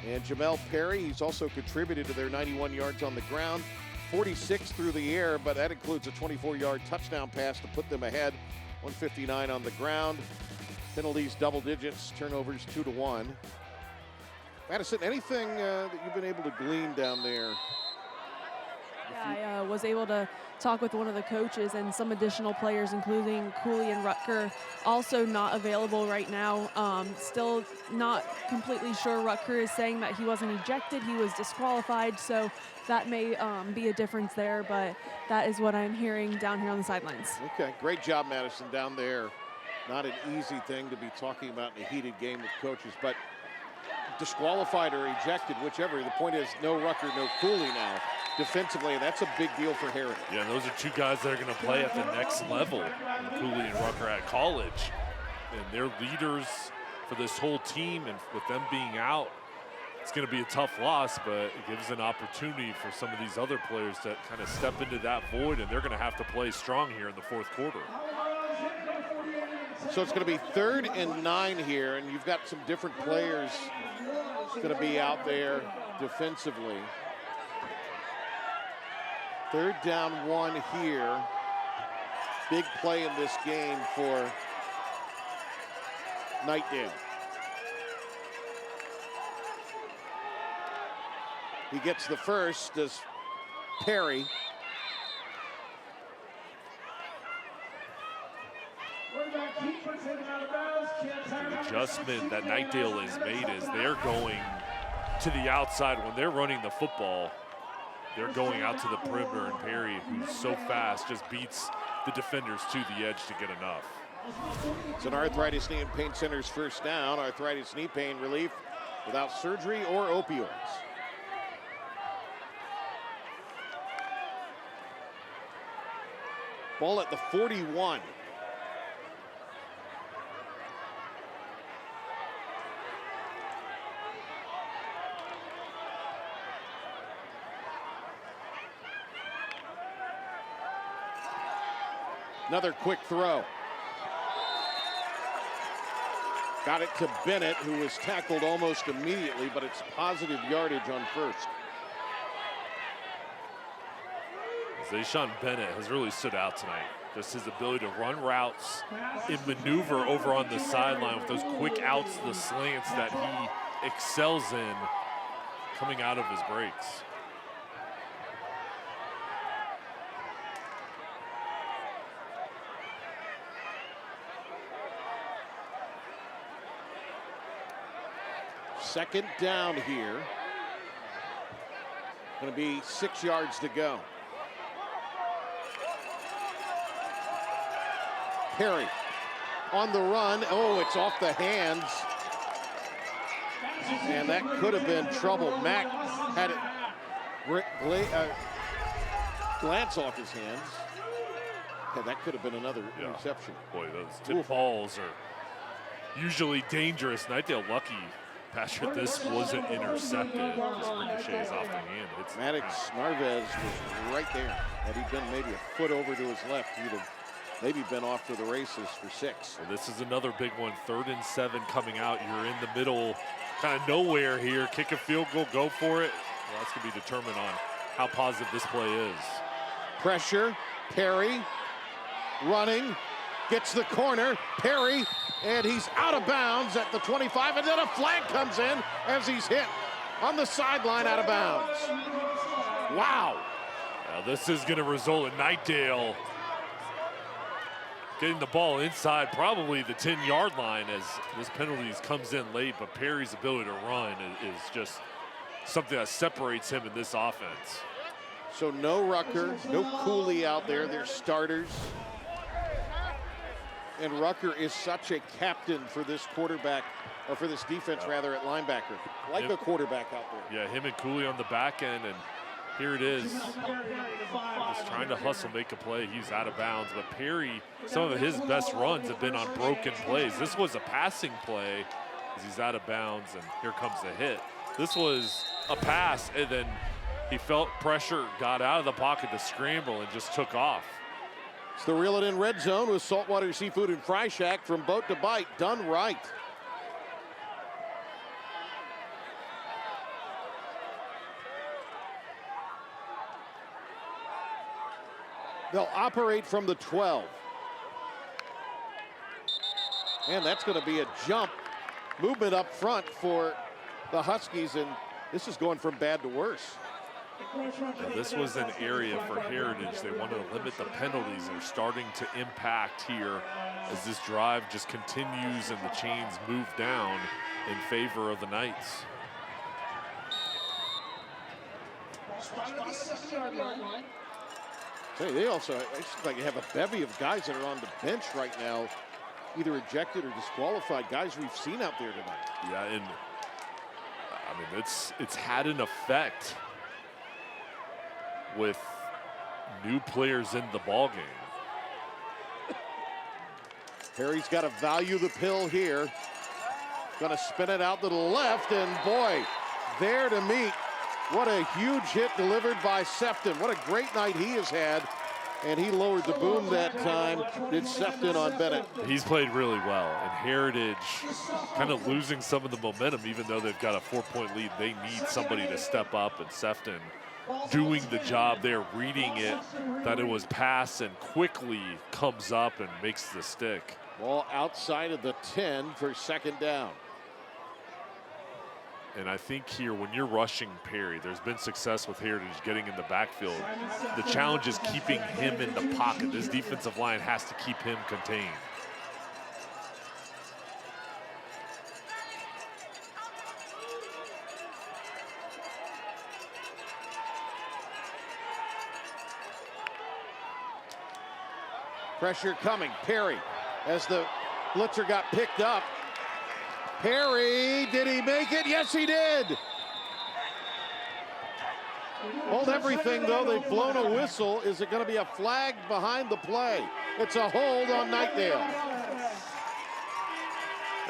And Jamel Perry, he's also contributed to their 91 yards on the ground. 46 through the air, but that includes a 24-yard touchdown pass to put them ahead. 159 on the ground. Penalties double digits, turnovers 2-1. Madison, anything that you've been able to glean down there? Yeah, I was able to talk with one of the coaches and some additional players, including Cooley and Rutger, also not available right now. Still not completely sure. Rutger is saying that he wasn't ejected, he was disqualified, so that may be a difference there, but that is what I'm hearing down here on the sidelines. Okay, great job, Madison, down there. Not an easy thing to be talking about in a heated game with coaches, but disqualified or ejected, whichever. The point is no Rutger, no Cooley now defensively, and that's a big deal for Herod. Yeah, those are 2 guys that are going to play at the next level. Cooley and Rutger at college, and they're leaders for this whole team, and with them being out, it's going to be a tough loss, but it gives an opportunity for some of these other players to kind of step into that void, and they're going to have to play strong here in the fourth quarter. So it's going to be 3rd and 9 here, and you've got some different players going to be out there defensively. 3rd down 1 here. Big play in this game for Knightdale. He gets the first as Perry. The adjustment that Knightdale has made is they're going to the outside when they're running the football. They're going out to the perimeter, and Perry, who's so fast, just beats the defenders to the edge to get enough. It's an Arthritis Knee and Pain Center's first down. Arthritis knee pain relief without surgery or opioids. Ball at the 41. Another quick throw. Got it to Bennett, who was tackled almost immediately, but it's positive yardage on first. Zayshawn Bennett has really stood out tonight. Just his ability to run routes and maneuver over on the sideline with those quick outs, the slants that he excels in coming out of his breaks. Second down here. Going to be 6 yards to go. Perry on the run. Oh, it's off the hands. And that could have been trouble. Mack had it glance off his hands. Yeah, that could have been another interception. Boy, those tip balls are usually dangerous. Knightdale lucky, Patrick, this wasn't intercepted. Just ricochets off the hand. Maddox Narvez was right there. Had he been maybe a foot over to his left, he'd have maybe been off to the races for 6. Well, this is another big one. 3rd and 7 coming out. You're in the middle, kind of nowhere here. Kick a field goal, go for it. Well, that's going to be determined on how positive this play is. Pressure, Perry running, gets the corner, Perry, and he's out of bounds at the 25, and then a flag comes in as he's hit on the sideline out of bounds. Wow. Now this is going to result in Knightdale getting the ball inside probably the 10-yard line as this penalty comes in late, but Perry's ability to run is just something that separates him in this offense. So no Rucker, no Cooley out there. They're starters. And Rucker is such a captain for this quarterback, or for this defense rather, at linebacker. Like a quarterback out there. Yeah, him and Cooley on the back end, and here it is. Just trying to hustle, make a play. He's out of bounds, but Perry, some of his best runs have been on broken plays. This was a passing play as he's out of bounds, and here comes the hit. This was a pass, and then he felt pressure, got out of the pocket to scramble, and just took off. It's the Reel It In Red Zone with Saltwater Seafood and Fry Shack. From boat to bite, done right. They'll operate from the 12. And that's going to be a jump movement up front for the Huskies, and this is going from bad to worse. Now, this was an area for Heritage. They wanted to limit the penalties. They're starting to impact here as this drive just continues and the chains move down in favor of the Knights. Hey, they also, it seems like you have a bevy of guys that are on the bench right now, either ejected or disqualified, guys we've seen out there tonight. Yeah, and I mean, it's had an effect with new players in the ball game. Perry's got to value the pill here. Gonna spin it out to the left, and boy, there to meet. What a huge hit delivered by Sefton. What a great night he has had. And he lowered the boom that time, did Sefton on Bennett. He's played really well, and Heritage kind of losing some of the momentum, even though they've got a 4-point lead. They need somebody to step up, and Sefton doing the job there, reading it, that it was pass, and quickly comes up and makes the stick. Ball outside of the 10 for second down. And I think here, when you're rushing Perry, there's been success with Heritage getting in the backfield. The challenge is keeping him in the pocket. This defensive line has to keep him contained. Pressure coming. Perry, as the blitzer got picked up. Perry, did he make it? Yes, he did. Hold everything, though. They've blown a whistle. Is it going to be a flag behind the play? It's a hold on Knightdale.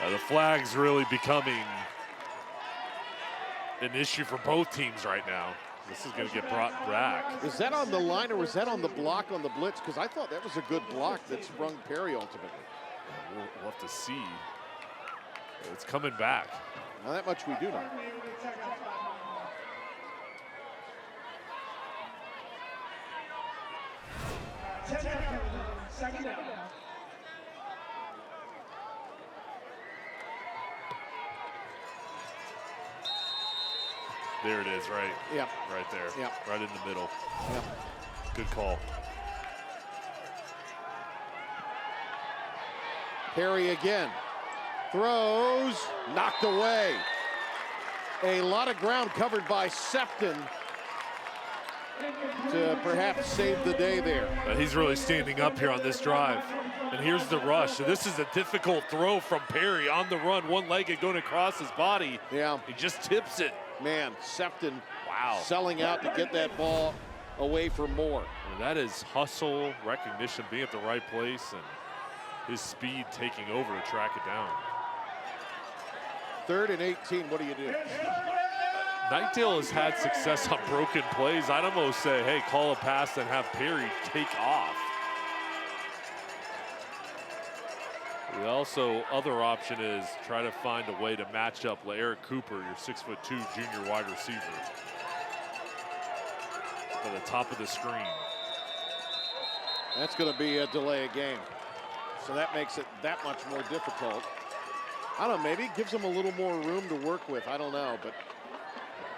The flag's really becoming an issue for both teams right now. This is going to get brought back. Is that on the line or was that on the block on the blitz? Because I thought that was a good block that sprung Perry ultimately. We'll have to see. It's coming back. Now that much we do know. Second down. There it is, right? Yep. Right there. Yep. Right in the middle. Yep. Good call. Perry again. Throws, knocked away. A lot of ground covered by Sefton to perhaps save the day there. He's really standing up here on this drive. And here's the rush. So this is a difficult throw from Perry on the run, one-legged going across his body. Yeah. He just tips it. Man, Sefton Wow. selling out to get that ball away from Moore. And that is hustle, recognition, being at the right place, and his speed taking over to track it down. 3rd and 18, what do you do? Knightdale has had success on broken plays. I'd almost say, hey, call a pass and have Perry take off. The other option is try to find a way to match up Eric Cooper, your 6'2" junior wide receiver, at the top of the screen. That's going to be a delay of game. So that makes it that much more difficult. I don't know, maybe it gives them a little more room to work with. I don't know, but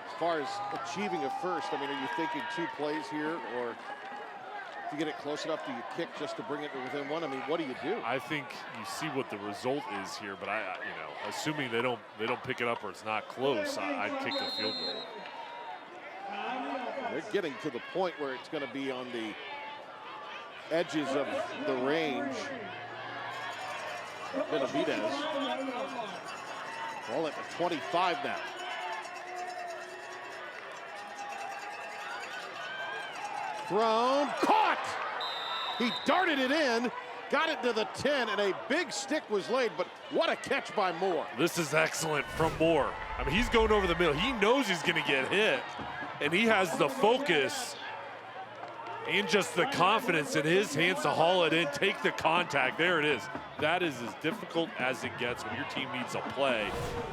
as far as achieving a first, I mean, are you thinking 2 plays here, or if you get it close enough, do you kick just to bring it to within 1? I mean, what do you do? I think you see what the result is here, but assuming they don't pick it up or it's not close, I'd kick the field goal. They're getting to the point where it's going to be on the edges of the range. Benavidez. Ball at the 25 now. Thrown, caught! He darted it in, got it to the 10, and a big stick was laid, but what a catch by Moore. This is excellent from Moore. I mean, he's going over the middle. He knows he's going to get hit, and he has the focus and just the confidence in his hands to haul it in, take the contact. There it is. That is as difficult as it gets when your team needs a play.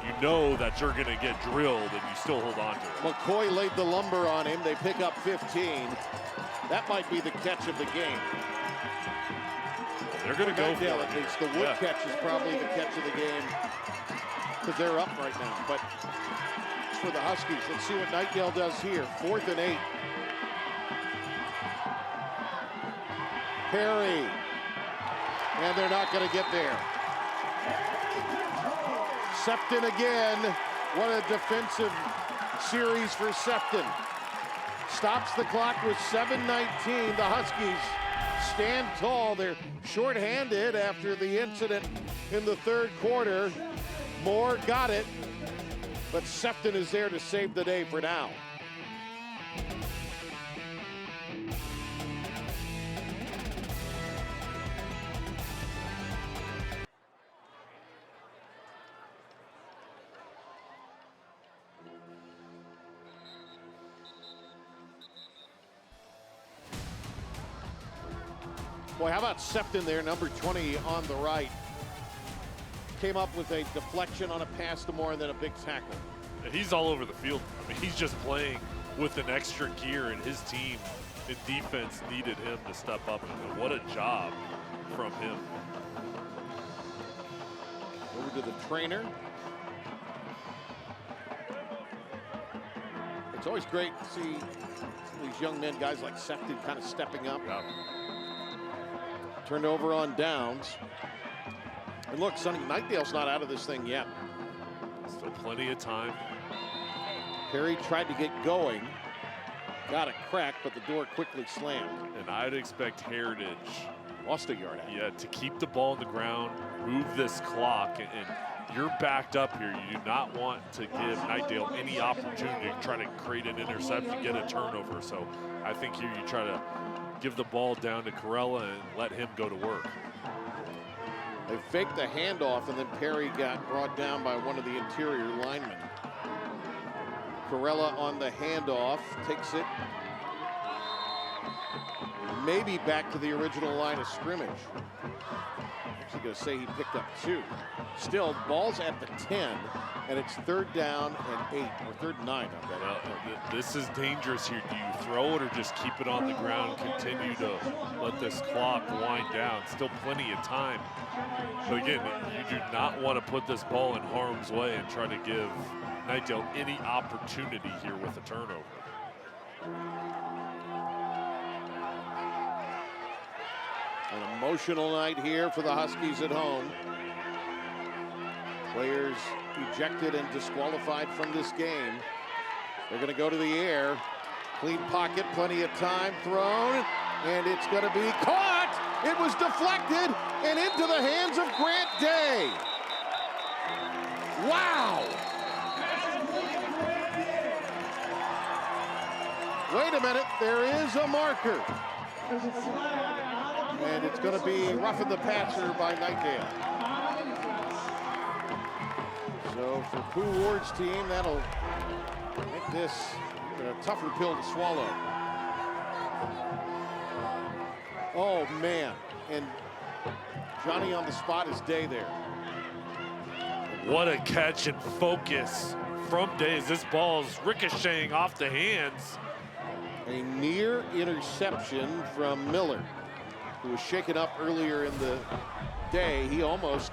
You know that you're going to get drilled, and you still hold on to it. McCoy laid the lumber on him. They pick up 15. That might be the catch of the game. They're going to go for it. At least the Wood catch is probably the catch of the game because they're up right now. But for the Huskies, let's see what Knightdale does here. 4th and 8. Perry, and they're not going to get there. Sefton again. What a defensive series for Sefton. Stops the clock with 7:19. The Huskies stand tall. They're shorthanded after the incident in the 3rd quarter. Moore got it, but Sefton is there to save the day for now. Boy, how about Septon there, number 20 on the right. Came up with a deflection on a pass to Moore and then a big tackle. He's all over the field. I mean, he's just playing with an extra gear, and his team in defense needed him to step up. And what a job from him. Over to the trainer. It's always great to see these young men, guys like Septon, kind of stepping up. Yeah. Turned over on downs. And look, Sonny Knightdale's not out of this thing yet. Still plenty of time. Perry tried to get going. Got a crack, but the door quickly slammed. And I'd expect Heritage, Lost a yard out. yeah, to keep the ball on the ground, move this clock, and you're backed up here. You do not want to give Knightdale any opportunity to try to create an interception, get a turnover. So I think here you try to give the ball down to Corella and let him go to work. They faked the handoff, and then Perry got brought down by one of the interior linemen. Corella on the handoff, takes it maybe back to the original line of scrimmage. Actually going to say he picked up 2. Still, ball's at the 10, and it's 3rd down and 8, or 3rd and 9. This is dangerous here. Do you throw it or just keep it on the ground, continue to let this clock wind down? Still plenty of time. But again, you do not want to put this ball in harm's way and try to give Knightdale any opportunity here with a turnover. An emotional night here for the Huskies at home. Players ejected and disqualified from this game. They're going to go to the air. Clean pocket, plenty of time, thrown, and it's going to be caught. It was deflected and into the hands of Grant Day. Wow. Wait a minute, there is a marker. And it's going to be roughing the passer by Knightdale. So for Pooh Ward's team, that'll make this a tougher pill to swallow. Oh, man. And Johnny on the spot is Day there. What a catch and focus from Day as this ball is ricocheting off the hands. A near interception from Miller, who was shaken up earlier in the day. He almost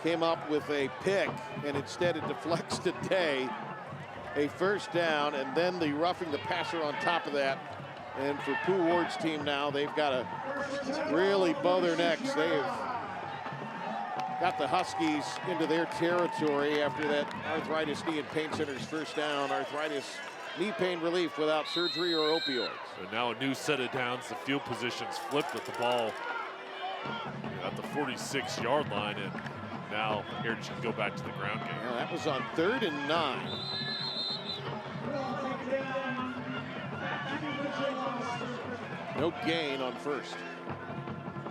came up with a pick, and instead it deflects to Day. A 1st down, and then the roughing the passer on top of that. And for Pooh Ward's team now, they've got to really bow their necks. They've got the Huskies into their territory after that Arthritis Knee and Pain Center's 1st down. Arthritis knee pain relief without surgery or opioids. So now a new set of downs. The field position's flipped with the ball at the 46-yard line, and now Heritage can go back to the ground game. Yeah, that was on 3rd and 9. No gain on 1st.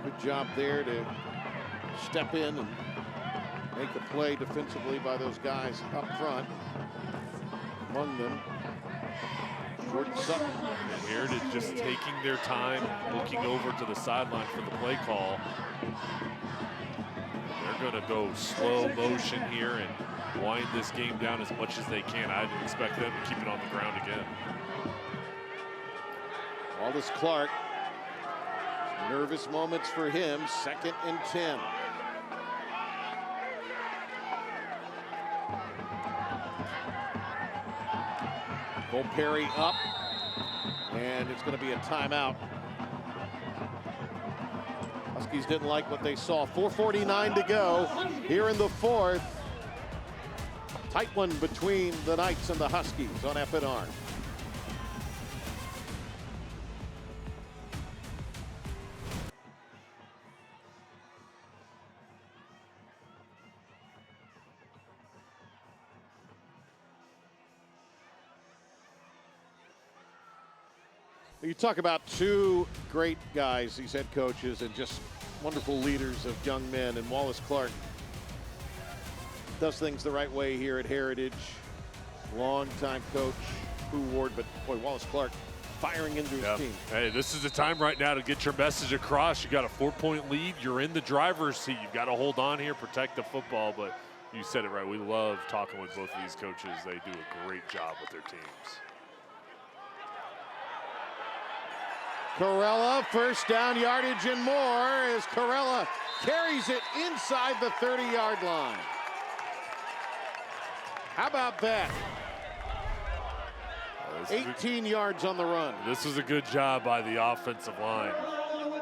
Good job there to step in and make the play defensively by those guys up front. Among them, Jordan Sutton. And Heritage just taking their time, looking over to the sideline for the play call. They're going to go slow motion here and wind this game down as much as they can. I'd expect them to keep it on the ground again. Wallace Clark, nervous moments for him, 2nd and 10. Cole Perry up, and it's going to be a timeout. Huskies didn't like what they saw. 4:49 to go here in the 4th. Tight one between the Knights and the Huskies on F&R. You talk about 2 great guys, these head coaches, and just wonderful leaders of young men. And Wallace Clark does things the right way here at Heritage. Long-time coach, Pooh Ward, but boy, Wallace Clark firing into his team. Hey, this is the time right now to get your message across. You got a 4-point lead. You're in the driver's seat. You've got to hold on here, protect the football. But you said it right. We love talking with both of these coaches. They do a great job with their teams. Corella, first down yardage and more as Corella carries it inside the 30-yard line. How about that? 18 yards on the run. This was a good job by the offensive line.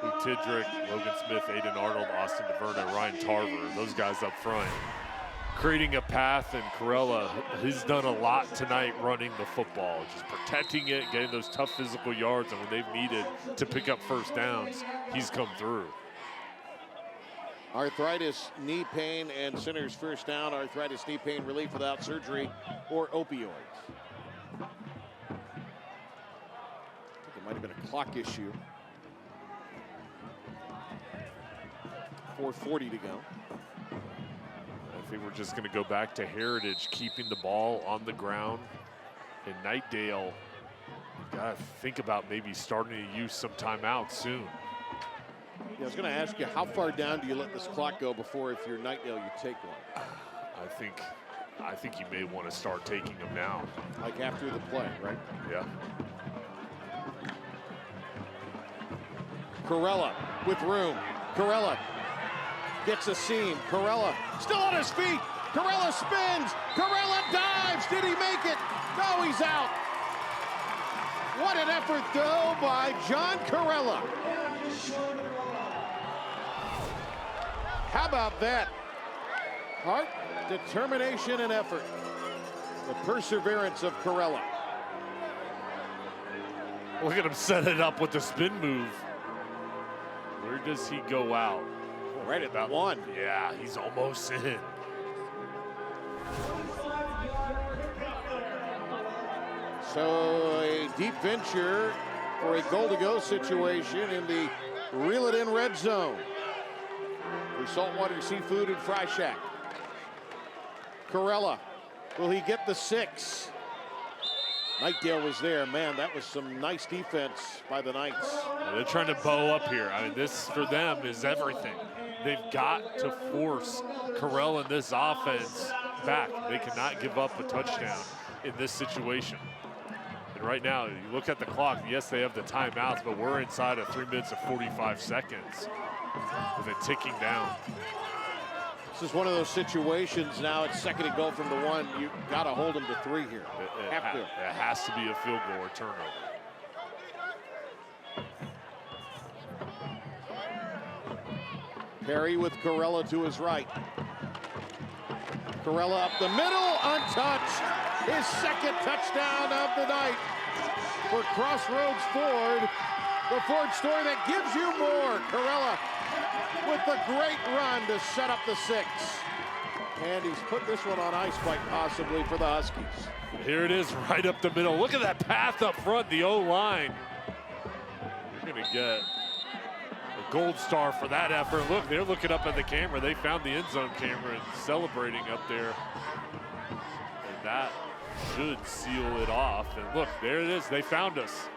Luke Tidrick, Logan Smith, Aiden Arnold, Austin DeVerna, Ryan Tarver, those guys up front. Creating a path, and Corella, he's done a lot tonight running the football, just protecting it, getting those tough physical yards, and when they've needed to pick up first downs, he's come through. Arthritis, knee pain, and Center's first down. Arthritis, knee pain relief without surgery or opioids. I think it might have been a clock issue. 4:40 to go. I think we're just going to go back to Heritage, keeping the ball on the ground. In Knightdale, you got to think about maybe starting to use some timeouts soon. Yeah, I was going to ask you, how far down do you let this clock go before, if you're Knightdale, you take one? I think you may want to start taking them now. Like after the play, right? Yeah. Corella with room. Corella gets a seam. Corella still on his feet. Corella spins. Corella dives. Did he make it? No, he's out. What an effort, though, by John Corella. How about that? Heart, determination, and effort. The perseverance of Corella. Look at him set it up with the spin move. Where does he go out? Right at that one. Yeah, he's almost in. So a deep venture for a goal-to-go situation in the reel-it-in red zone for Saltwater Seafood and Fry Shack. Corella, will he get the 6? Knightdale was there. Man, that was some nice defense by the Knights. They're trying to bow up here. I mean, this for them is everything. They've got to force Corella and this offense back. They cannot give up a touchdown in this situation. And right now, you look at the clock, yes, they have the timeouts, but we're inside of 3 minutes and 45 seconds with it ticking down. This is one of those situations now, it's second and goal from the 1. You got to hold them to 3 here. It has to be a field goal or turnover. Perry with Corella to his right. Corella up the middle, untouched. His second touchdown of the night for Crossroads Ford. The Ford store that gives you more. Corella with the great run to set up the 6. And he's put this one on ice quite possibly for the Huskies. Here it is right up the middle. Look at that path up front, the O-line. You're going to get a gold star for that effort. Look, they're looking up at the camera. They found the end zone camera and celebrating up there. And that should seal it off. And look, there it is. They found us.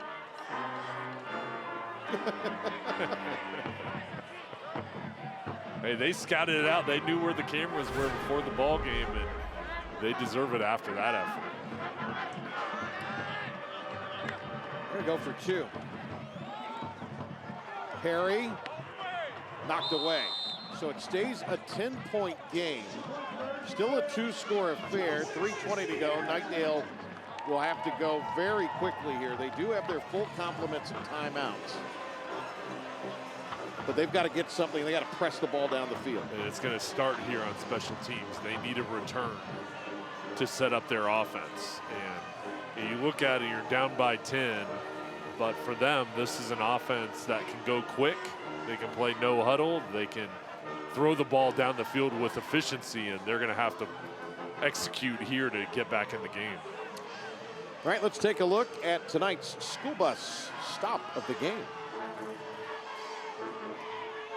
Hey, they scouted it out. They knew where the cameras were before the ball game, and they deserve it after that effort. Gonna go for 2. Perry knocked away. So it stays a 10-point game. Still a 2-score affair. 3:20 to go. Knightdale will have to go very quickly here. They do have their full complements of timeouts. But they've got to get something. They got to press the ball down the field. And it's going to start here on special teams. They need a return to set up their offense. And you look at it, you're down by 10. But for them, this is an offense that can go quick. They can play no huddle. They can throw the ball down the field with efficiency, and they're going to have to execute here to get back in the game. All right, let's take a look at tonight's school bus stop of the game.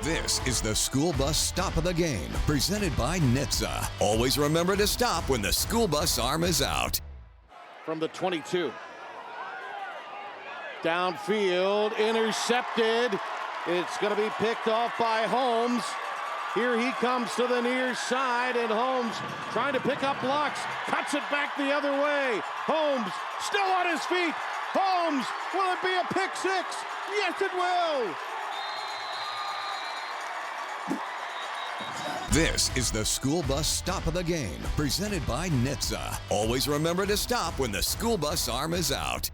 This is the school bus stop of the game, presented by NHTSA. Always remember to stop when the school bus arm is out. From the 22. Downfield, intercepted. It's going to be picked off by Holmes. Here he comes to the near side, and Holmes trying to pick up blocks, cuts it back the other way. Holmes still on his feet. Holmes, will it be a pick six? Yes, it will. This is the school bus stop of the game, presented by NHTSA. Always remember to stop when the school bus arm is out.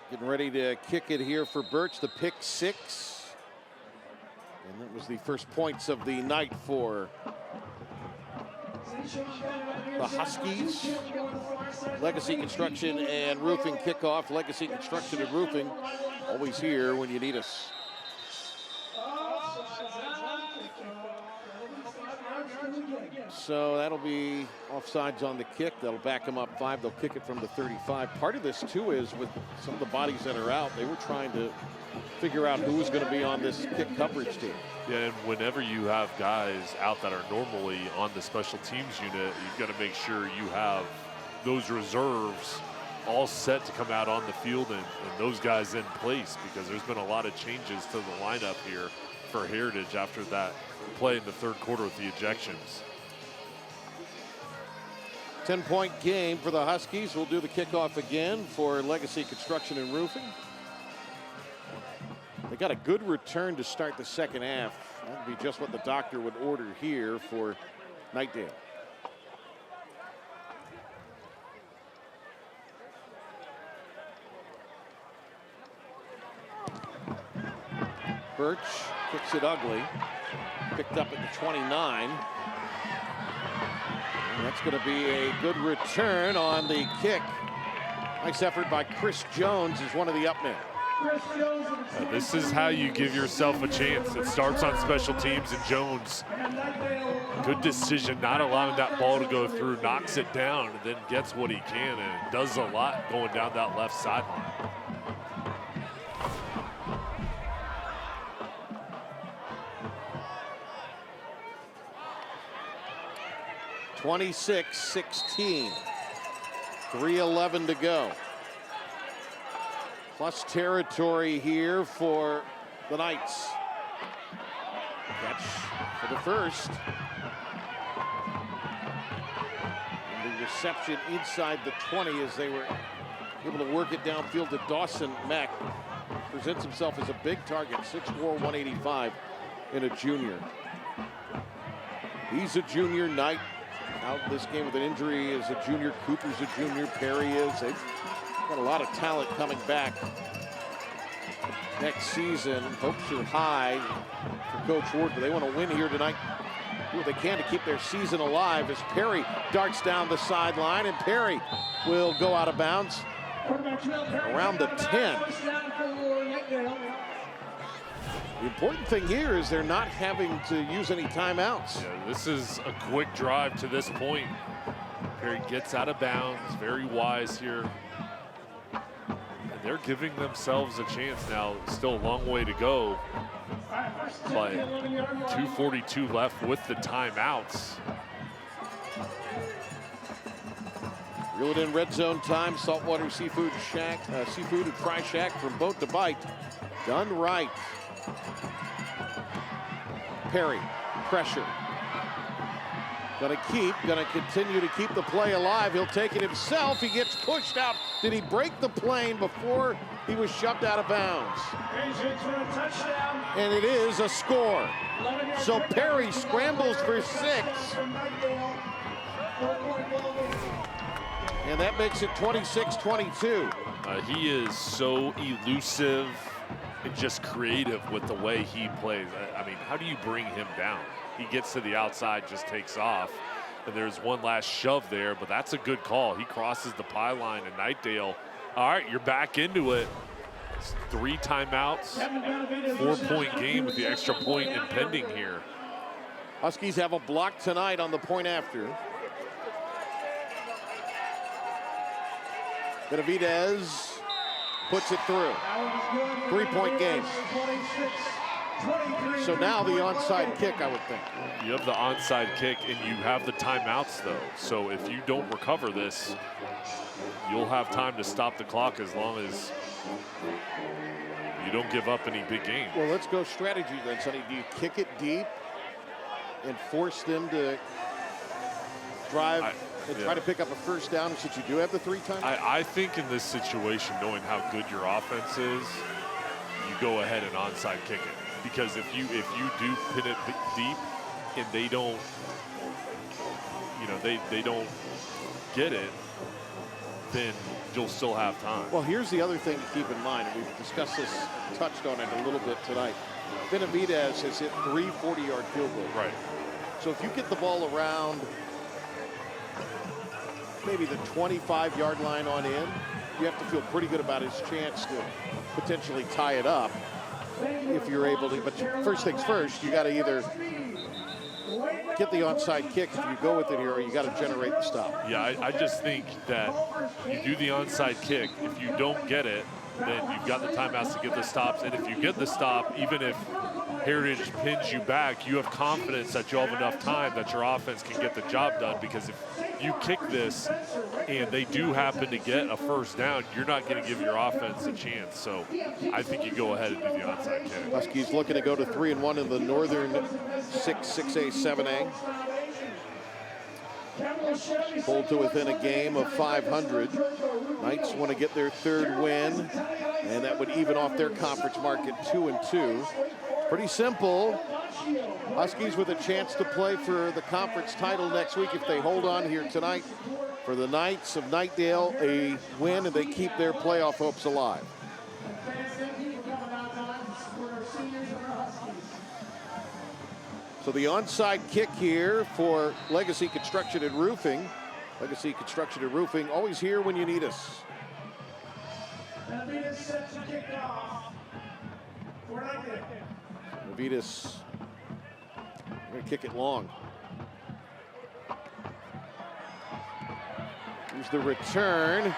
Getting ready to kick it here for Birch, the pick six. And that was the first points of the night for the Huskies. Legacy Construction and Roofing kickoff. Legacy Construction and Roofing, always here when you need us. So that'll be offsides on the kick. That'll back them up 5. They'll kick it from the 35. Part of this, too, is with some of the bodies that are out, they were trying to figure out who was going to be on this kick coverage team. Yeah, and whenever you have guys out that are normally on the special teams unit, you've got to make sure you have those reserves all set to come out on the field and those guys in place, because there's been a lot of changes to the lineup here for Heritage after that play in the third quarter with the ejections. 10-point game for the Huskies. We'll do the kickoff again for Legacy Construction and Roofing. They got a good return to start the second half. That would be just what the doctor would order here for Knightdale. Birch kicks it ugly. Picked up at the 29. And that's going to be a good return on the kick. Nice effort by Chris Jones as one of the up men. This is how you give yourself a chance. It starts on special teams, and Jones, good decision not allowing that ball to go through, knocks it down, and then gets what he can, and does a lot going down that left sideline. (26-16). 3:11 to go. Plus territory here for the Knights. Catch for the first. And the reception inside the 20 as they were able to work it downfield to Dawson Mack. Presents himself as a big target, 6'4", 185, and a junior. He's a junior. Knight out this game with an injury as a junior. Cooper's a junior. Perry is. They've got a lot of talent coming back next season. Hopes are high for Coach Ward, but they want to win here tonight. Do what they can to keep their season alive as Perry darts down the sideline, and Perry will go out of bounds around the 10. The important thing here is they're not having to use any timeouts. Yeah, this is a quick drive to this point. Perry gets out of bounds, very wise here. And they're giving themselves a chance now. Still a long way to go, but 2:42 left with the timeouts. Reel it in, red zone time. Saltwater Seafood Shack, Seafood and Fry Shack, from boat to bite. Done right. Perry, pressure. Gonna continue to keep the play alive. He'll take it himself. He gets pushed out. Did he break the plane before he was shoved out of bounds? And it is a score. So Perry scrambles for 6. And that makes it 26-22. He is so elusive and just creative with the way he plays. I mean, how do you bring him down? He gets to the outside, just takes off. And there's one last shove there, but that's a good call. He crosses the pylon, and Knightdale, all right, you're back into it. It's 3 timeouts, 4-point game with the extra point impending here. Huskies have a block tonight on the point after. Benavidez puts it through. 3-point game. So now the onside kick, I would think. You have the onside kick, and you have the timeouts, though. So if you don't recover this, you'll have time to stop the clock as long as you don't give up any big game. Well, let's go strategy then, Sonny. Do you kick it deep and force them to drive and try to pick up a first down since you do have the 3 times? I think in this situation, knowing how good your offense is, you go ahead and onside kick it. Because if you do pin it deep and they don't, they don't get it, then you'll still have time. Well, here's the other thing to keep in mind, and we've discussed this, touched on it a little bit tonight. Benavidez has hit 3 40-yard field goals. Right. So if you get the ball around maybe the 25-yard line on in, you have to feel pretty good about his chance to potentially tie it up if you're able to. But first things first, you got to either get the onside kick if you go with it here, or you got to generate the stop. Yeah, I just think that you do the onside kick. If you don't get it, then you've got the timeouts to get the stops. And if you get the stop, even if Heritage pins you back, you have confidence that you'll have enough time that your offense can get the job done. Because if you kick this and they do happen to get a first down, you're not going to give your offense a chance. So I think you go ahead and do the onside kick. Huskies looking to go to 3-1 in the Northern 6A, 7A. Pulled to within a game of 500. Knights want to get their 3rd win, and that would even off their conference mark at 2-2. Pretty simple. Huskies with a chance to play for the conference title next week if they hold on here tonight. For the Knights of Knightdale, a win, and they keep their playoff hopes alive. So the onside kick here for Legacy Construction and Roofing. Legacy Construction and Roofing, always here when you need us. Navitas, going to kick it long. Here's the return.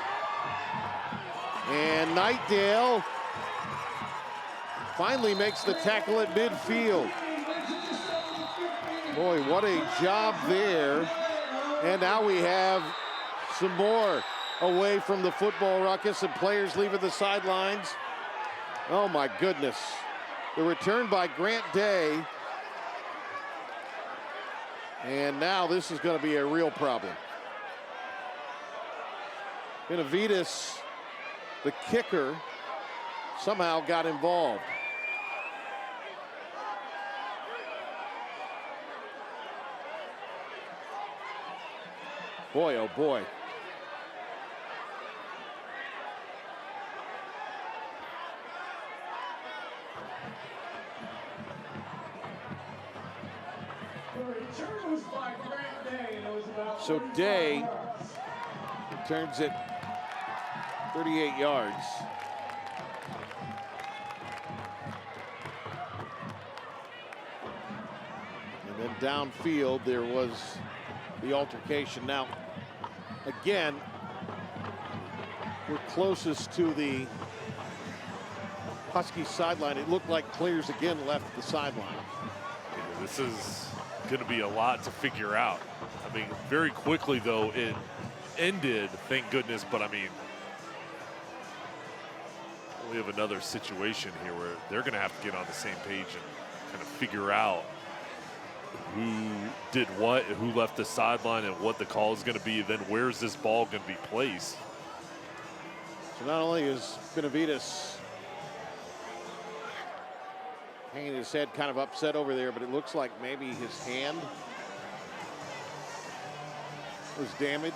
And Knightdale finally makes the tackle at midfield. Boy, what a job there. And now we have some more away from the football ruckus and players leaving the sidelines. Oh my goodness. The return by Grant Day. And now this is going to be a real problem. Benavidez, the kicker, somehow got involved. Boy, oh boy. So Day returns it 38 yards. And then downfield there was the altercation. Now, again, we're closest to the Husky sideline. It looked like players again left the sideline. Yeah, this is going to be a lot to figure out. I mean, very quickly, though, it ended, thank goodness. But, I mean, we have another situation here where they're going to have to get on the same page and kind of figure out who did what, who left the sideline, and what the call is going to be. Then where's this ball going to be placed? So not only is Benavidez hanging his head kind of upset over there, but it looks like maybe his hand was damaged.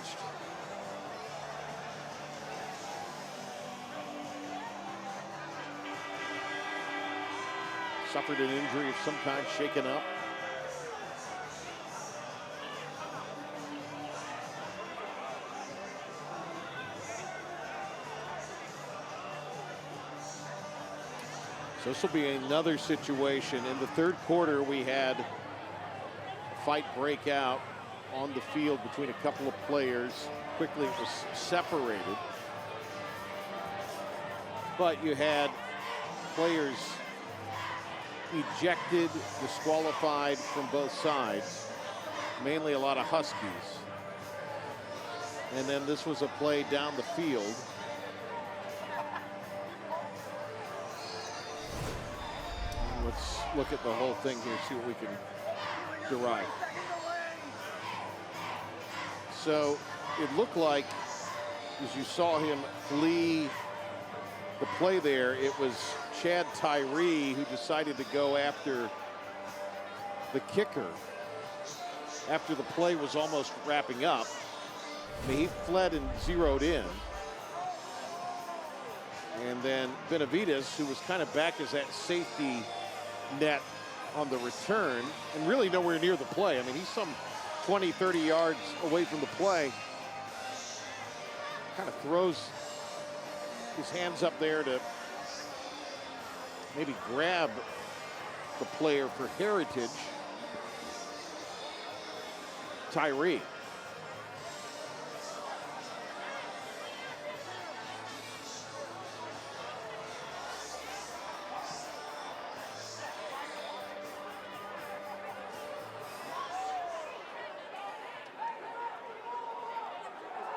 Suffered an injury of some kind, shaken up. So this will be another situation. In the third quarter, we had a fight break out on the field between a couple of players. Quickly, it was separated. But you had players ejected, disqualified from both sides. Mainly a lot of Huskies. And then this was a play down the field. Let's look at the whole thing here, see what we can derive. So it looked like, as you saw him flee the play there, it was Chad Tyree who decided to go after the kicker after the play was almost wrapping up. I mean, he fled and zeroed in. And then Benavidez, who was kind of back as that safety net on the return, and really nowhere near the play. I mean, he's some 20, 30 yards away from the play. Kind of throws his hands up there to maybe grab the player for Heritage, Tyree.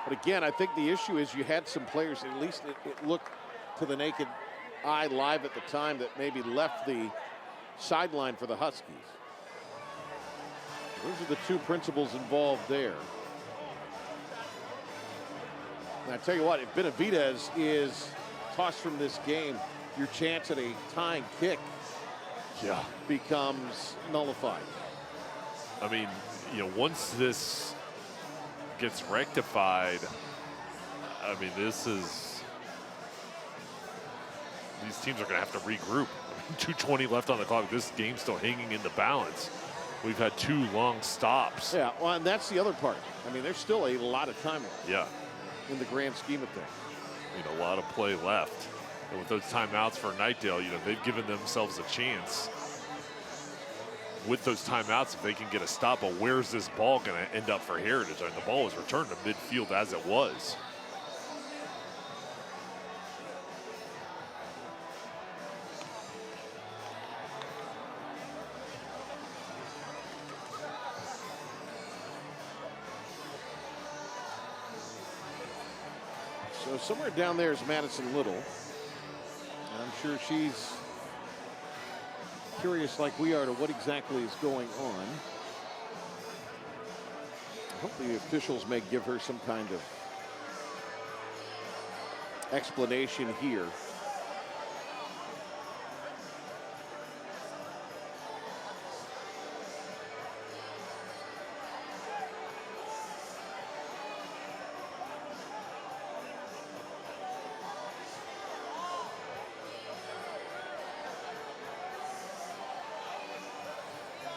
But again, I think the issue is you had some players, at least it looked to the naked eye live at the time, that maybe left the sideline for the Huskies. Those are the two principals involved there. And I tell you what, if Benavidez is tossed from this game, your chance at a tying kick becomes nullified. I mean, you know, once this gets rectified, I mean, these teams are going to have to regroup. I mean, 2:20 left on the clock. This game's still hanging in the balance. We've had 2 long stops. Yeah, well, and that's the other part. I mean, there's still a lot of time left. Yeah. In the grand scheme of things. You know, a lot of play left. And with those timeouts for Knightdale, you know, they've given themselves a chance. With those timeouts, if they can get a stop, but where's this ball going to end up for Heritage? I mean, the ball was returned to midfield as it was. So somewhere down there is Madison Little. And I'm sure she's curious like we are to what exactly is going on. I hope the officials may give her some kind of explanation here.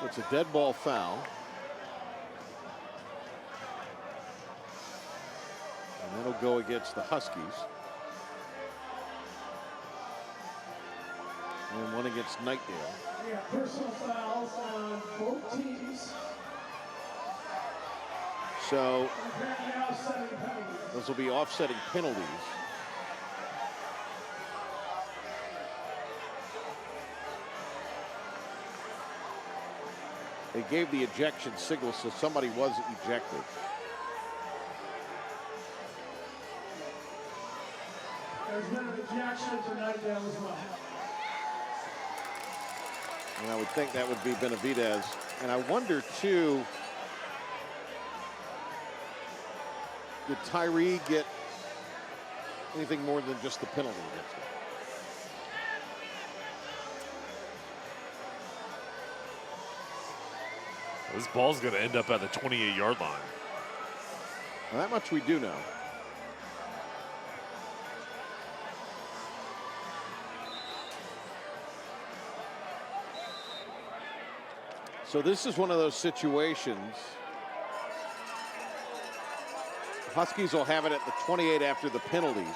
It's a dead ball foul. And that'll go against the Huskies. And one against Knightdale. We have personal fouls on both teams. So those will be offsetting penalties. They gave the ejection signal, so somebody was ejected. There's been an ejection for Knightdale as well. And I would think that would be Benavidez. And I wonder, too, did Tyree get anything more than just the penalty against him? This ball's going to end up at the 28-yard line. Well, that much we do know. So this is one of those situations. Huskies will have it at the 28 after the penalties.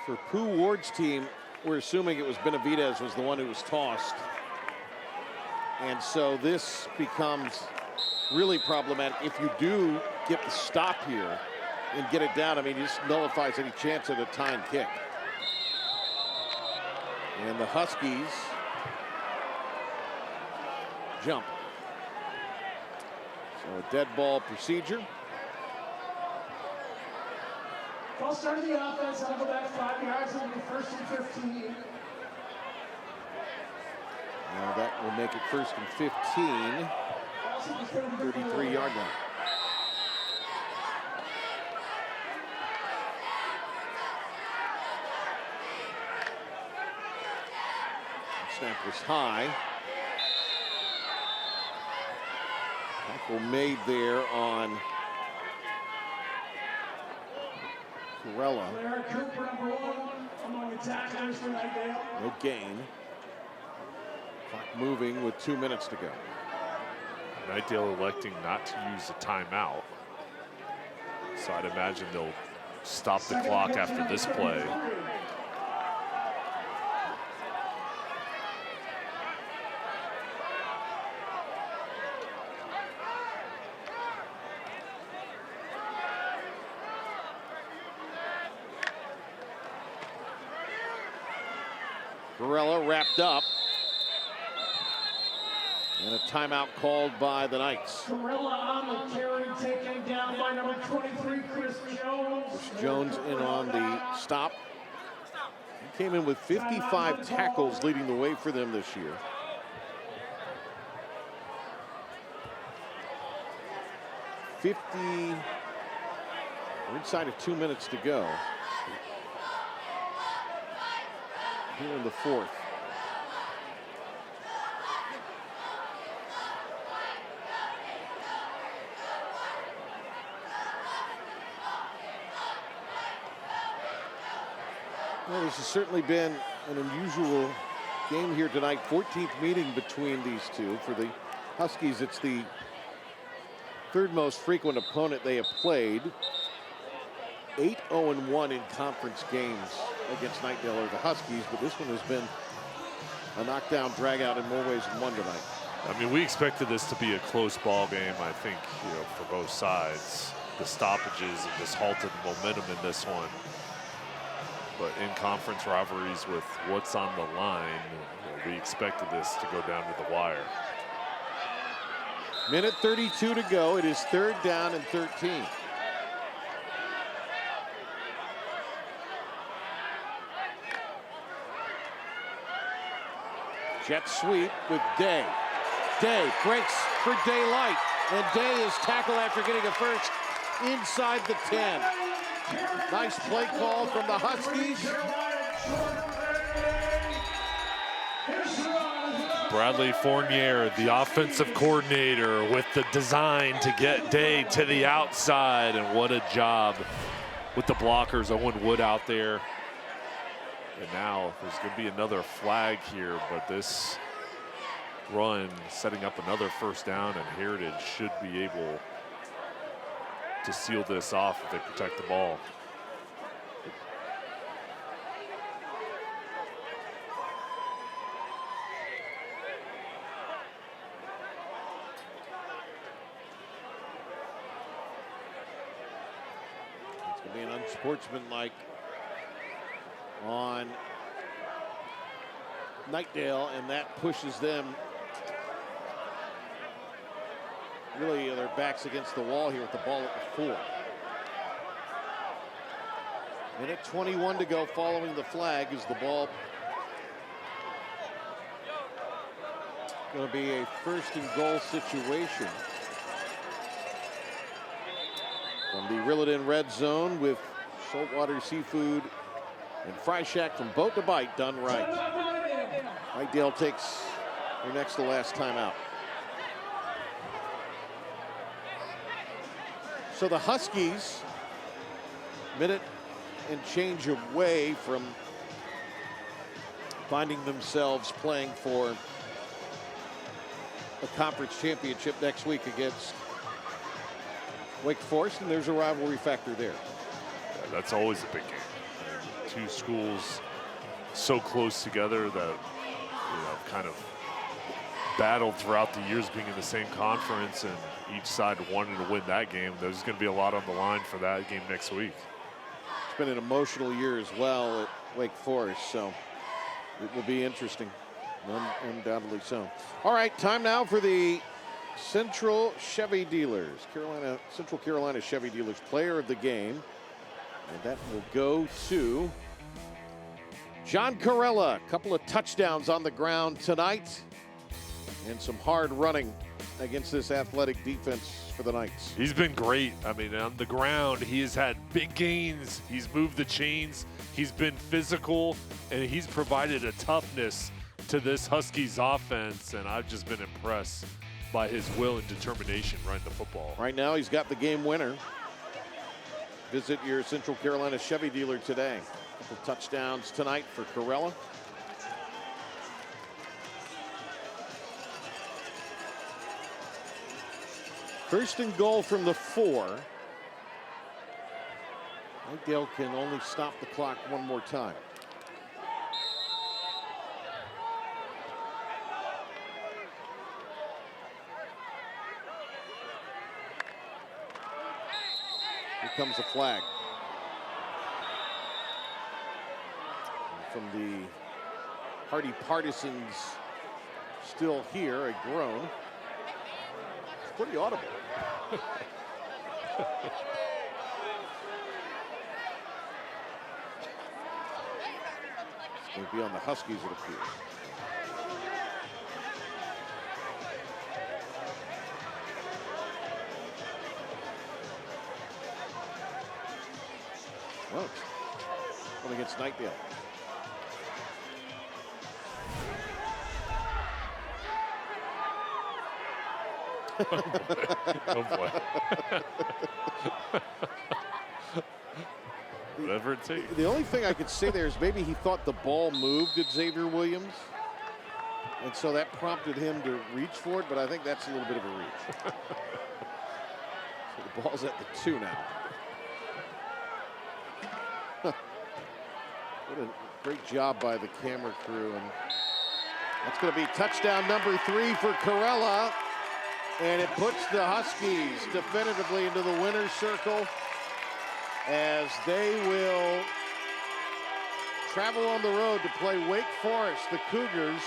For Pooh Ward's team, we're assuming it was Benavidez was the one who was tossed. And so this becomes really problematic. If you do get the stop here and get it down, I mean, it just nullifies any chance of a tying kick. And the Huskies jump. So a dead ball procedure. False start of the offense. I'll go back 5 yards. It'll be 1st and 15. Now that will make it 1st and 15. 33-yard line. Snap was high. Tackle made there on Corella. Larry Cooper, number 1, among the tacklers for Knightdale. No gain. Clock moving with 2 minutes to go. Knightdale electing not to use a timeout. So I'd imagine they'll stop the clock after this play. Corella wrapped up. And a timeout called by the Knights. Corella on the carry, taken down by number 23, Chris Jones. Chris Jones in on the stop. He came in with 55 tackles, leading the way for them this year. We're inside of 2 minutes to go. Here in the 4th. Well, this has certainly been an unusual game here tonight. 14th meeting between these two. For the Huskies, it's the 3rd most frequent opponent they have played. 8-0-1 in conference games against Knightdale or the Huskies, but this one has been a knockdown, drag-out in more ways than one tonight. I mean, we expected this to be a close ball game, I think, for both sides. The stoppages and just halted momentum in this one. But in conference rivalries with what's on the line, we expected this to go down to the wire. Minute 32 to go. It is 3rd down and 13. Jet sweep with Day. Day breaks for daylight. And Day is tackled after getting a first inside the 10. Nice play call from the Huskies. Bradley Fournier, the offensive coordinator, with the design to get Day to the outside. And what a job with the blockers. Owen Wood out there. And now there's going to be another flag here, but this run setting up another 1st down, and Heritage should be able to seal this off if they protect the ball. It's going to be an unsportsmanlike on Knightdale, and that pushes them really their backs against the wall here with the ball at the 4. Minute 21 to go following the flag is the ball going to be a 1st and goal situation from the Rilladen red zone with saltwater seafood and Fry Shack from boat to bite done right. Knightdale takes their next to last timeout. So the Huskies, minute and change away from finding themselves playing for a conference championship next week against Wake Forest, and there's a rivalry factor there. Yeah, that's always a big game. Two schools so close together that kind of battled throughout the years being in the same conference, and each side wanted to win that game. There's going to be a lot on the line for that game next week. It's been an emotional year as well at Wake Forest, so It will be interesting, undoubtedly so. All right, time now for the Central Chevy Dealers, Central Carolina Chevy Dealers Player of the Game. And that will go to John Corella. A couple of touchdowns on the ground tonight and some hard running against this athletic defense for the Knights. He's been great. I mean, on the ground, he has had big gains. He's moved the chains. He's been physical, and he's provided a toughness to this Huskies offense, and I've just been impressed by his will and determination running the football. Right now, he's got the game winner. Visit your Central Carolina Chevy dealer today. A couple touchdowns tonight for Corella. First and goal from the 4. Knightdale can only stop the clock one more time. Here comes the flag. And from the Hardy partisans still here, a groan. It's pretty audible. It's going to be on the Huskies, it appears. Well, one against Knightdale. Oh boy. Whatever it takes. The only thing I could say there is maybe he thought the ball moved at Xavier Williams, and so that prompted him to reach for it, but I think that's a little bit of a reach. So the ball's at the 2 now. What a great job by the camera crew, and that's going to be touchdown number 3 for Corella, and it puts the Huskies definitively into the winner's circle as they will travel on the road to play Wake Forest, the Cougars,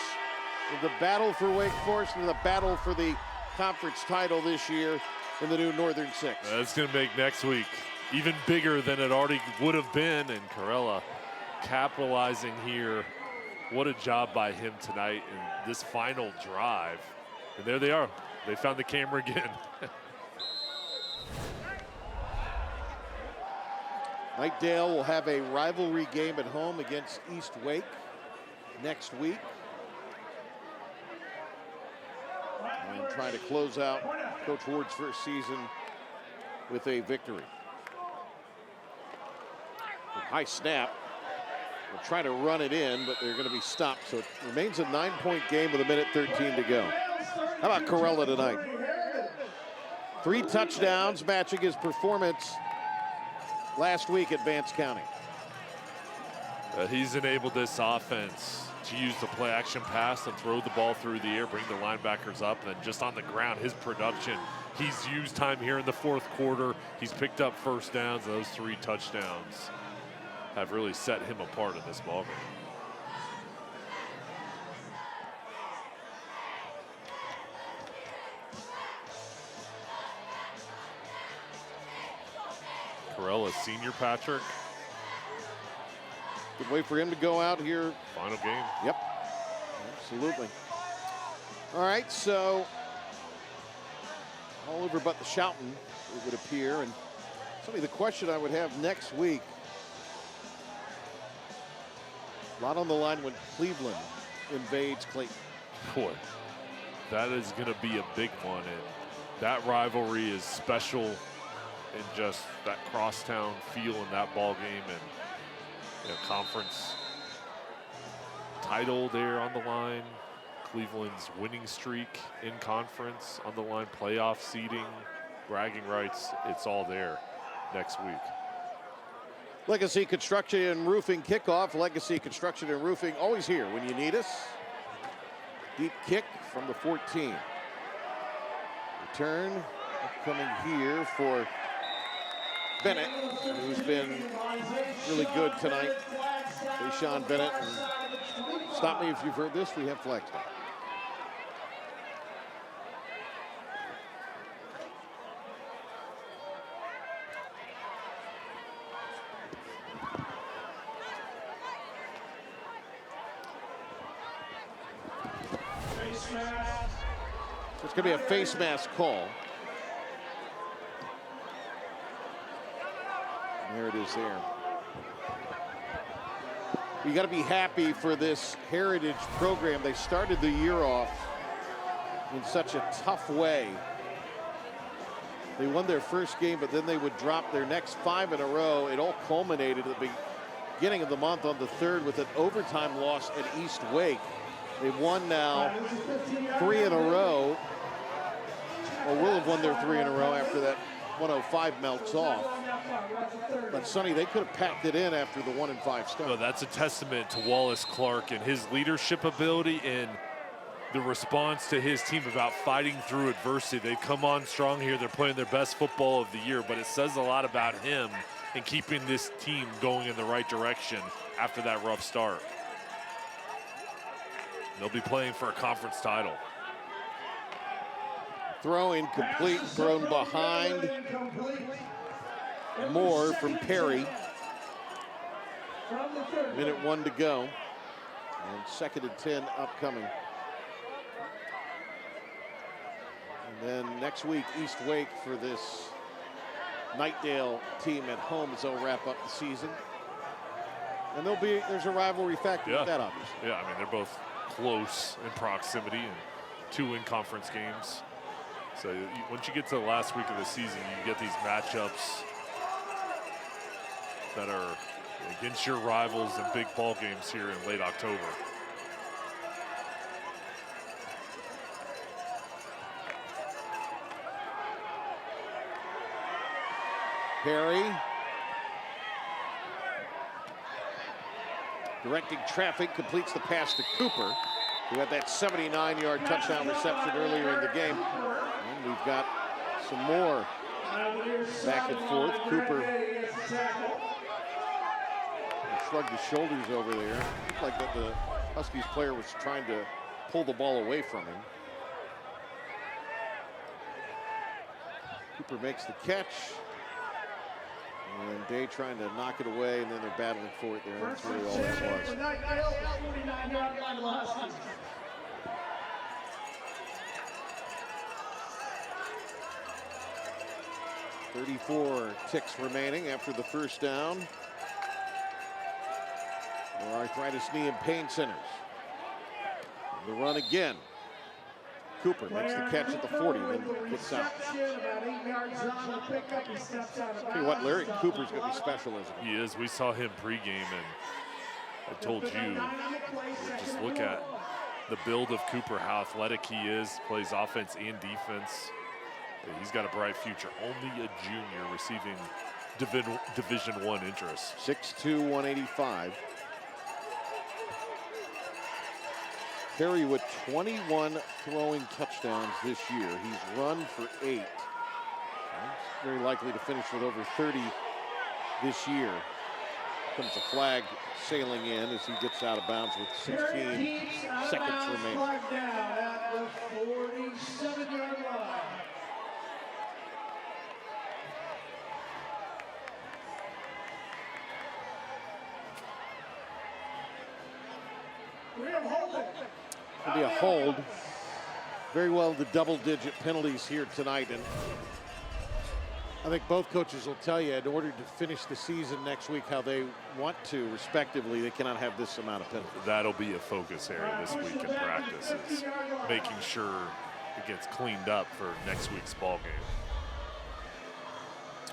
in the battle for Wake Forest and the battle for the conference title this year in the new Northern Six. That's going to make next week even bigger than it already would have been, and Corella capitalizing here. What a job by him tonight in this final drive. And there they are. They found the camera again. Knightdale will have a rivalry game at home against East Wake next week. And trying to close out Coach Ward's first season with a victory. High snap. They'll try to run it in, but they're going to be stopped. So it remains a 9-point game with 1:13 to go. How about Corella tonight? 3 touchdowns, matching his performance last week at Vance County. He's enabled this offense to use the play action pass and throw the ball through the air, bring the linebackers up, and then just on the ground, his production. He's used time here in the 4th quarter. He's picked up first downs, and those 3 touchdowns have really set him apart in this ballgame. Corella, senior Patrick. Good way for him to go out here. Final game. Yep, absolutely. All right, so all over but the shouting, it would appear. And certainly the question I would have next week, a lot on the line when Cleveland invades Clayton. Boy, that is going to be a big one. And that rivalry is special in just that crosstown feel in that ball game, and conference title there on the line. Cleveland's winning streak in conference on the line, playoff seeding, bragging rights. It's all there next week. Legacy Construction and Roofing kickoff. Legacy Construction and Roofing, always here when you need us. Deep kick from the 14. Return coming here for Bennett, who's been really good tonight Sean Bennett. And stop me if you've heard this. We have flags down. So it's going to be a face mask call. There it is there. You got to be happy for this Heritage program. They started the year off in such a tough way. They won their first game, but then they would drop their next 5 in a row. It all culminated at the beginning of the month on the 3rd with an overtime loss at East Wake. They've won now 3 in a row, or will have won their 3 in a row after that 105 melts off. But Sonny, they could have packed it in after the 1-5 start. No, that's a testament to Wallace Clark and his leadership ability and the response to his team about fighting through adversity. They come on strong here. They're playing their best football of the year, but it says a lot about him and keeping this team going in the right direction after that rough start. They'll be playing for a conference title. Throw incomplete, thrown behind. More from Perry. Minute 1 to go. And 2nd and 10 upcoming. And then next week, East Wake for this Knightdale team at home as they'll wrap up the season. And there's a rivalry factor with that, obviously. Yeah, I mean, they're both close in proximity and 2 in-conference games. So once you get to the last week of the season, you get these matchups that are against your rivals in big ball games here in late October. Perry directing traffic, completes the pass to Cooper, who had that 79-yard touchdown reception earlier in the game. And we've got some more back and forth. Cooper shrugged his shoulders over there. Looked like that the Huskies player was trying to pull the ball away from him. Cooper makes the catch. And Day trying to knock it away, and then they're battling for it there. That's really all that was. 34 ticks remaining after the first down. For Arthritis Knee and Pain Centers. The run again. Cooper makes the catch at the 40, then gets out. Tell you what, Larry Cooper's going to be special, isn't he? He is. We saw him pregame, and I told you, just look at the build of Cooper, how athletic he is, plays offense and defense. He's got a bright future. Only a junior receiving Division I interest. 6'2", 185. Perry with 21 throwing touchdowns this year. He's run for 8. He's very likely to finish with over 30 this year. Comes a flag sailing in as he gets out of bounds with 16 seconds remaining. Flag down at the 47-yard line. We have holding. It'll be a hold. Very well the double-digit penalties here tonight, and I think both coaches will tell you in order to finish the season next week how they want to, respectively, they cannot have this amount of penalties. That'll be a focus area this week in practice, is making sure it gets cleaned up for next week's ball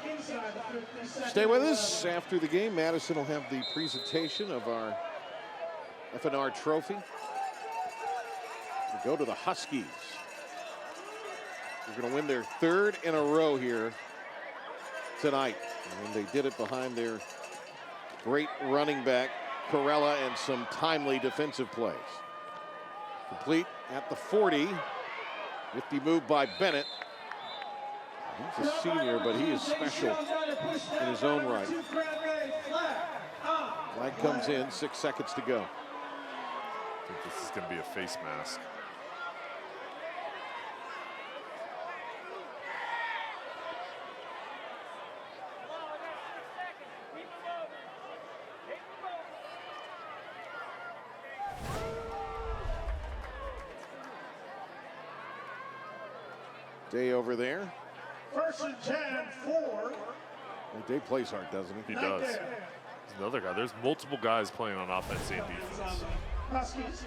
game. Stay with us. After the game, Madison will have the presentation of our FNR trophy. We go to the Huskies. They're going to win their 3rd in a row here tonight. And they did it behind their great running back, Corella, and some timely defensive plays. Complete at the 40. 50 move by Bennett. He's a senior, but he is special in his own right. Flag comes in, 6 seconds to go. I think this is going to be a face mask. Day over there. 1st and 10 for. Day plays hard, doesn't he? He does. There's another guy. There's multiple guys playing on offense and defense. Huskies.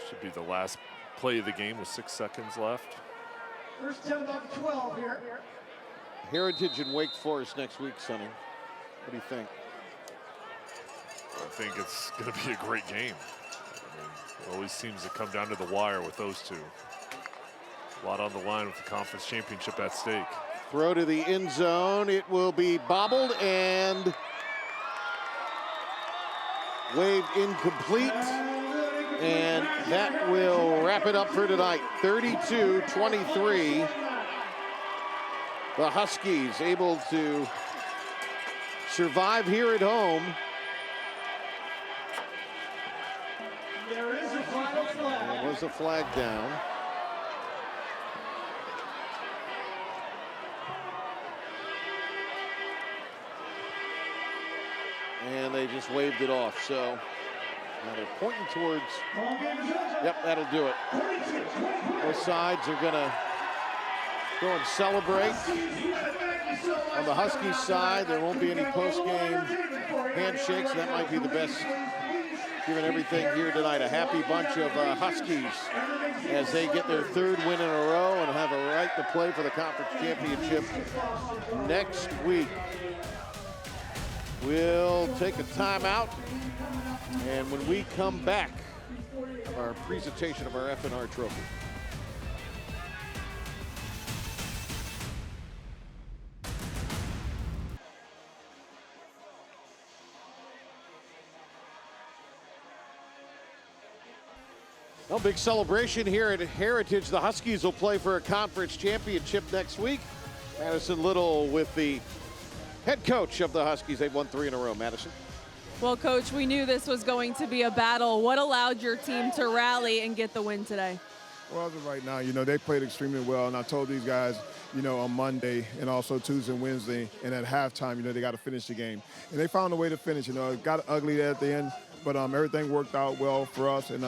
Should be the last play of the game with 6 seconds left. 1st 10 about 12 here. Heritage and Wake Forest next week, Sonny. What do you think? I think it's going to be a great game. I mean, it always seems to come down to the wire with those two. A lot on the line with the conference championship at stake. Throw to the end zone. It will be bobbled and waved incomplete. And that will wrap it up for tonight. 32-23. The Huskies able to survive here at home. There is a final flag. There was a flag down. And they just waved it off. So now they're pointing towards. Yep, that'll do it. Both sides are going to go and celebrate. On the Huskies side, there won't be any post-game handshakes. That might be the best, given everything here tonight. A happy bunch of Huskies as they get their 3rd win in a row and have a right to play for the conference championship next week. We'll take a timeout, and when we come back, our presentation of our F&R trophy. Well, big celebration here at Heritage. The Huskies will play for a conference championship next week. Madison Little with the head coach of the Huskies. They've won 3 in a row. Madison. Well, Coach, we knew this was going to be a battle. What allowed your team to rally and get the win today? Well, as of right now, they played extremely well, and I told these guys, on Monday and also Tuesday and Wednesday, and at halftime, they got to finish the game. And they found a way to finish. It got ugly there at the end, but everything worked out well for us, and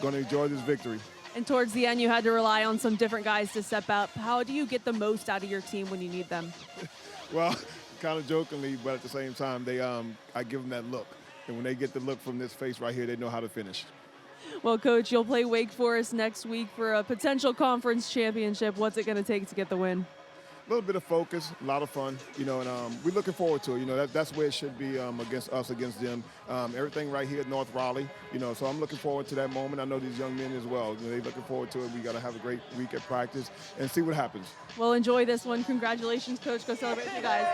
going to enjoy this victory. And towards the end, you had to rely on some different guys to step up. How do you get the most out of your team when you need them? Well, kind of jokingly, but at the same time, I give them that look. And when they get the look from this face right here, they know how to finish. Well, Coach, you'll play Wake Forest next week for a potential conference championship. What's it going to take to get the win? A little bit of focus, a lot of fun, and we're looking forward to it. That's where it should be against us, against them. Everything right here at North Raleigh, so I'm looking forward to that moment. I know these young men as well. They're looking forward to it. We got to have a great week at practice and see what happens. Well, enjoy this one. Congratulations, Coach. Go celebrate with you guys.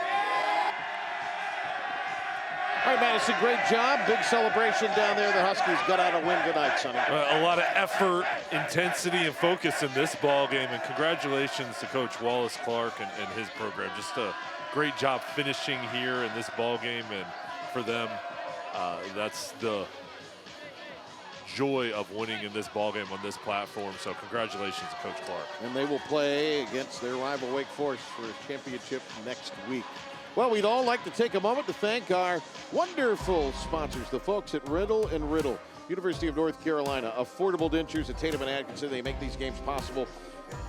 All right, Madison, great job. Big celebration down there. The Huskies got out a win tonight, Sonny. A lot of effort, intensity, and focus in this ball game, and congratulations to Coach Wallace Clark and his program. Just a great job finishing here in this ball game, and for them, that's the joy of winning in this ball game on this platform. So congratulations to Coach Clark. And they will play against their rival Wake Forest for a championship next week. Well, we'd all like to take a moment to thank our wonderful sponsors, the folks at Riddle & Riddle, University of North Carolina. Affordable dentures at Tatum & Atkinson. They make these games possible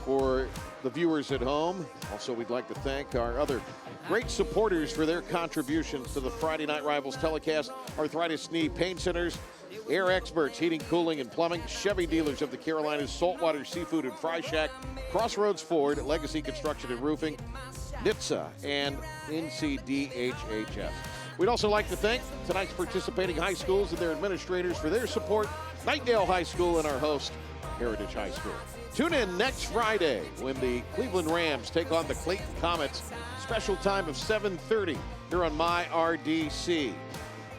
for the viewers at home. Also, we'd like to thank our other great supporters for their contributions to the Friday Night Rivals telecast. Arthritis Knee Pain Centers, Air Experts, Heating, Cooling, and Plumbing, Chevy Dealers of the Carolinas, Saltwater Seafood and Fry Shack, Crossroads Ford, Legacy Construction and Roofing, NHTSA, and NCDHHS. We'd also like to thank tonight's participating high schools and their administrators for their support, Knightdale High School and our host, Heritage High School. Tune in next Friday when the Cleveland Rams take on the Clayton Comets. Special time of 7:30 here on MyRDC.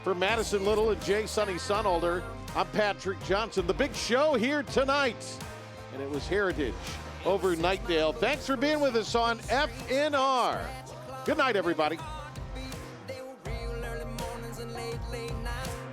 For Madison Little and Jay Sonny Sunalder, I'm Patrick Johnson. The big show here tonight, and it was Heritage over Knightdale. Thanks for being with us on FNR. Good night, everybody. late nights.